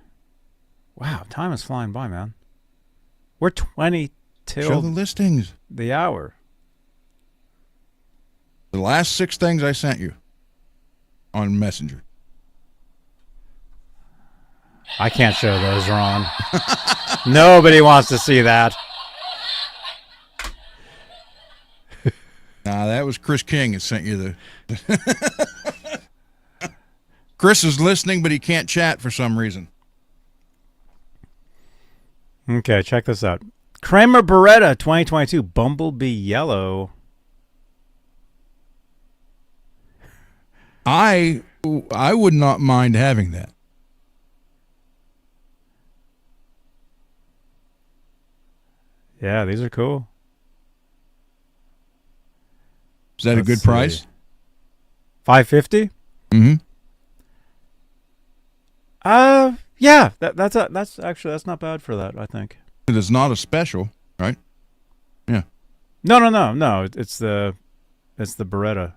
Wow, time is flying by, man. We're 20 till Show the listings. The hour. The last 6 things I sent you on Messenger. I can't show those, Ron. Nobody wants to see that. Nah, that was Chris King that sent you the... Chris is listening, but he can't chat for some reason. Okay, check this out. Kramer Beretta 2022 Bumblebee Yellow. I would not mind having that. Yeah, these are cool. Is that a good price? $550? Yeah, that's actually not bad for that, I think. It's not a special, right? Yeah. No. It's the Beretta.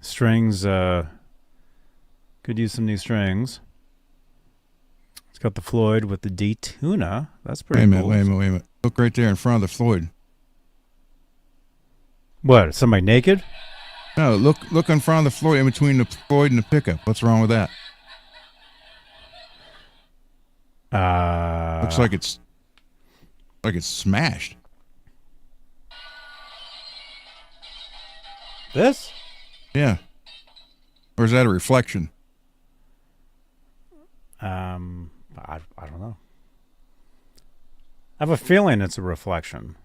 Strings, could use some new strings. It's got the Floyd with the D Tuna. That's pretty cool. Wait a minute. Look right there in front of the Floyd. What? Somebody naked? No, look in front of the Floyd, in between the Floyd and the pickup. What's wrong with that? Looks like it's smashed. This? Yeah. Or is that a reflection? I don't know. I have a feeling it's a reflection.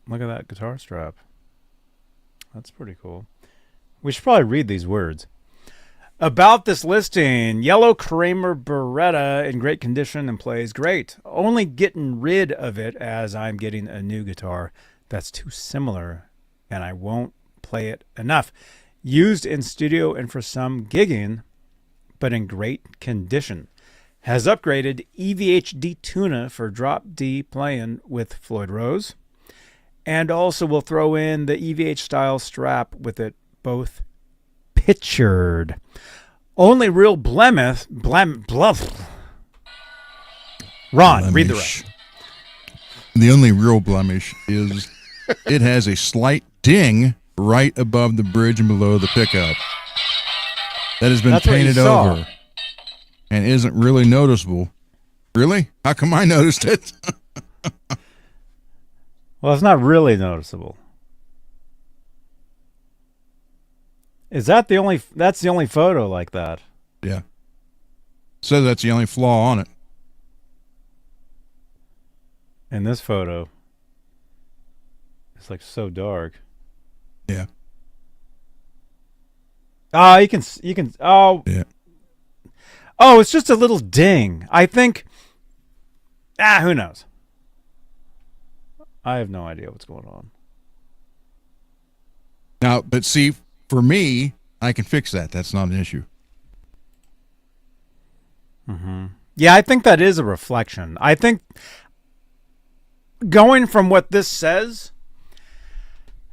Look at that guitar strap. That's pretty cool. We should probably read these words. About this listing, yellow Kramer Beretta in great condition and plays great. Only getting rid of it as I'm getting a new guitar that's too similar and I won't play it enough. Used in studio and for some gigging, but in great condition. Has upgraded EVH-D Tuna for drop D playing with Floyd Rose. And also will throw in the EVH style strap with it, both pictured. Only real bluff. Ron, read the rest. The only real blemish is it has a slight ding right above the bridge and below the pickup. That has been That's what you painted saw. over and isn't really noticeable. Really? How come I noticed it? Well, it's not really noticeable. Is that the only? That's the only photo like that. Yeah. Says that's the only flaw on it. In this photo, it's like so dark. Yeah. Oh, you can. Oh, Yeah. oh, it's just a little ding. I think. Who knows? I have no idea what's going on. Now, but see, for me, I can fix that. That's not an issue. Yeah, I think that is a reflection. I think going from what this says,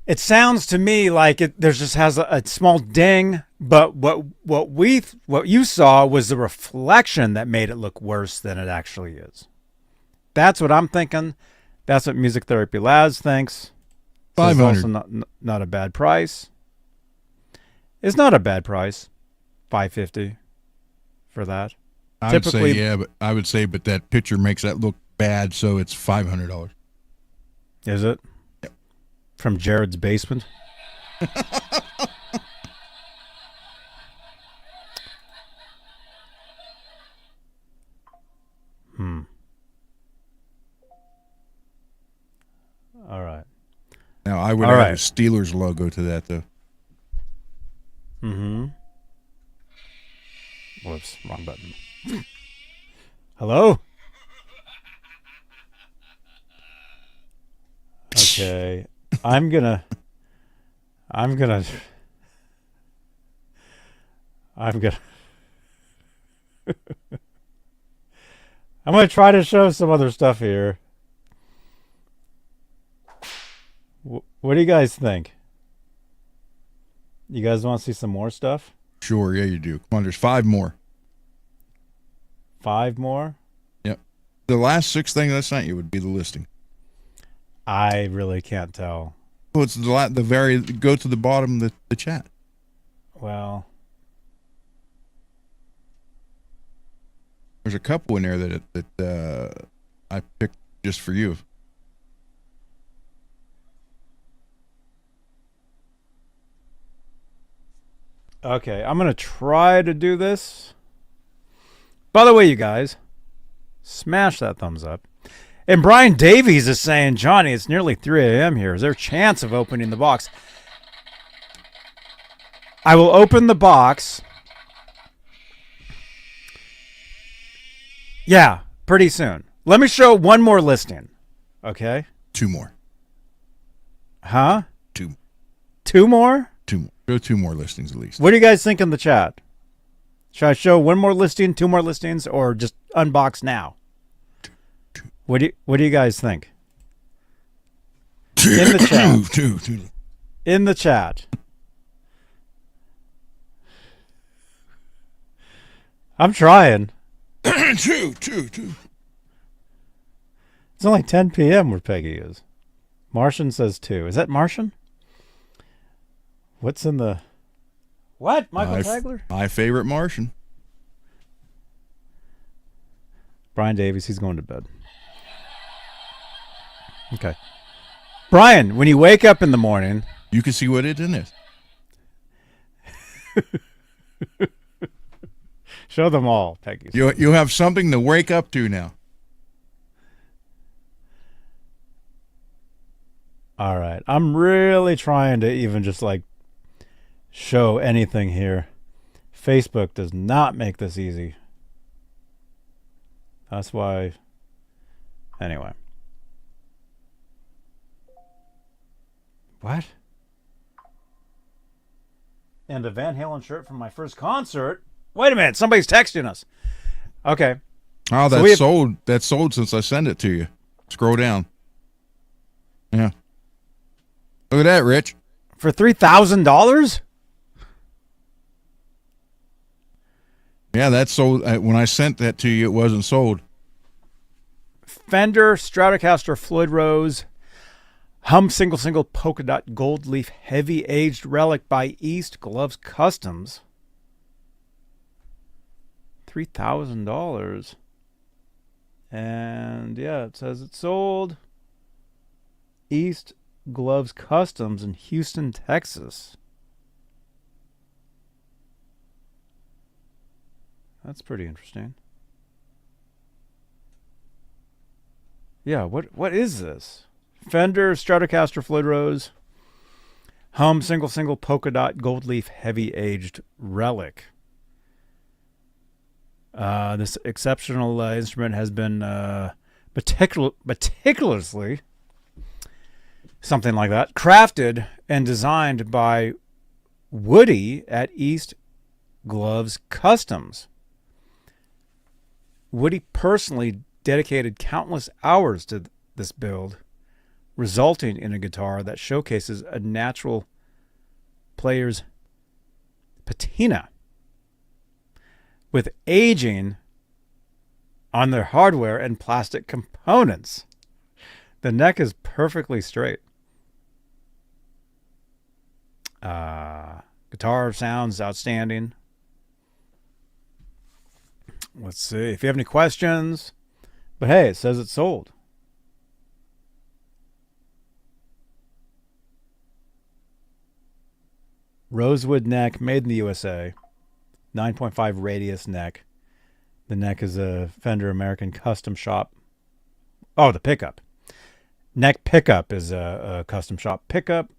it sounds to me like there just has a small ding, but what you saw was the reflection that made it look worse than it actually is. That's what I'm thinking. That's what Music Therapy Laz thinks. This is also not a bad price. It's not a bad price. $550 for that. I would say, yeah, but that picture makes that look bad, so it's $500. Is it? Yep. From Jared's basement? All right. Now, I would All add right. a Steelers logo to that, though. Whoops, wrong button. Hello? Okay. I'm gonna try to show some other stuff here. What do you guys think? You guys want to see some more stuff? Sure, yeah, you do. Come on, there's 5 more. 5 more? Yep. The last 6 things I sent you would be the listing. I really can't tell. Well, it's the very, go to the bottom of the chat. Well, There's a couple in there that I picked just for you. okay, I'm going to try to do this. By the way, you guys, smash that thumbs up. And Brian Davies is saying, Johnny, it's nearly 3 a.m. here. Is there a chance of opening the box? I will open the box. Yeah, pretty soon. Let me show one more listing. Okay? 2 more. Huh? 2. 2 more? 2 more. Go 2 more listings at least. What do you guys think in the chat? Should I show one more listing, 2 more listings, or just unbox now? What do you guys think? In the chat. 2. In the chat. I'm trying. 2. It's only 10 p.m. where Peggy is. Martian says 2. Is that Martian? What's in the... What? Michael Tagler? My favorite Martian. Brian Davies, he's going to bed. Okay. Brian, when you wake up in the morning... You can see what it is. Show them all, Peggy. You have something to wake up to now. All right. I'm really trying to even just like show anything here. Facebook does not make this easy. That's why. Anyway. What? And a Van Halen shirt from my first concert. Wait a minute. Somebody's texting us. Okay. Oh, So that's we have- sold. That's sold since I sent it to you. Scroll down. Yeah. Look at that, Rich. For $3,000? Yeah, that's sold. When I sent that to you, it wasn't sold. Fender Stratocaster Floyd Rose Hum single polka dot gold leaf heavy aged relic by East Gloves Customs. $3,000. And yeah, it says it's sold. East Gloves Customs in Houston, Texas. That's pretty interesting. Yeah, what is this? Fender Stratocaster Floyd Rose Hum single polka dot gold leaf heavy aged relic. This exceptional instrument has been meticulously, something like that, crafted and designed by Woody at East Gloves Customs. Woody personally dedicated countless hours to this build, resulting in a guitar that showcases a natural player's patina, with aging on their hardware and plastic components. The neck is perfectly straight. Guitar sounds outstanding. Let's see if you have any questions. But hey, it says it's sold. Rosewood neck, made in the USA. 9.5 radius neck. The neck is a Fender American custom shop. Oh, the pickup. Neck pickup is a custom shop pickup.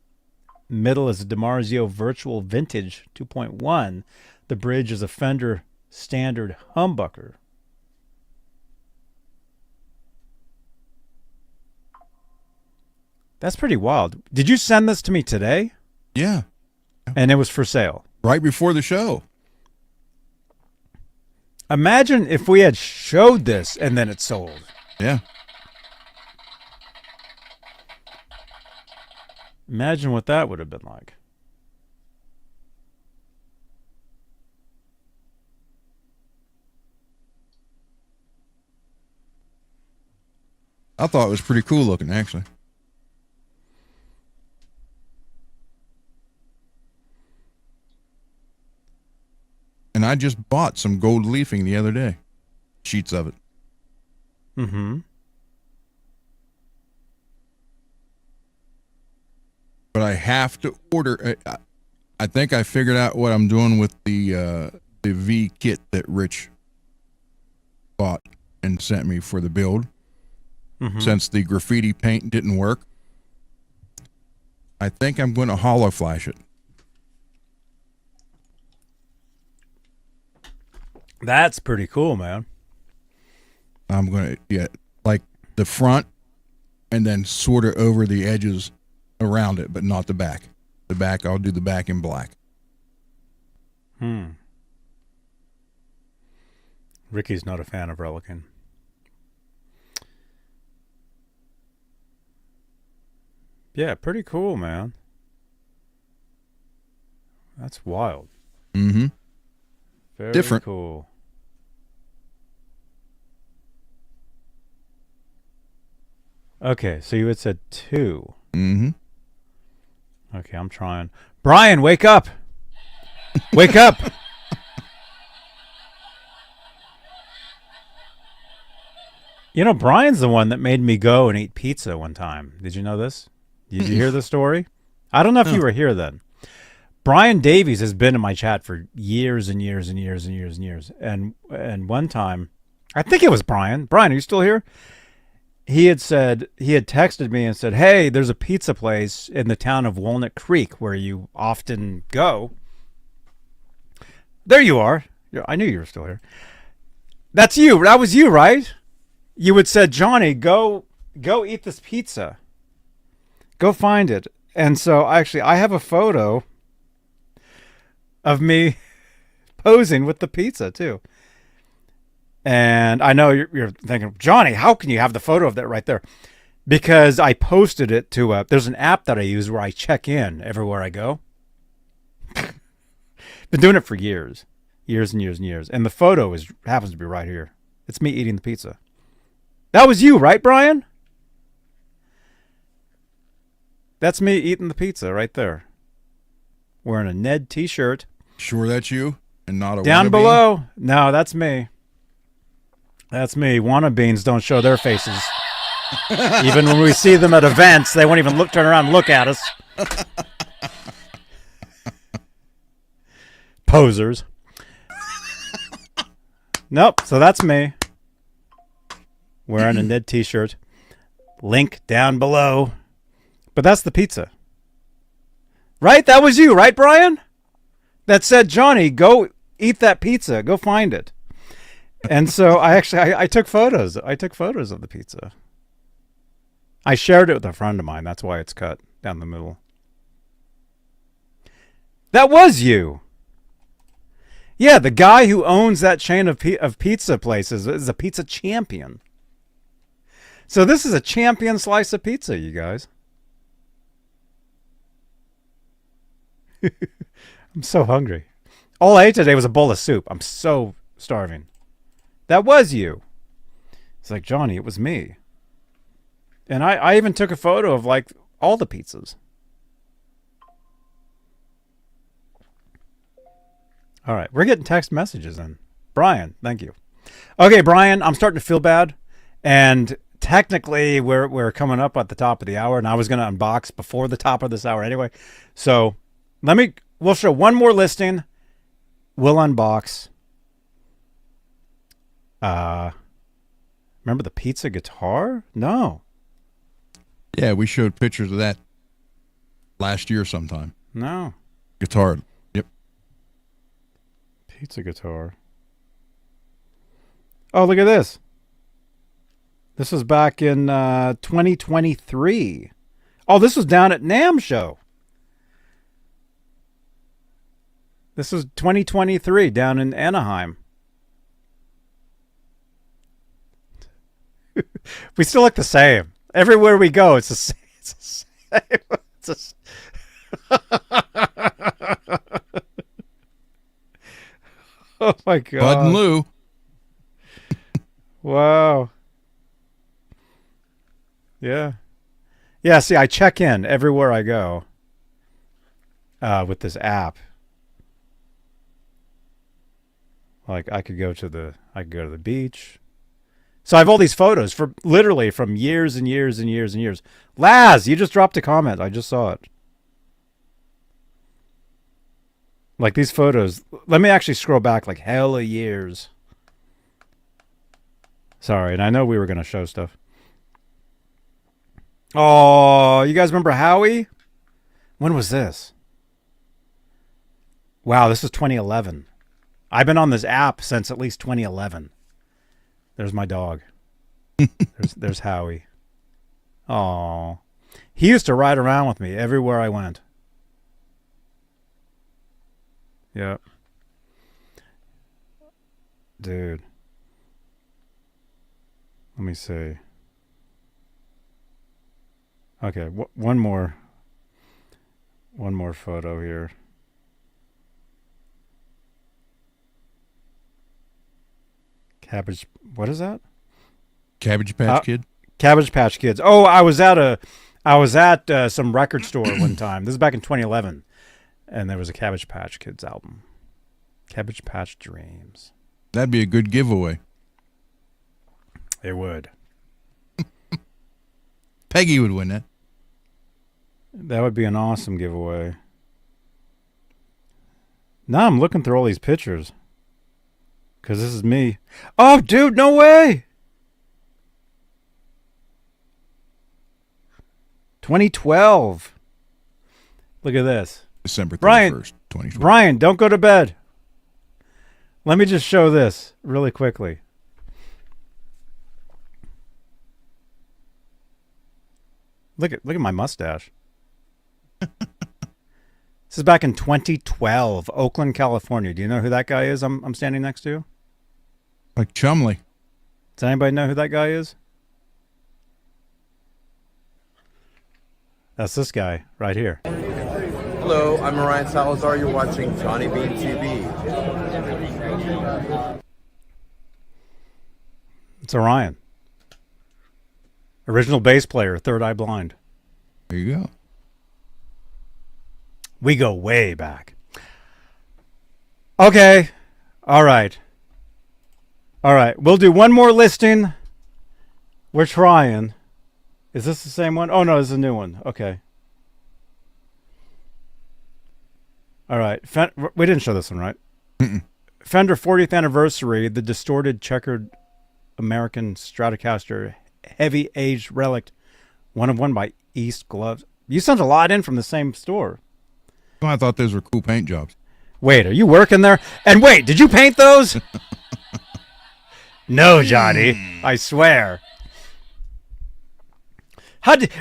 Middle is a DiMarzio Virtual Vintage 2.1. The bridge is a Fender standard humbucker. That's pretty wild. Did you send this to me today? Yeah. And it was for sale. Right before the show. Imagine if we had showed this and then it sold. Yeah. Imagine what that would have been like. I thought it was pretty cool looking, actually. And I just bought some gold leafing the other day. Sheets of it. Mm-hmm. But I have to order. I think I figured out what I'm doing with the V kit that Rich bought and sent me for the build. Mm-hmm. Since the graffiti paint didn't work, I think I'm going to hollow flash it. That's pretty cool, man. I'm going to, like the front and then sort of over the edges around it, but not the back. The back, I'll do the back in black. Ricky's not a fan of relicing. Yeah, pretty cool, man. That's wild. Mm-hmm. Very different. Cool. Okay, so you had said 2. Mm-hmm. Okay, I'm trying. Brian, wake up! Wake up! You know, Brian's the one that made me go and eat pizza one time. Did you know this? Did you hear the story? I don't know if you were here then. Brian Davies has been in my chat for years and years and years and years and years. And one time, I think it was Brian. Brian, are you still here? He had texted me and said, hey, there's a pizza place in the town of Walnut Creek where you often go. There you are. I knew you were still here. That's you. That was you, right? You had said, Johnny, go eat this pizza. Go find it. And so actually, I have a photo of me posing with the pizza too. And I know you're thinking, Johnny, how can you have the photo of that right there? Because I posted it to there's an app that I use where I check in everywhere I go. Been doing it for years. Years and years and years. And the photo happens to be right here. It's me eating the pizza. That was you, right, Brian? That's me eating the pizza right there. Wearing a Ned t-shirt. Sure that's you and not a Down wannabe? below. No, that's me. That's me. Wannabeans don't show their faces. Even when we see them at events, they won't even turn around and look at us. Posers. Nope, so that's me. Wearing a Ned t-shirt. Link down below. But that's the pizza. Right? That was you, right, Brian? That said, Johnny, go eat that pizza. Go find it. And so I took photos. I took photos of the pizza. I shared it with a friend of mine. That's why it's cut down the middle. That was you. Yeah, the guy who owns that chain of pizza places is a pizza champion. So this is a champion slice of pizza, you guys. I'm so hungry. All I ate today was a bowl of soup. I'm so starving. That was you. It's like, Johnny, it was me. And I even took a photo of like all the pizzas. All right, we're getting text messages in. Brian, thank you. Okay, Brian, I'm starting to feel bad. And technically, we're coming up at the top of the hour, and I was going to unbox before the top of this hour anyway. So we'll show one more listing. We'll unbox. Remember the pizza guitar? No. Yeah, we showed pictures of that last year sometime. No. Guitar. Yep. Pizza guitar. Oh, look at this. This was back in 2023. Oh, this was down at NAMM show. This was 2023 down in Anaheim. We still look the same. Everywhere we go, it's the same. It's the same. Oh my God. Bud and Lou. Wow. Yeah. Yeah, see, I check in everywhere I go with this app. Like I could go to the beach. So I have all these photos from years and years and years and years. Laz, you just dropped a comment. I just saw it. Like these photos. Let me actually scroll back like hella years. Sorry, and I know we were going to show stuff. Oh, you guys remember Howie? When was this? Wow, this was 2011. I've been on this app since at least 2011. There's my dog. there's Howie. Oh, he used to ride around with me everywhere I went. Yep. Dude. Let me see. Okay, one more photo here. Cabbage. What is that? Cabbage Patch Kid. Cabbage Patch Kids. Oh, I was at some record store one time. This is back in 2011, and there was a Cabbage Patch Kids album. Cabbage Patch Dreams. That'd be a good giveaway. It would. Peggy would win that. That would be an awesome giveaway. Now I'm looking through all these pictures. Because this is me. Oh, dude, no way! 2012. Look at this. December 31st, Brian, 2012. Brian, don't go to bed. Let me just show this really quickly. Look at my mustache. This is back in 2012, Oakland, California. Do you know who that guy is I'm standing next to? Like Chumley. Does anybody know who that guy is? That's this guy right here. Hello, I'm Ryan Salazar. You're watching Johnny Beane TV. It's Orion. Original bass player, Third Eye Blind. There you go. We go way back. Okay. All right. We'll do one more listing. We're trying. Is this the same one? Oh, no, this is a new one. Okay. All right. We didn't show this one, right? Mm-mm. Fender 40th anniversary, the distorted checkered American Stratocaster heavy aged relic, 1 of 1 by East Gloves. You sent a lot in from the same store. Oh, I thought those were cool paint jobs. Wait, are you working there? And wait, did you paint those? No, Johnny. I swear.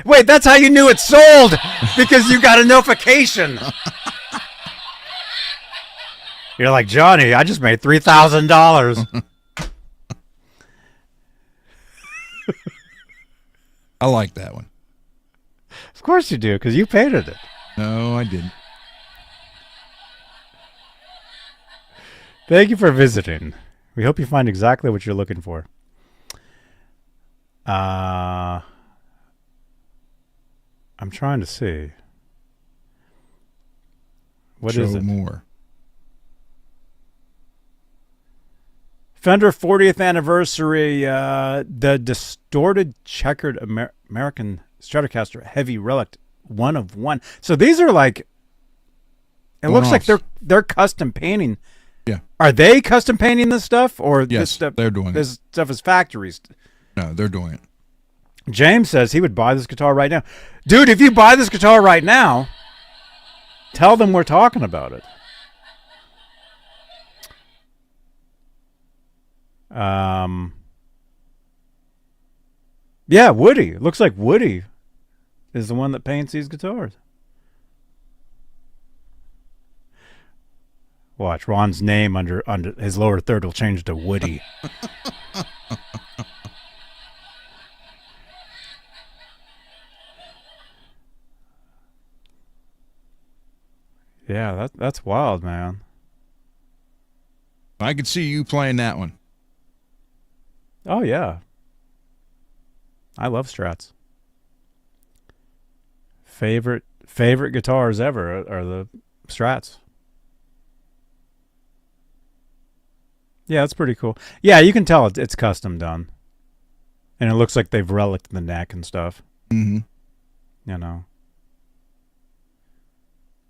Wait, that's how you knew it sold, because you got a notification. You're like, Johnny, I just made $3,000. I like that one. Of course you do, because you painted it. No, I didn't. Thank you for visiting. We hope you find exactly what you're looking for. I'm trying to see. What is Show it? more. Fender 40th anniversary, the distorted checkered American Stratocaster heavy relic, 1 of 1. So these are like, it looks like they're custom painting. Yeah. Are they custom painting this stuff, or Yes, this stuff? they're doing this stuff is factories. No, they're doing it. James says he would buy this guitar right now. Dude, if you buy this guitar right now, tell them we're talking about it. Yeah, Woody. Looks like Woody is the one that paints these guitars. Watch, Ron's name under his lower third will change to Woody. Yeah, that's wild, man. I could see you playing that one. Oh yeah. I love Strats. Favorite guitars ever are the Strats. Yeah, that's pretty cool. Yeah, you can tell it's custom done. And it looks like they've reliced the neck and stuff. Mm-hmm. You know.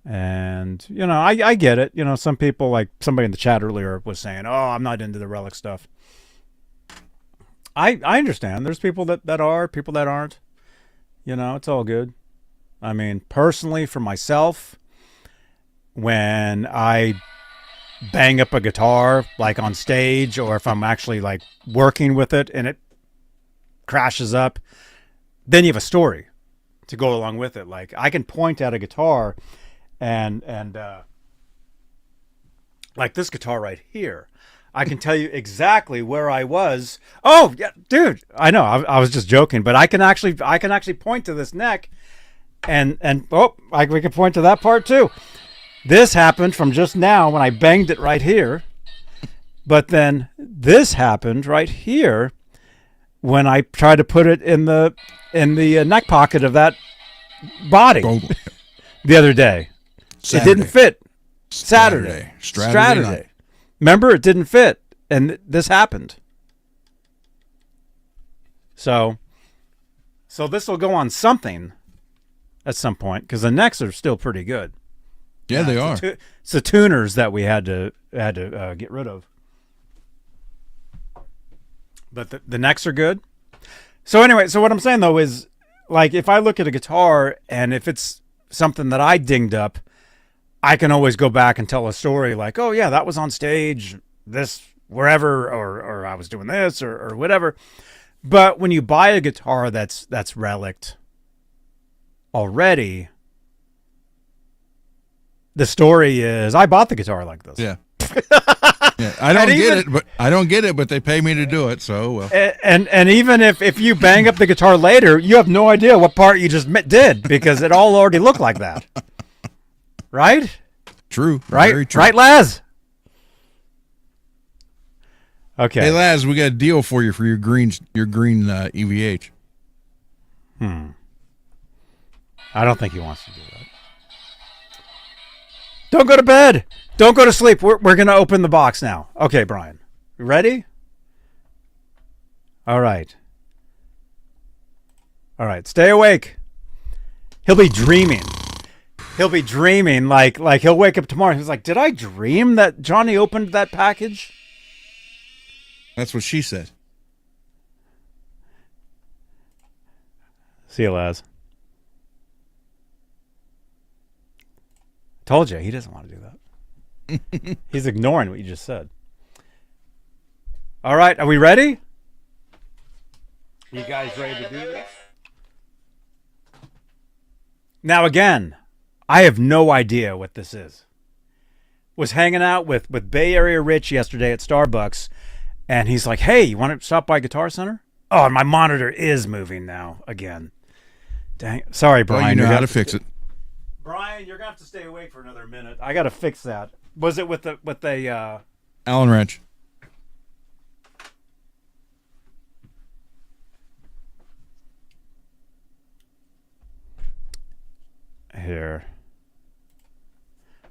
And, you know, I get it. You know, some people, like somebody in the chat earlier was saying, oh, I'm not into the relic stuff. I understand. There's people that are, people that aren't. You know, it's all good. I mean, personally, for myself, when I bang up a guitar, like on stage, or if I'm actually like working with it and it crashes up, then you have a story to go along with it. Like, I can point at a guitar and like this guitar right here, I can tell you exactly where I was. Oh yeah, dude, I know. I was just joking, but I can actually point to this neck, and we can point to that part too. This happened from just now when I banged it right here, but then this happened right here when I tried to put it in the neck pocket of that body the other day. Saturday. It didn't fit. Saturday. Night. Remember, it didn't fit, and this happened. So this will go on something at some point, because the necks are still pretty good. Yeah, they are. It's the tuners that we had to get rid of. But the necks are good. So anyway, so what I'm saying though is, like, if I look at a guitar and if it's something that I dinged up, I can always go back and tell a story like, oh yeah, that was on stage, this wherever, or I was doing this or whatever. But when you buy a guitar that's reliced already, the story is, I bought the guitar like this. Yeah. Yeah, I don't get it, but they pay me to do it. So well. And even if you bang up the guitar later, you have no idea what part you just did, because it all already looked like that. Right? True. Right? Very true. Right, Laz? Okay. Hey, Laz, we got a deal for you for your green EVH. I don't think he wants to do that. Don't go to bed. Don't go to sleep. We're going to open the box now. Okay, Brian. You ready? All right. All right. Stay awake. He'll be dreaming. He'll be dreaming like he'll wake up tomorrow. He's like, did I dream that Johnny opened that package? That's what she said. See you, Laz. Told you, he doesn't want to do that. He's ignoring what you just said. All right, are we ready? You guys ready to do this? Now again, I have no idea what this is. Was hanging out with Bay Area Rich yesterday at Starbucks, and he's like, hey, you want to stop by Guitar Center? Oh, and my monitor is moving now again. Dang. Sorry, Brian. Well, you know how to fix it. Brian, you're going to have to stay awake for another minute. I got to fix that. Was it with the Allen wrench. here?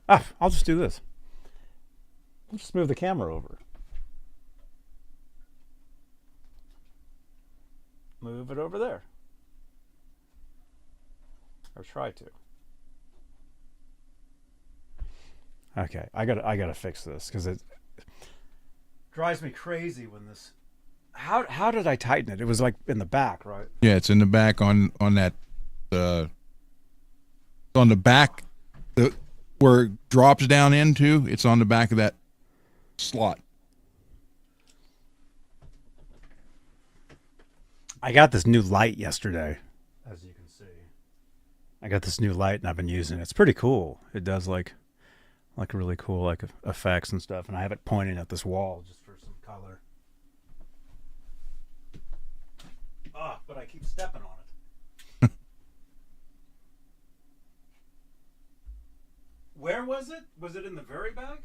I'll just do this. I'll just move the camera over. Move it over there. Or try to. Okay, I gotta fix this because it drives me crazy when this. How did I tighten it? It was like in the back, right? Yeah, it's in the back on that on the back where it drops down into. It's on the back of that slot. I got this new light yesterday, as you can see. I got this new light and I've been using it. It's pretty cool. It does like really cool like effects and stuff, and I have it pointing at this wall just for some color. But I keep stepping on it. Where was it? Was it in the very back?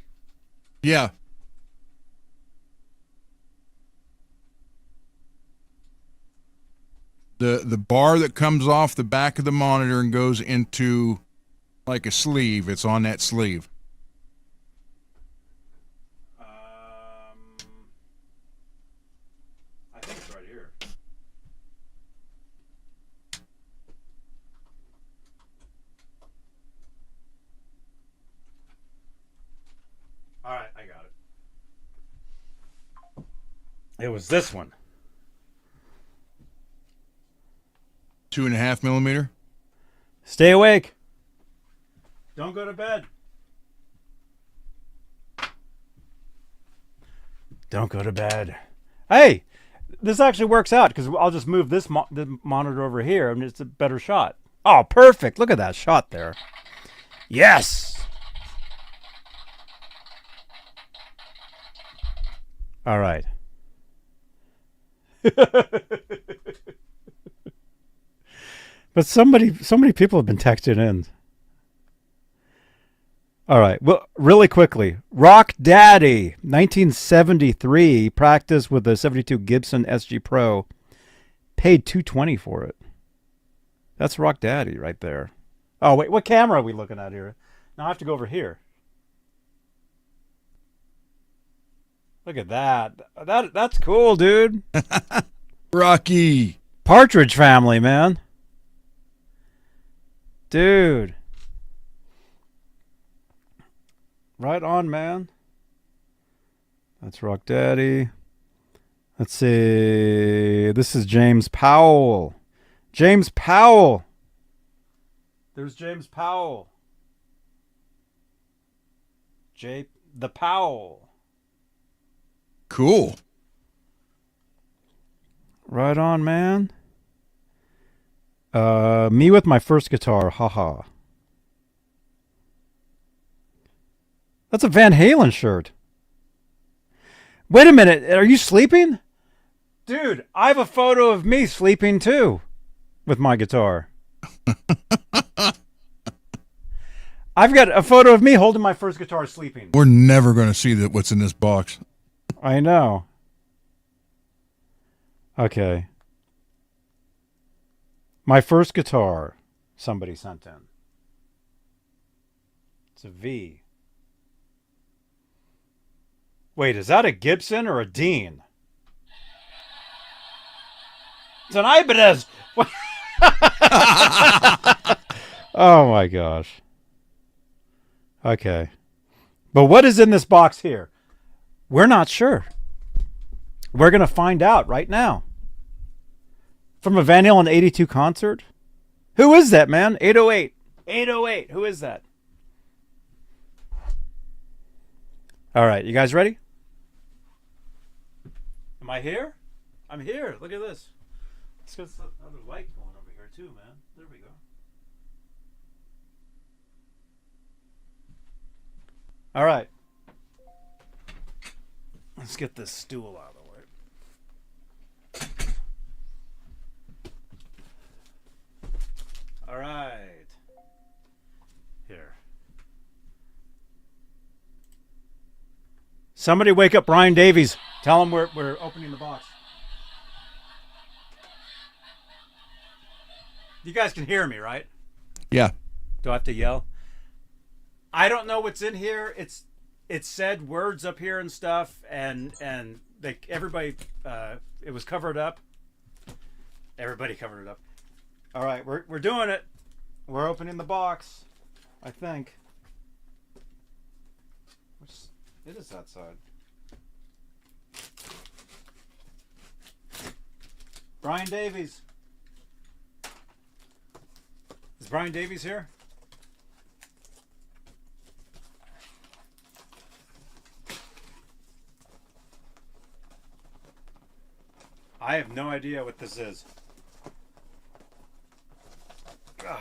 Yeah. The bar that comes off the back of the monitor and goes into like a sleeve, it's on that sleeve. I think it's right here. All right, I got it. It was this one. 2.5 millimeter. Stay awake. Don't go to bed. Don't go to bed. Hey, this actually works out because I'll just move this the monitor over here and it's a better shot. Oh, perfect. Look at that shot there. Yes. All right. But so many people have been texting in. All right. Well, really quickly. Rock Daddy, 1973, practiced with the 72 Gibson SG Pro. Paid $220 for it. That's Rock Daddy right there. Oh, wait. What camera are we looking at here? Now I have to go over here. Look at that. That's cool, dude. Rocky. Partridge Family, man. Dude. Right on, man. That's Rock Daddy. Let's see. This is James Powell. James Powell. There's James Powell. The Powell. Cool. Right on, man. Me with my first guitar, haha. That's a Van Halen shirt. Wait a minute, are you sleeping? Dude, I have a photo of me sleeping too with my guitar. I've got a photo of me holding my first guitar sleeping. We're never going to see what's in this box. I know. Okay. My first guitar, somebody sent in. It's a V. Wait, is that a Gibson or a Dean? It's an Ibanez. Oh my gosh. Okay. But what is in this box here? We're not sure. We're going to find out right now. From a Van Halen 82 concert? Who is that, man? 808. 808. Who is that? All right. You guys ready? Am I here? I'm here. Look at this. Let's get another light going over here too, man. There we go. All right. Let's get this stool out of the way. All right. Here. Somebody wake up Brian Davies. Tell him we're opening the box. You guys can hear me, right? Yeah. Do I have to yell? I don't know what's in here. It said words up here and stuff, and everybody it was covered up. Everybody covered it up. All right, we're doing it. We're opening the box. I think. It is that side. Brian Davies. Is Brian Davies here? I have no idea what this is. Ugh.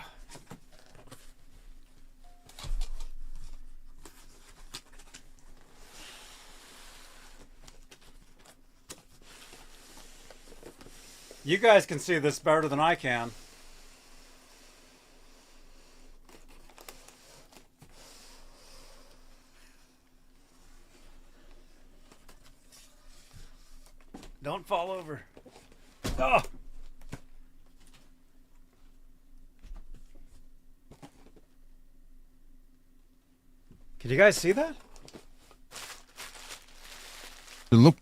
You guys can see this better than I can. Don't fall over. Oh. Can you guys see that? It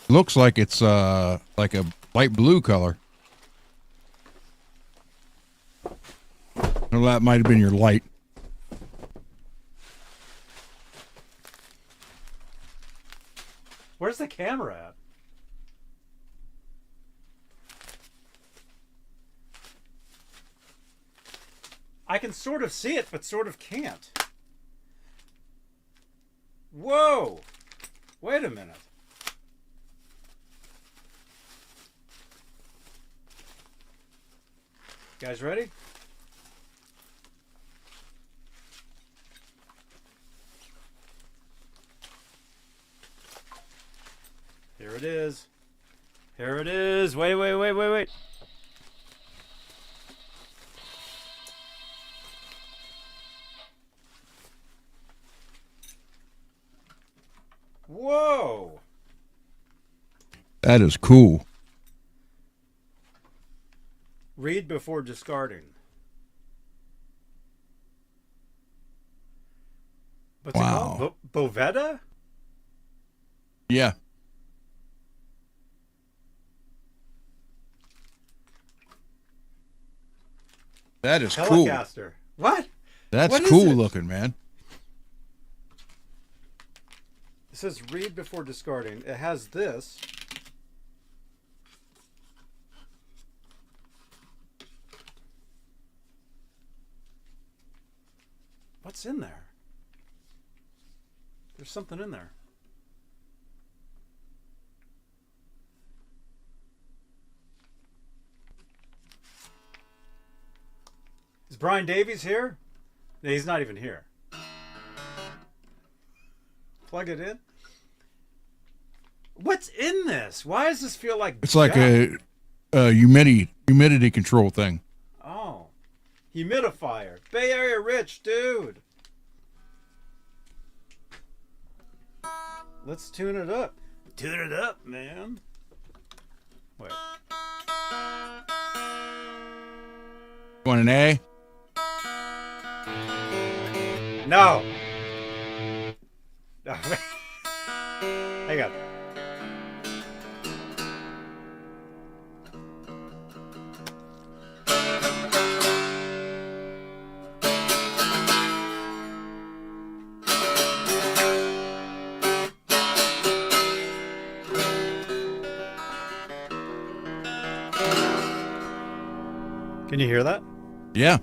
looks like it's like a light blue color. Well, that might have been your light. Where's the camera at? I can sort of see it, but sort of can't. Whoa! Wait a minute. You guys ready? Here it is. Here it is. Wait. Whoa! That is cool. Read before discarding. What's it Wow. called? Bovetta? Yeah. That is cool. Telecaster. What? That's What is cool it? looking, man. It says read before discarding. It has this. What's in there? There's something in there. Is Brian Davies here? No, he's not even here. Plug it in. What's in this? Why does this feel like It's like junk? a humidity control thing. Oh. Humidifier. Bay Area rich, dude. Let's tune it up. Tune it up, man. Wait. Want an A? No. Hang on. Can you hear that? Yeah.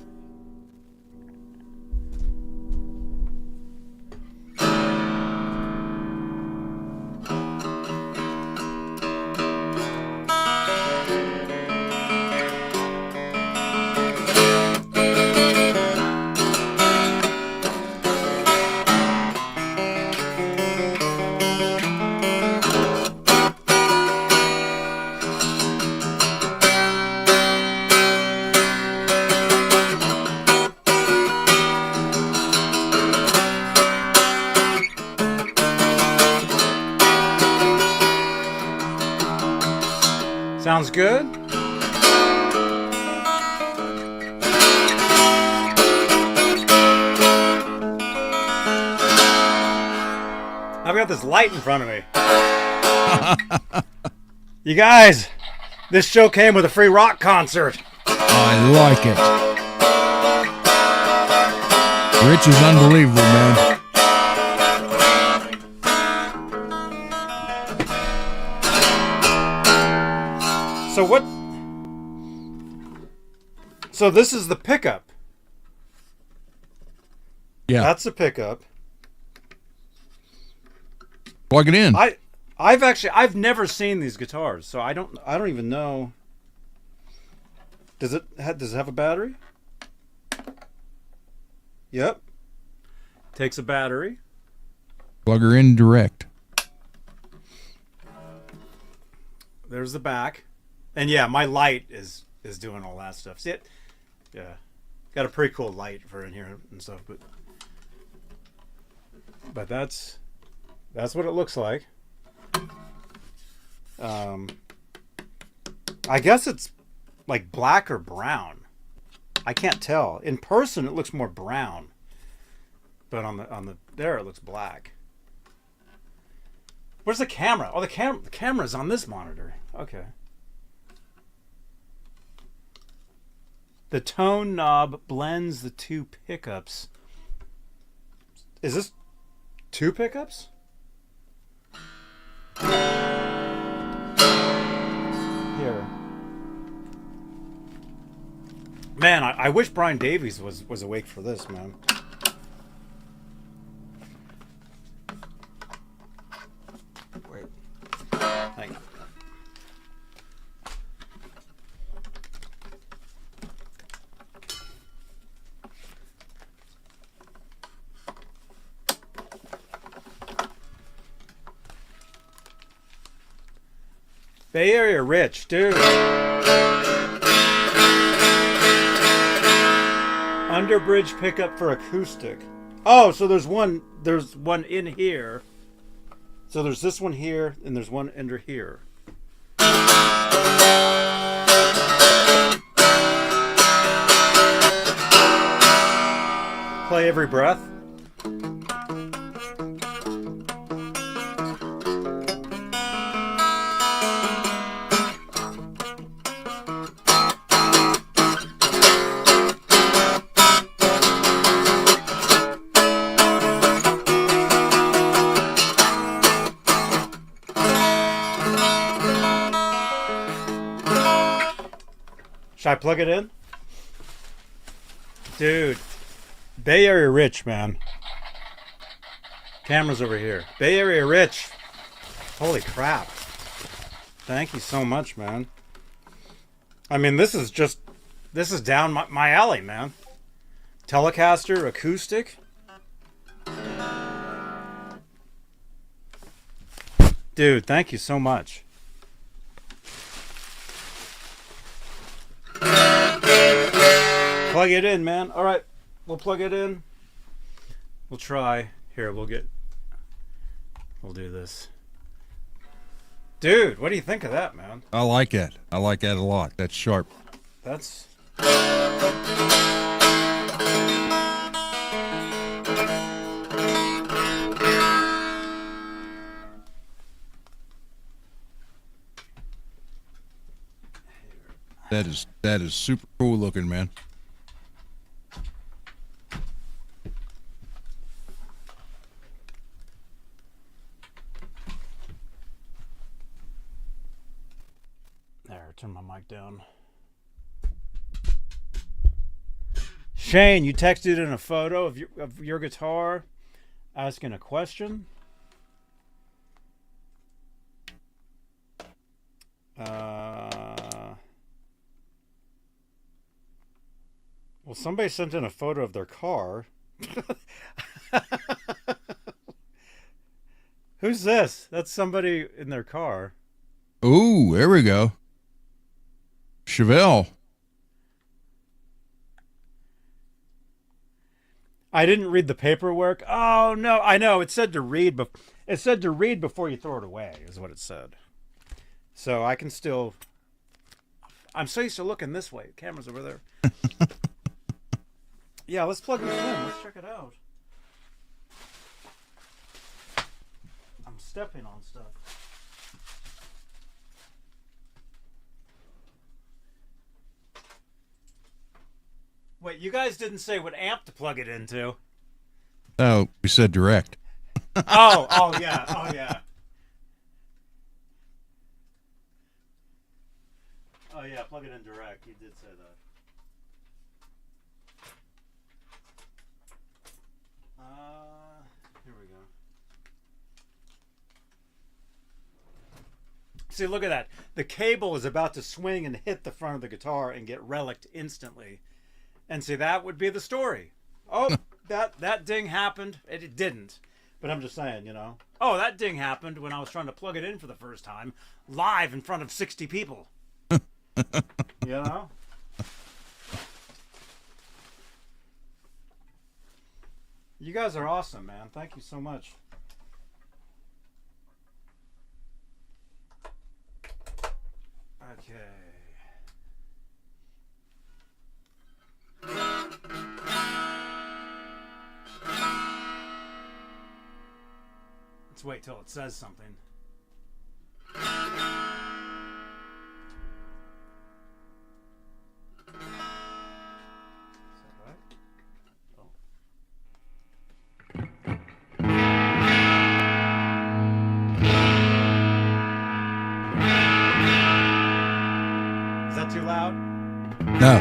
Sounds good? I've got this light in front of me. You guys, this show came with a free rock concert. I like it. Rich is unbelievable, man. So what? So this is the pickup. Yeah. That's the pickup. Plug it in. I've never seen these guitars, so I don't even know. Does it have a battery? Yep. Takes a battery. Plug her in direct. There's the back. And yeah, my light is doing all that stuff. See it? Yeah. Got a pretty cool light for in here and stuff, but that's what it looks like. I guess it's like black or brown. I can't tell. In person it looks more brown. But on the there it looks black. Where's the camera? Oh, the camera's on this monitor. Okay. The tone knob blends the two pickups. Is this two pickups? Here. Man, I wish Brian Davies was awake for this, man. Wait. Hang on. Bay Area Rich, dude. Underbridge pickup for acoustic. Oh, so there's one in here. So there's this one here, and there's one under here. Play every breath. Should I plug it in? Dude, Bay Area Rich, man. Camera's over here. Bay Area Rich. Holy crap. Thank you so much, man. I mean, this is down my alley, man. Telecaster, acoustic. Dude, thank you so much. Plug it in, man. All right, we'll plug it in. We'll try. Here, we'll get We'll do this. Dude, what do you think of that, man? I like that. I like that a lot. That's sharp. That's... That is super cool looking, man. There, turn my mic down. Shane, you texted in a photo of your guitar asking a question. Well, somebody sent in a photo of their car. Who's this? That's somebody in their car. Ooh, there we go. Chevelle. I didn't read the paperwork. Oh no, I know. It said to read, it said to read before you throw it away, is what it said. So I can still. I'm so used to looking this way. The camera's over there. Yeah, let's plug this in. Let's check it out. I'm stepping on stuff. Wait, you guys didn't say what amp to plug it into. Oh, we said direct. Oh yeah, oh yeah. Oh yeah, plug it in direct. You did say that. Here we go. See, look at that. The cable is about to swing and hit the front of the guitar and get relicked instantly. And see, that would be the story. Oh, that ding happened. It didn't. But I'm just saying, you know. Oh, that ding happened when I was trying to plug it in for the first time, live in front of 60 people. You know? You guys are awesome, man. Thank you so much. Okay. Let's wait till it says something. Too loud? No.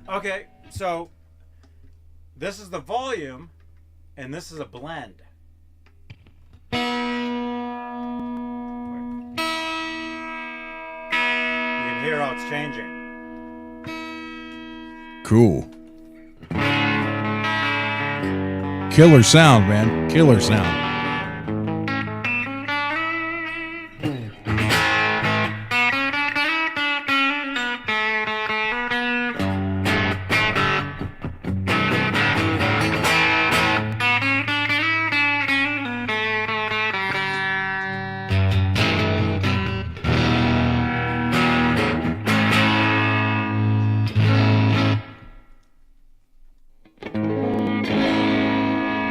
Okay, so this is the volume and this is a blend. You can hear how it's changing. Cool. Killer sound, man. Killer sound.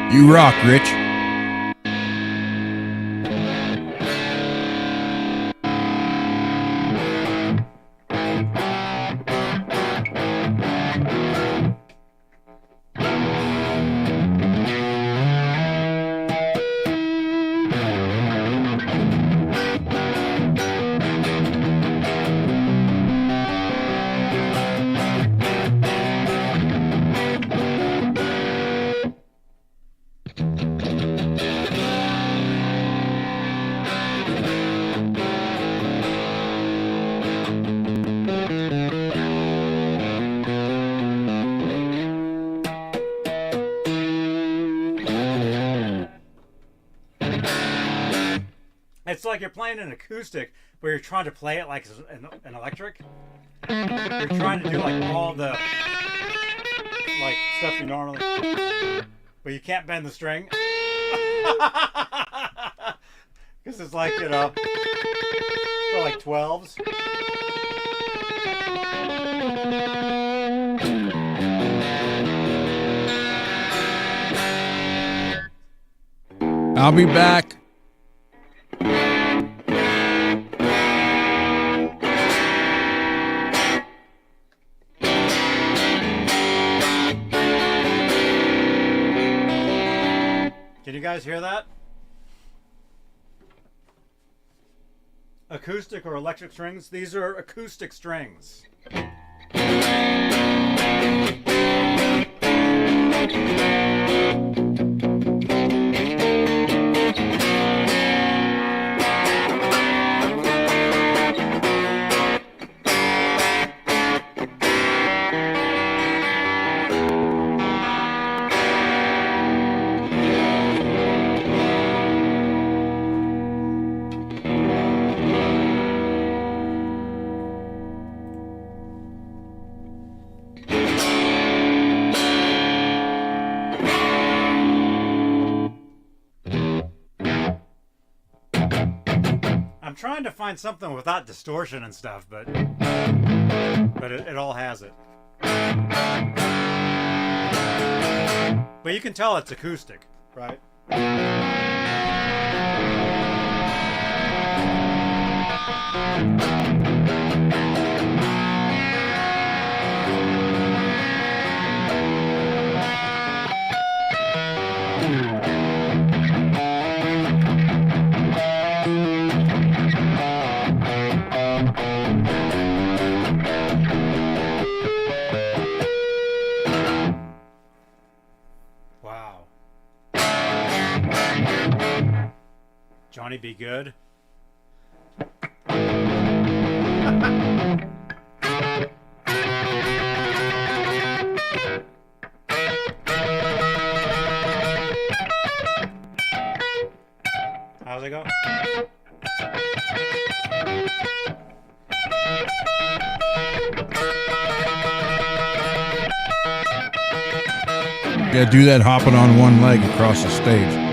You rock, Rich. It's like you're playing an acoustic, but you're trying to play it like an electric. You're trying to do like all the like stuff you normally, but you can't bend the string because it's like, you know, for like 12s. I'll be back. Can you guys hear that? Acoustic or electric strings? These are acoustic strings. Trying to find something without distortion and stuff, but it all has it. But you can tell it's acoustic, right? Johnny be good. How's it go? Yeah, do that hopping on one leg across the stage.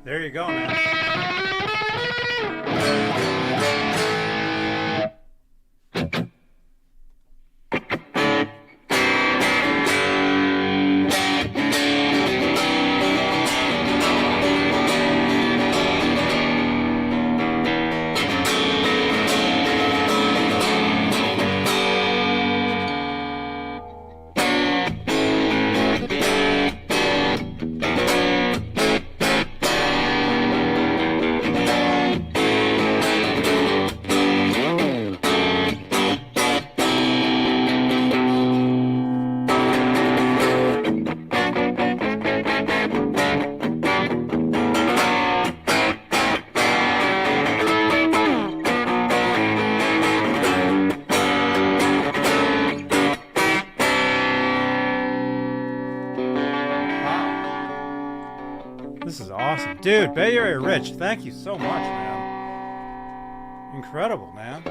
There you go, man. This is awesome. Dude, Bay Area Rich, thank you so much, man. Incredible, man.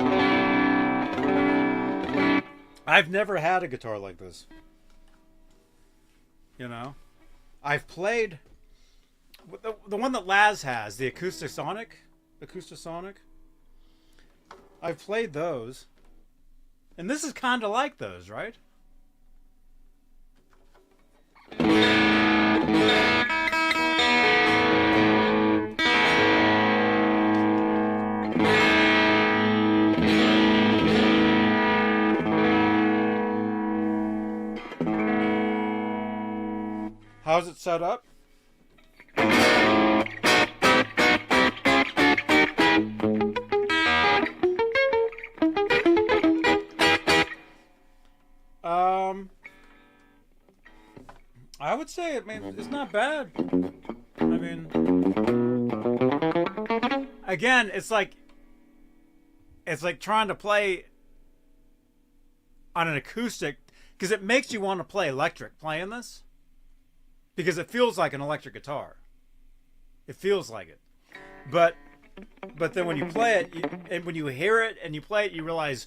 I've never had a guitar like this. You know? I've played the one that Laz has, the Acoustasonic. I've played those. And this is kind of like those, right? How's it set up? would say, I mean, it's not bad. I mean, again, it's like trying to play on an acoustic, because it makes you want to play electric playing this, because it feels like an electric guitar. It feels like it, but then when you play it, and when you hear it and you play it, you realize,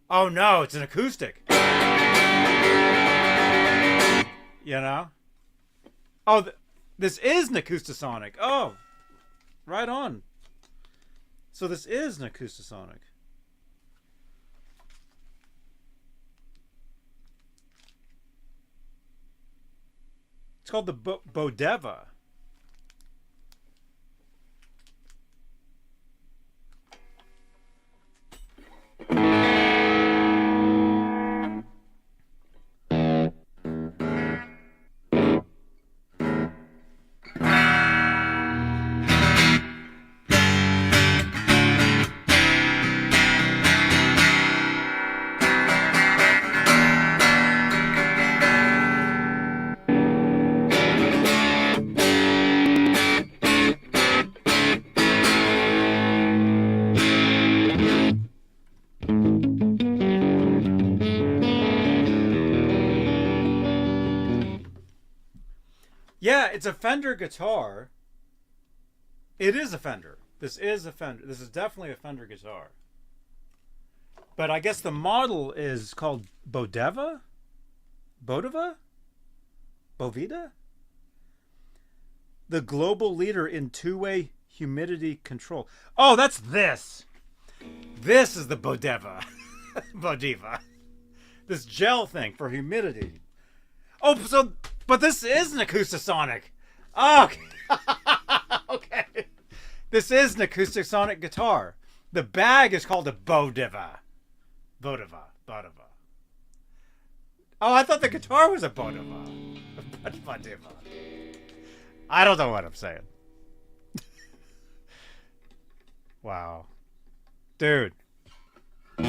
oh no, it's an acoustic. You know? Oh, this is an Acoustasonic. Oh, right on. So this is an Acoustasonic. It's called the Bodeva. Yeah, it's a Fender guitar. It is a Fender. This is a Fender. This is definitely a Fender guitar. But I guess the model is called Bodeva? Bodeva? Bovida? The global leader in two-way humidity control. Oh, that's this. This is the Bodeva. Bodeva. This gel thing for humidity. Oh, so... But this is an Acoustasonic. Oh, okay. Okay. This is an Acoustasonic guitar. The bag is called a Bodeva. Bodeva. Oh, I thought the guitar was a Bodeva. Bodeva. I don't know what I'm saying. Wow. Dude. You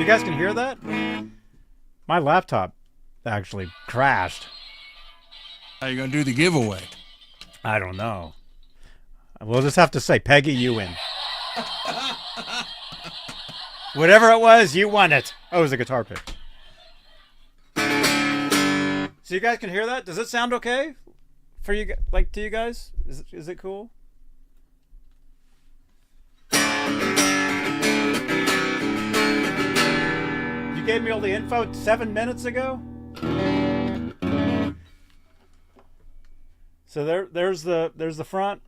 guys can hear that? My laptop actually crashed. How you gonna do the giveaway? I don't know. We'll just have to say, Peggy, you win. Whatever it was, you won it. Oh, it was a guitar pick. So you guys can hear that? Does it sound okay for you? Like to you guys? Is it cool? You gave me all the info 7 minutes ago. So there's the front.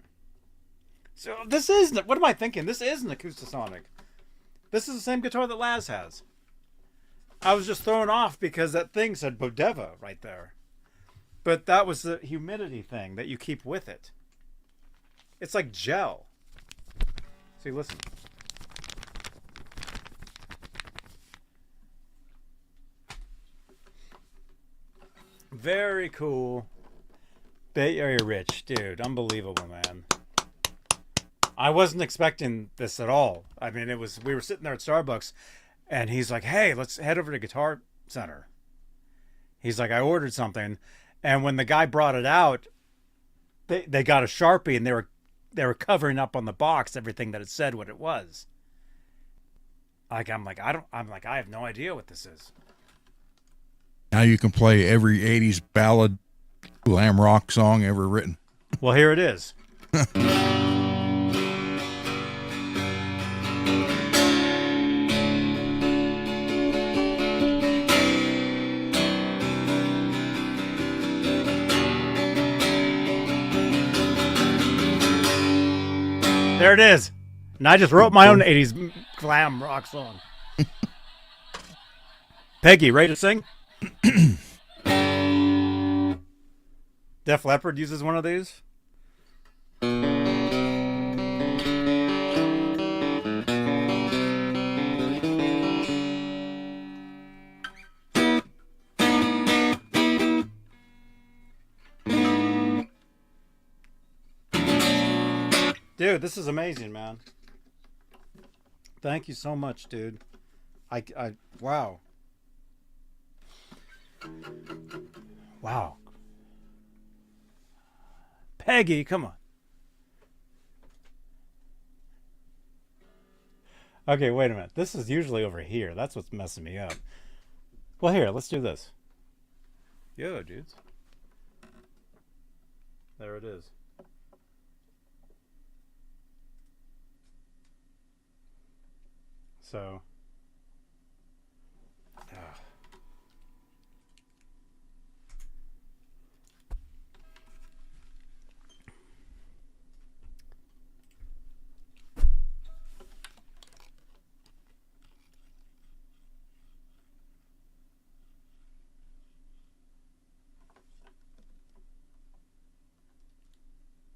So this is, what am I thinking? This is an Acoustasonic. This is the same guitar that Laz has. I was just thrown off because that thing said Bodeva right there. But that was the humidity thing that you keep with it. It's like gel. See, listen. Very cool. Bay Area Rich, dude, unbelievable, man. I wasn't expecting this at all. I mean, we were sitting there at Starbucks, and he's like, "Hey, let's head over to Guitar Center." He's like, "I ordered something," and when the guy brought it out, they got a Sharpie, and they were covering up on the box everything that it said what it was. I have no idea what this is. Now you can play every 80s ballad glam rock song ever written. Well, here it is. There it is. And I just wrote my own 80s glam rock song. Peggy, ready to sing? Def Leppard uses one of these. Dude, this is amazing, man. Thank you so much, dude. Wow. Wow. Peggy, come on. Okay, wait a minute. This is usually over here. That's what's messing me up. Well, here, let's do this. Yo, dudes. There it is. So.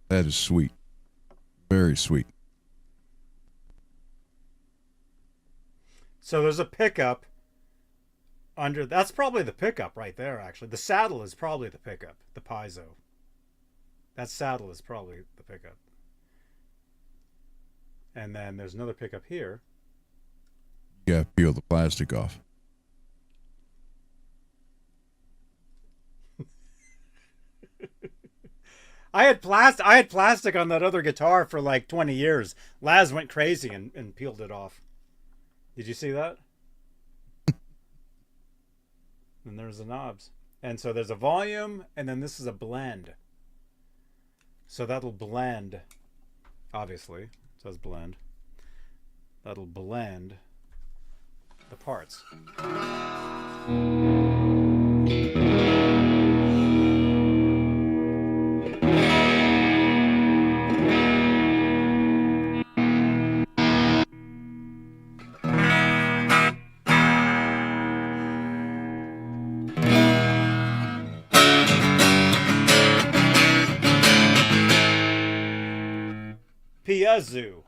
That is sweet. Very sweet. So there's a pickup under. That's probably the pickup right there, actually. The saddle is probably the pickup, the piezo. That saddle is probably the pickup. And then there's another pickup here. You gotta peel the plastic off. I had plastic on that other guitar for like 20 years. Laz went crazy and peeled it off. Did you see that? And there's the knobs. And so there's a volume, and then this is a blend. So that'll blend, obviously. It says blend. That'll blend the parts. Piazzu.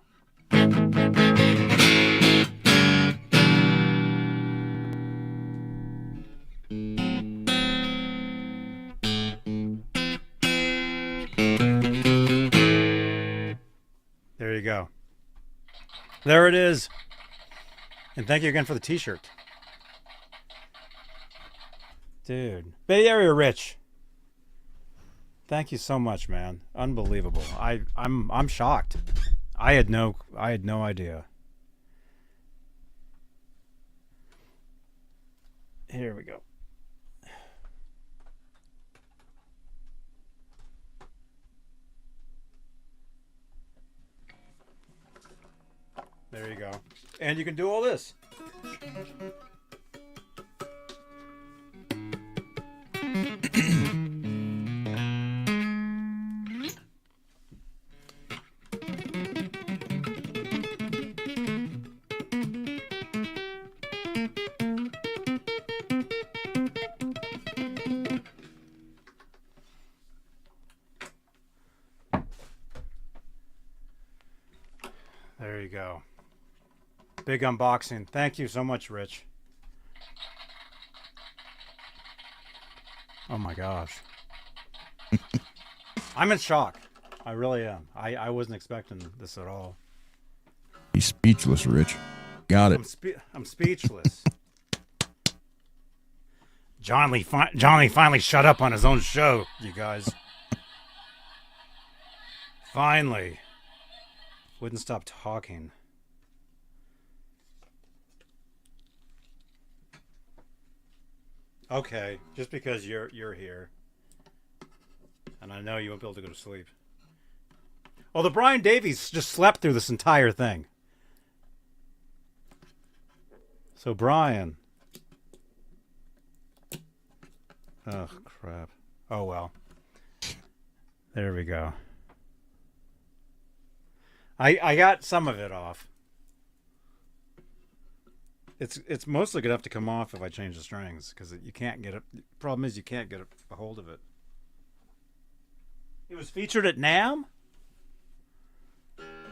There you go. There it is. And thank you again for the t-shirt. Dude. Bay Area Rich. Thank you so much, man. Unbelievable. I'm shocked. I had no idea. Here we go. There you go. And you can do all this. There you go. Big unboxing. Thank you so much, Rich. Oh my gosh. I'm in shock. I really am. I wasn't expecting this at all. He's speechless, Rich. Got it. I'm speechless. Johnny finally shut up on his own show, you guys. Finally. Wouldn't stop talking. Okay, just because you're here. And I know you won't be able to go to sleep. Oh, the Brian Davies just slept through this entire thing. So Brian. Oh, crap. Oh, well. There we go. I got some of it off. It's mostly gonna have to come off if I change the strings, because you can't get it. The problem is you can't get a hold of it. It was featured at NAMM?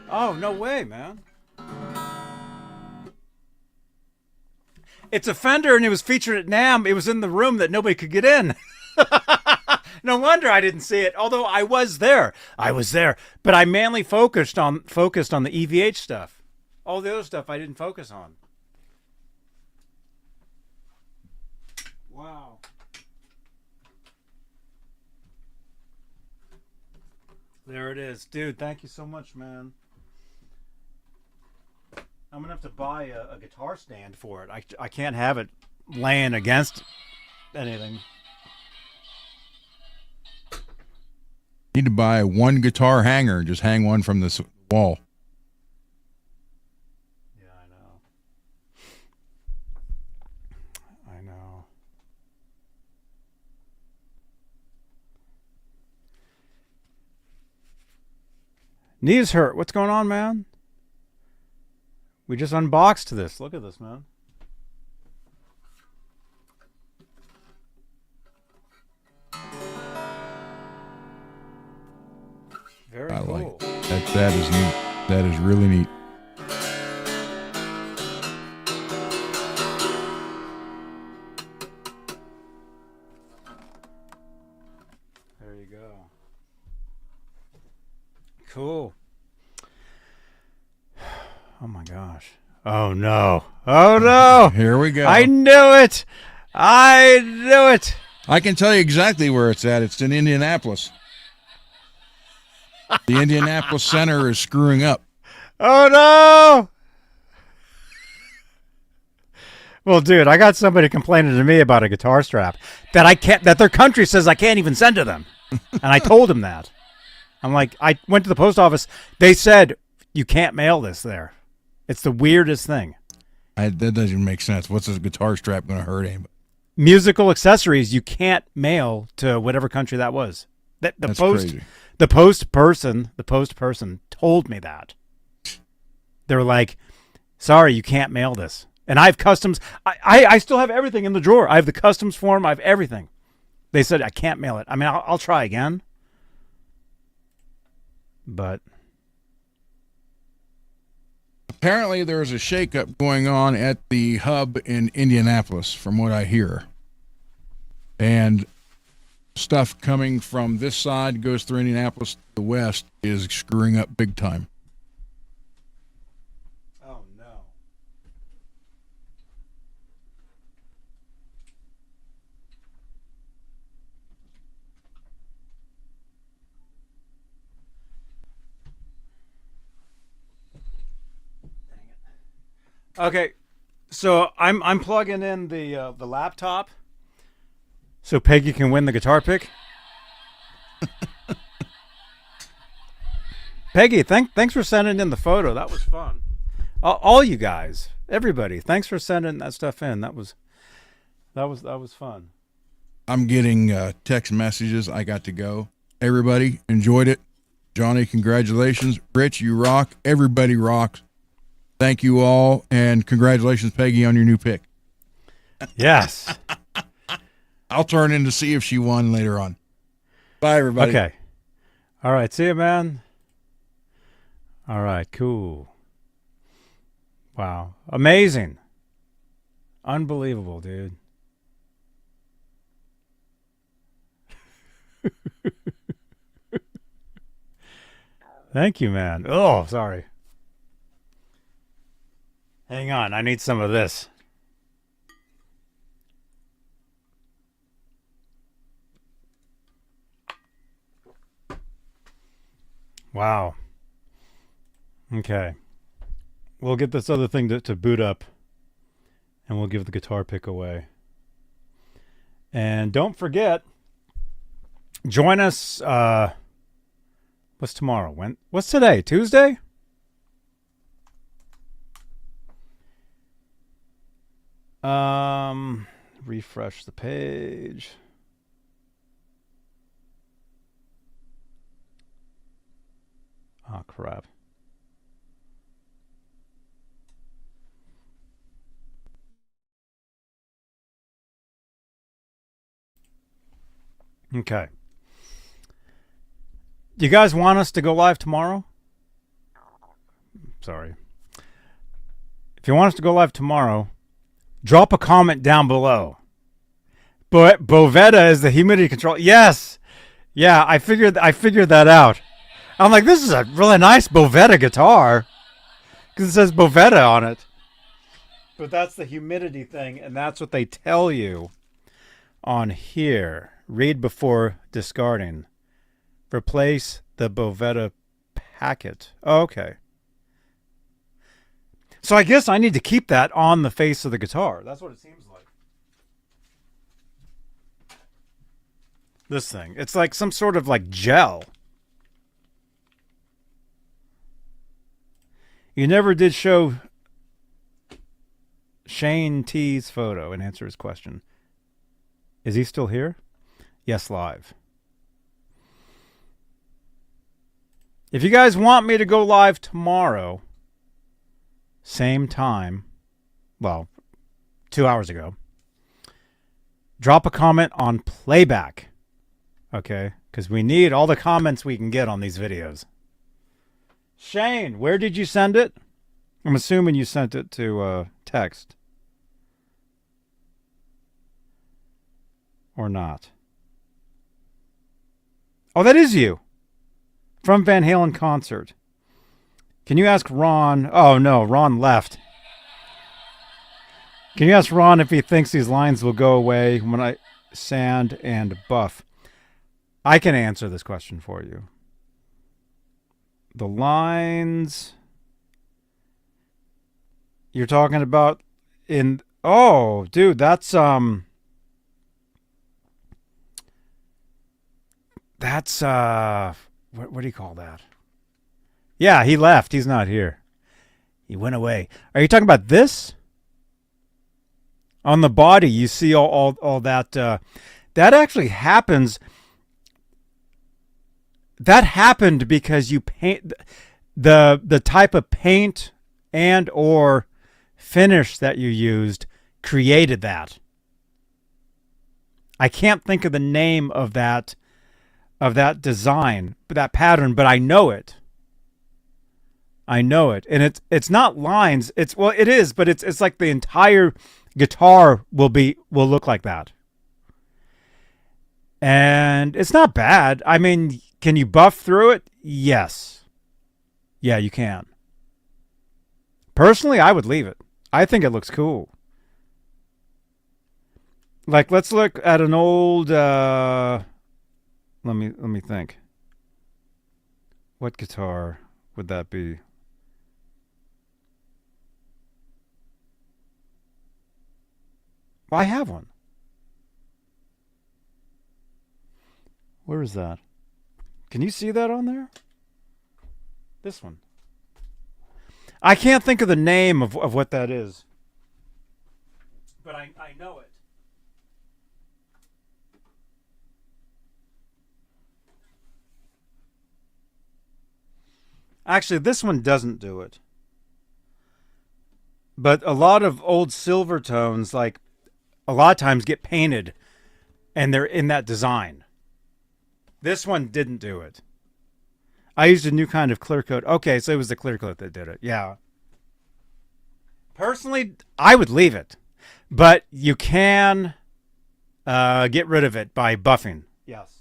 Oh, no way, man. It's a Fender, and it was featured at NAMM. It was in the room that nobody could get in. No wonder I didn't see it. Although I was there. But I mainly focused on the EVH stuff. All the other stuff I didn't focus on. Wow. There it is. Dude, thank you so much, man. I'm going to have to buy a guitar stand for it. I can't have it laying against anything. Need to buy one guitar hanger and just hang one from this wall. Yeah, I know. Knees hurt. What's going on, man? We just unboxed this. Look at this, man. Very I cool. like that. That is neat. That is really neat. There you go. Cool. Oh my gosh. Oh no. Oh no. Here we go. I knew it. I knew it. I can tell you exactly where it's at. It's in Indianapolis. The Indianapolis Center is screwing up. Oh no. Well, dude, I got somebody complaining to me about a guitar strap that their country says I can't even send to them. And I told them that. I'm like, I went to the post office. They said you can't mail this there. It's the weirdest thing. That doesn't even make sense. What's this guitar strap going to hurt anybody? Musical accessories you can't mail to whatever country that was. That's crazy. The post person told me that. They were like, sorry, you can't mail this. And I have customs. I still have everything in the drawer. I have the customs form. I have everything. They said I can't mail it. I mean, I'll try again. But apparently there's a shakeup going on at the hub in Indianapolis, from what I hear. And stuff coming from this side goes through Indianapolis to the west is screwing up big time. oh no. Okay, so I'm plugging in the laptop so Peggy can win the guitar pick. Peggy, thanks for sending in the photo. That was fun. All you guys, everybody, thanks for sending that stuff in. That was fun. I'm getting text messages. I got to go. Everybody enjoyed it. Johnny, congratulations. Rich, you rock. Everybody rocks. Thank you all, and congratulations, Peggy, on your new pick. Yes. I'll turn in to see if she won later on. Bye, everybody. Okay. All right. See you, man. All right. Cool. Wow. Amazing. Unbelievable, dude. Thank you, man. Oh, sorry. Hang on. I need some of this. Wow. Okay. We'll get this other thing to boot up, and we'll give the guitar pick away. And don't forget, join us. What's tomorrow? What's today? Tuesday? Refresh the page. Oh, crap. Okay. You guys want us to go live tomorrow? Sorry. If you want us to go live tomorrow, drop a comment down below. But Bovetta is the humidity control. Yes. Yeah, I figured that out. I'm like, this is a really nice Bovetta guitar because it says Bovetta on it. But that's the humidity thing, and that's what they tell you on here. Read before discarding. Replace the Bovetta packet. Oh, okay. So I guess I need to keep that on the face of the guitar. That's what it seems like. This thing. It's like some sort of like gel. You never did show Shane T's photo and answer his question. Is he still here? Yes, live. If you guys want me to go live tomorrow, same time, well, 2 hours ago, drop a comment on playback. Okay? Because we need all the comments we can get on these videos. Shane, where did you send it? I'm assuming you sent it to text. Or not. Oh, that is you. From Van Halen concert. Can you ask Ron? Oh, no, Ron left. Can you ask Ron if he thinks these lines will go away when I sand and buff? I can answer this question for you. The lines you're talking about in... Oh, dude, that's... That's, what do you call that? Yeah, he left. He's not here. He went away. Are you talking about this? On the body, you see all that. That actually happens. That happened because you paint the type of paint and or finish that you used created that. I can't think of the name of that design, that pattern, but I know it. I know it. And it's not lines. It is, but it's like the entire guitar will look like that. And it's not bad. I mean, can you buff through it? Yes. Yeah, you can. Personally, I would leave it. I think it looks cool. Like, let's look at an old let me think. What guitar would that be? Well, I have one. Where is that? Can you see that on there? This one. I can't think of the name of what that is. But I know it. Actually, this one doesn't do it. But a lot of old silver tones, like, a lot of times get painted, and they're in that design. This one didn't do it. I used a new kind of clear coat. Okay, so it was the clear coat that did it. Yeah. Personally, I would leave it. But you can get rid of it by buffing. Yes.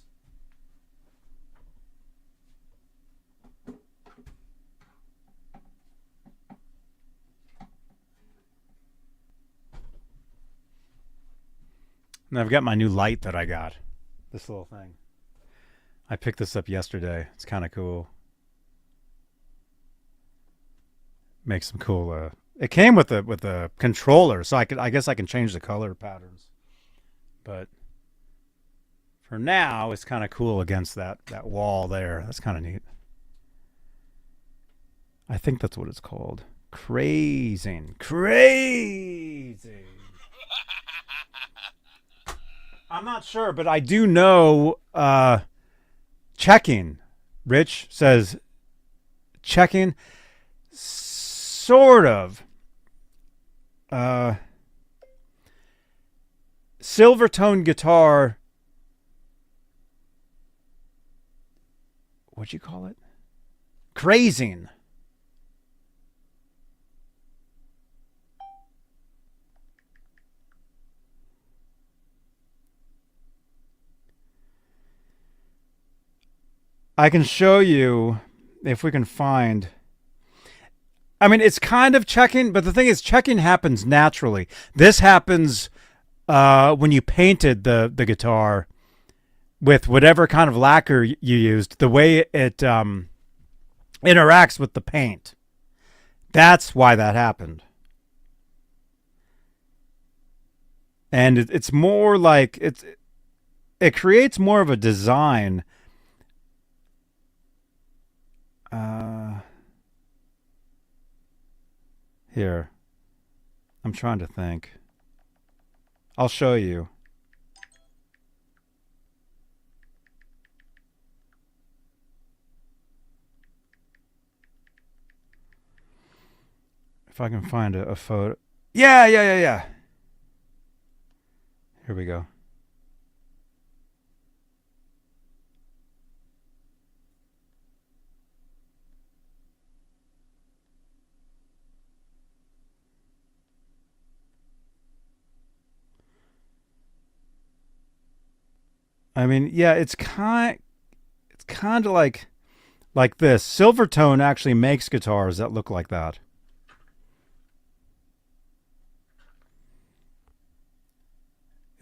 And I've got my new light that I got. This little thing. I picked this up yesterday. It's kind of cool. Makes some cool. It came with a controller, so I guess I can change the color patterns. But for now, it's kind of cool against that wall there. That's kind of neat. I think that's what it's called. Crazing. I'm not sure, but I do know checking. Rich says checking. Sort of. Silvertone guitar. What'd you call it? Crazing. I can show you if we can find. I mean, it's kind of checking, but the thing is, checking happens naturally. This happens when you painted the guitar. with whatever kind of lacquer you used, the way it interacts with the paint. That's why that happened. And it's more like it creates more of a design. Here. I'm trying to think. I'll show you. If I can find a photo. Yeah. Here we go. I mean, yeah, it's kind of like this. Silvertone actually makes guitars that look like that.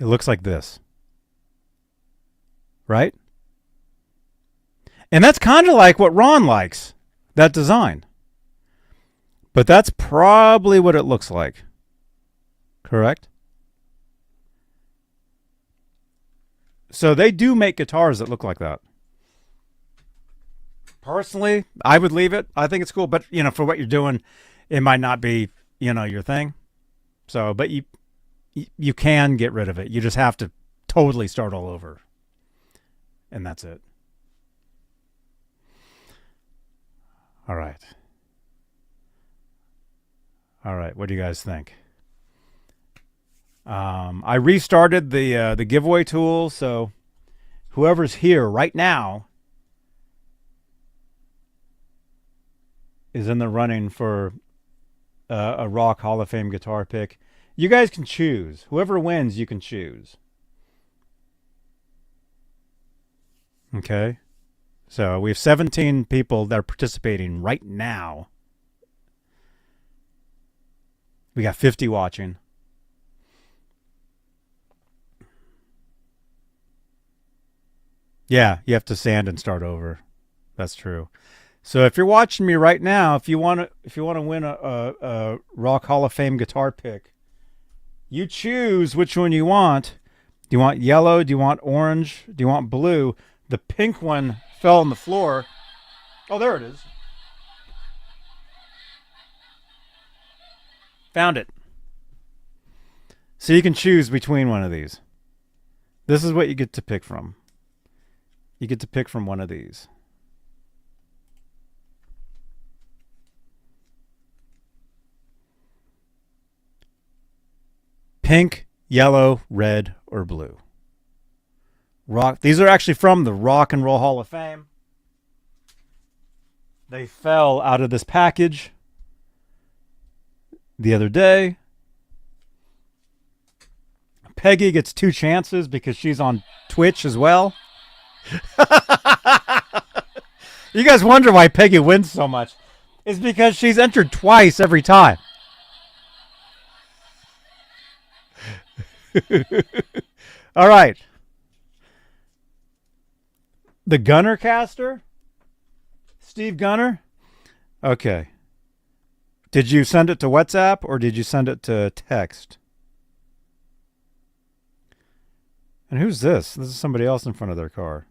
It looks like this. Right? And that's kind of like what Ron likes, that design. But that's probably what it looks like. Correct? So they do make guitars that look like that. Personally, I would leave it. I think it's cool, but for what you're doing, it might not be, your thing. So, but you can get rid of it. You just have to totally start all over. And that's it. All right. What do you guys think? I restarted the giveaway tool, so whoever's here right now is in the running for a Rock Hall of Fame guitar pick. You guys can choose. Whoever wins, you can choose. Okay? So we have 17 people that are participating right now. We got 50 watching. Yeah, you have to sand and start over. That's true. So if you're watching me right now, if you want to win a Rock Hall of Fame guitar pick, you choose which one you want. Do you want yellow? Do you want orange? Do you want blue? The pink one fell on the floor. Oh, there it is. Found it. So you can choose between one of these. This is what you get to pick from. You get to pick from one of these. Pink, yellow, red, or blue. These are actually from the Rock and Roll Hall of Fame. They fell out of this package the other day. Peggy gets 2 chances because she's on Twitch as well. You guys wonder why Peggy wins so much. It's because she's entered twice every time. All right. The Gunner caster? Steve Gunner? Okay. Did you send it to WhatsApp or did you send it to text? And who's this? This is somebody else in front of their car.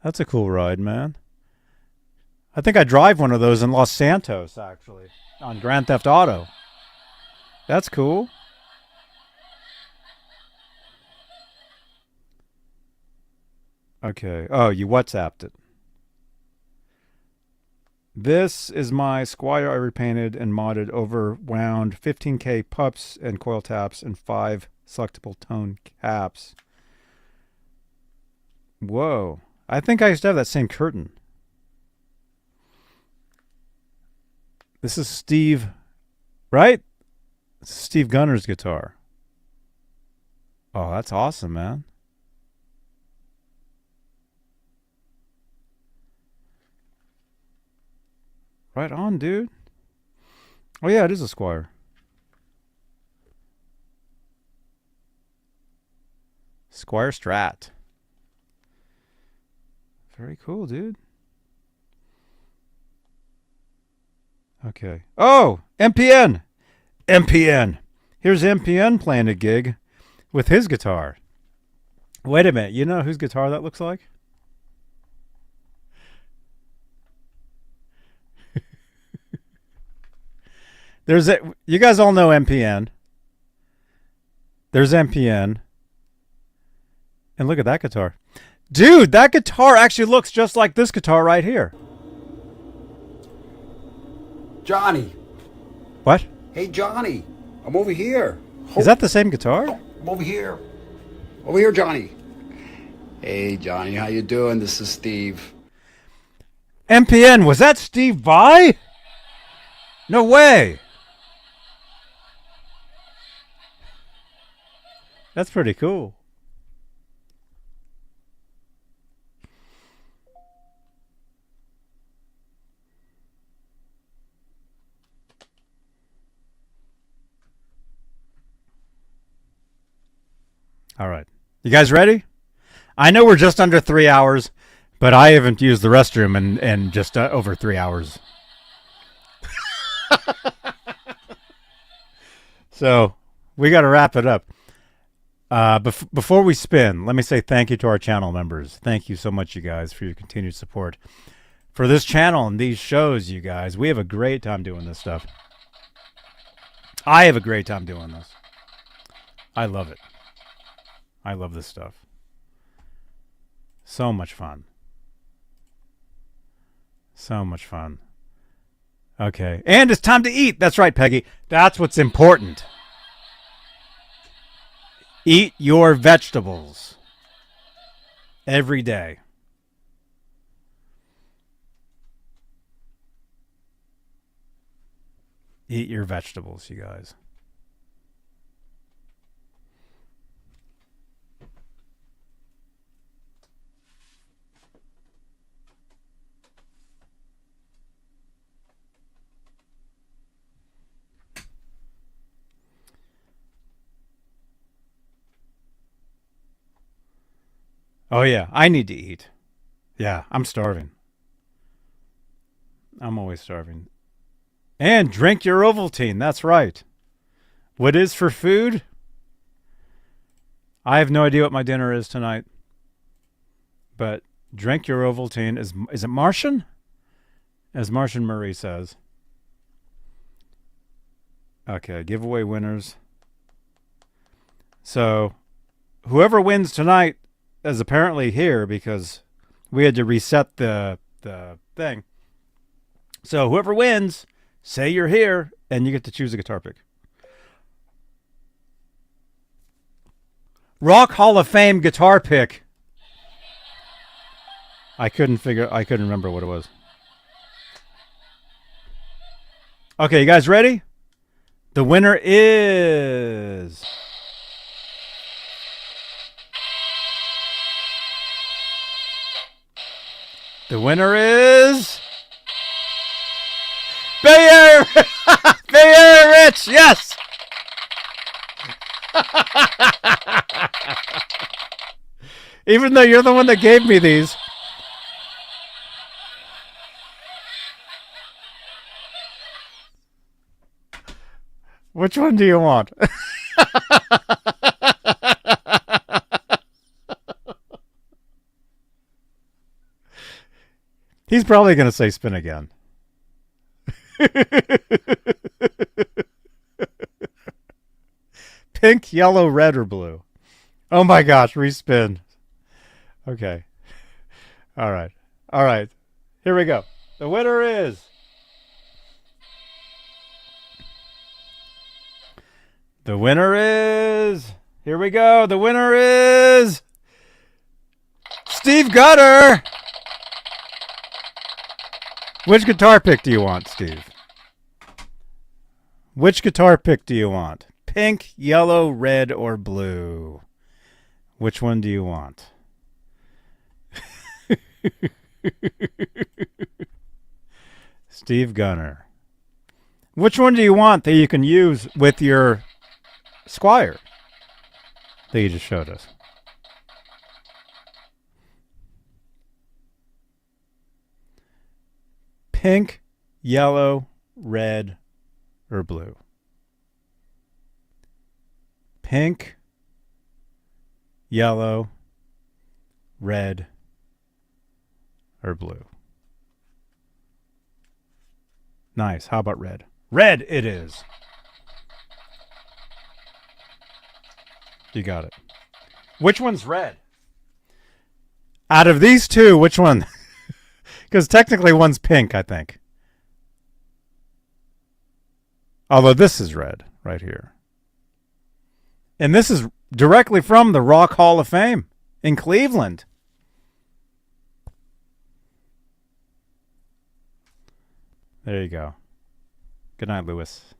That's a cool ride, man. I think I drive one of those in Los Santos, actually, on Grand Theft Auto. That's cool. Okay. Oh, you WhatsApped it. This is my Squire I repainted and modded overwound 15K pups and coil taps and 5 selectable tone caps. Whoa. I think I used to have that same curtain. This is Steve, right? This is Steve Gunner's guitar. Oh, that's awesome, man. Right on, dude. Oh, yeah, it is a Squire. Squire Strat. Very cool, dude. Okay. Oh, MPN. MPN. Here's MPN playing a gig with his guitar. Wait a minute. You know whose guitar that looks like? You guys all know MPN. There's MPN. And look at that guitar. Dude, that guitar actually looks just like this guitar right here. Johnny. What? Hey, Johnny. I'm over here. Is that the same guitar? I'm over here. Over here, Johnny. Hey, Johnny. How you doing? This is Steve. MPN, was that Steve Vai? No way. That's pretty cool. All right. You guys ready? I know we're just under 3 hours, but I haven't used the restroom in just over 3 hours. So we got to wrap it up. Before we spin, let me say thank you to our channel members. Thank you so much, you guys, for your continued support for this channel and these shows, you guys. We have a great time doing this stuff. I have a great time doing this. I love it. I love this stuff. So much fun. So much fun. Okay. And it's time to eat. That's right, Peggy. That's what's important. Eat your vegetables every day. Eat your vegetables, you guys. Oh, yeah. I need to eat. Yeah, I'm starving. I'm always starving. And drink your Ovaltine. That's right. What is for food? I have no idea what my dinner is tonight. But drink your Ovaltine. Is it Martian? As Martian Murray says. Okay, giveaway winners. So, whoever wins tonight is apparently here because we had to reset the thing. So whoever wins, say you're here, and you get to choose a guitar pick. Rock Hall of Fame guitar pick. I couldn't remember what it was. Okay, you guys ready? The winner is... The winner is... Bay Area, Bay Area Rich, yes! Even though you're the one that gave me these. Which one do you want? He's probably going to say spin again. Pink, yellow, red, or blue? Oh my gosh, respin. Okay. All right. All right. Here we go. The winner is... The winner is... Here we go. The winner is... Steve Gutter! Which guitar pick do you want, Steve? Which guitar pick do you want? Pink, yellow, red, or blue? Which one do you want? Steve Gunner. Which one do you want that you can use with your Squire that you just showed us? pink, yellow, red, or blue? Pink, yellow, red, or blue? Nice. How about red? Red it is. You got it. Which one's red? Out of these two, which one? Because technically one's pink, I think. Although this is red right here. And this is directly from the Rock Hall of Fame in Cleveland. There you go. Good night, Lewis.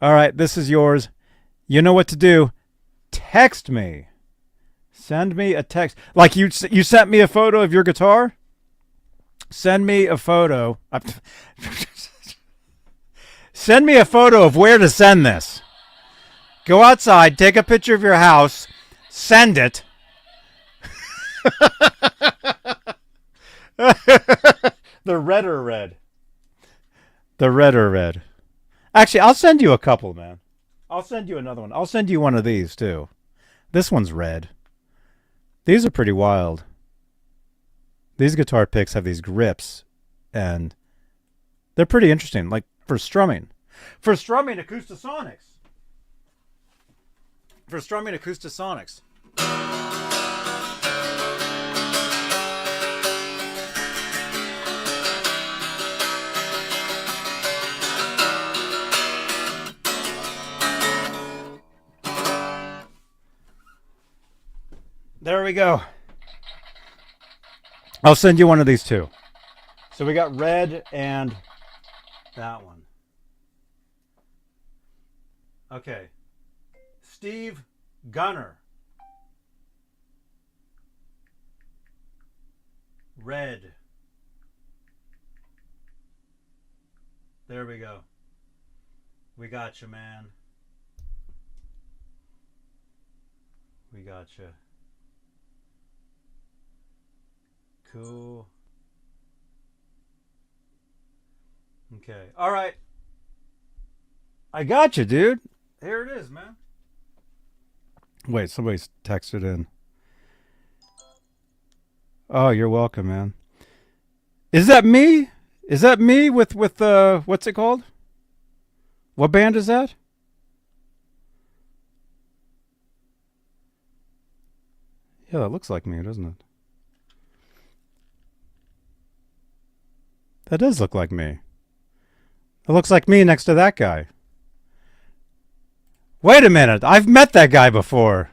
All right, this is yours. You know what to do. Text me. Send me a text. Like you sent me a photo of your guitar? Send me a photo. Send me a photo of where to send this. Go outside, take a picture of your house, send it. The red or red? The red or red? Actually, I'll send you a couple, man. I'll send you another one. I'll send you one of these, too. This one's red. These are pretty wild. These guitar picks have these grips, and they're pretty interesting, like for strumming. For strumming Acoustasonics. For strumming Acoustasonics. There we go. I'll send you one of these too. So we got red and that one. Okay. Steve Gunner. Red. There we go. We got you, man. We got you. Cool. Okay. All right. I got you, dude. Here it is, man. Wait, somebody's texted in. Oh, you're welcome, man. Is that me? Is that me with what's it called? What band is that? Yeah, that looks like me, doesn't it? That does look like me. It looks like me next to that guy. Wait a minute. I've met that guy before.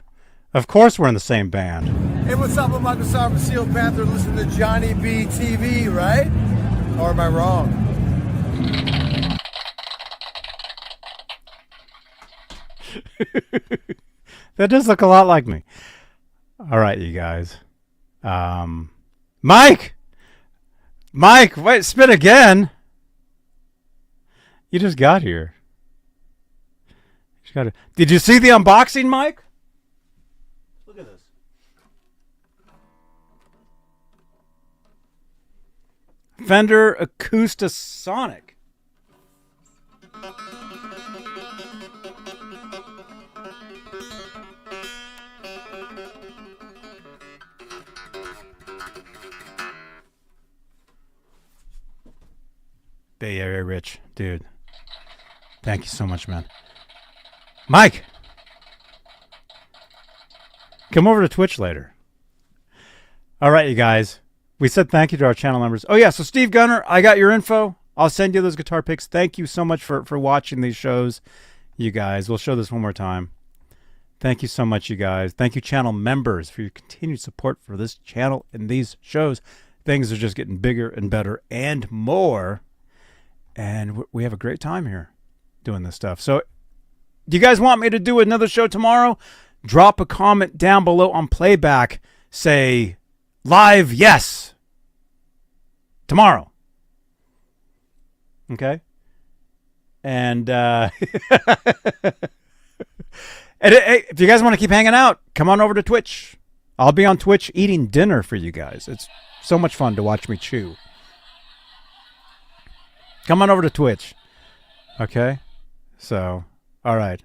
Of course we're in the same band. Hey, what's up? I'm Michael Sauer from Steel Panther. Listen to Johnny B TV, right? Or am I wrong? That does look a lot like me. All right, you guys. Mike! Mike, wait, spin again. You just got here. Did you see the unboxing, Mike? Look at this. Fender Acoustasonic. Bay Area Rich, dude. Thank you so much, man. Mike, come over to Twitch later. All right, you guys. We said thank you to our channel members. Oh, yeah, so Steve Gunner, I got your info. I'll send you those guitar picks. Thank you so much for watching these shows, you guys. We'll show this one more time. Thank you so much, you guys. Thank you, channel members, for your continued support for this channel and these shows. Things are just getting bigger and better and more. And we have a great time here doing this stuff. So do you guys want me to do another show tomorrow? Drop a comment down below on playback. Say, live, yes. Tomorrow. Okay? And, and if you guys want to keep hanging out, come on over to Twitch. I'll be on Twitch eating dinner for you guys. It's so much fun to watch me chew. Come on over to Twitch. Okay? So, all right.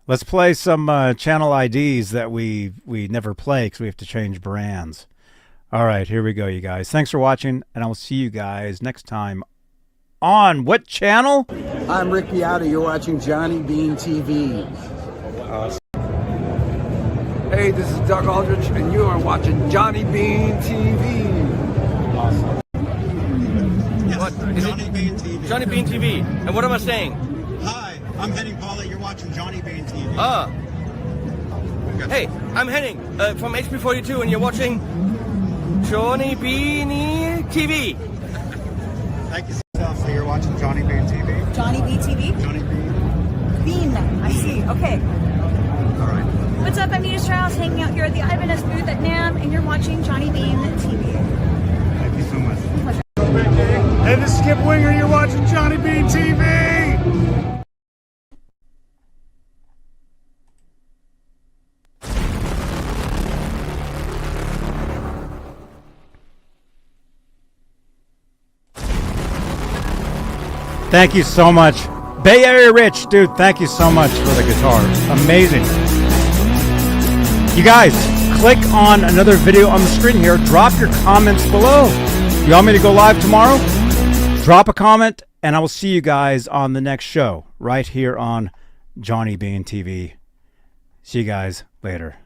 Let's play some channel IDs that we never play because we have to change brands. All right, here we go, you guys. Thanks for watching, and I will see you guys next time on what channel? I'm Rick Beata. You're watching Johnny Beane TV. Hey, this is Doug Aldrich, and you are watching Johnny Beane TV. Awesome. Yes, what is Johnny Beane TV. Johnny Beane TV. And what am I saying? Hi, I'm Henning Paulette. You're watching Johnny Beane TV. Hey, I'm Henning from HP42, and you're watching Johnny Beane TV. Thank you so you're watching Johnny Beane TV. Johnny Beane TV? Johnny Beane. Beane. I see. Okay. All right. What's up? I'm Nita Strauss, hanging out here at the Ibanez booth at NAMM, and you're watching Johnny Beane TV. Thank you so much. Hey, this is Skip Winger. You're watching Johnny Beane TV. Thank you so much. Bay Area Rich, dude, thank you so much for the guitar. Amazing. You guys, click on another video on the screen here. Drop your comments below. You want me to go live tomorrow? Drop a comment, and I will see you guys on the next show right here on Johnny Beane TV. See you guys later.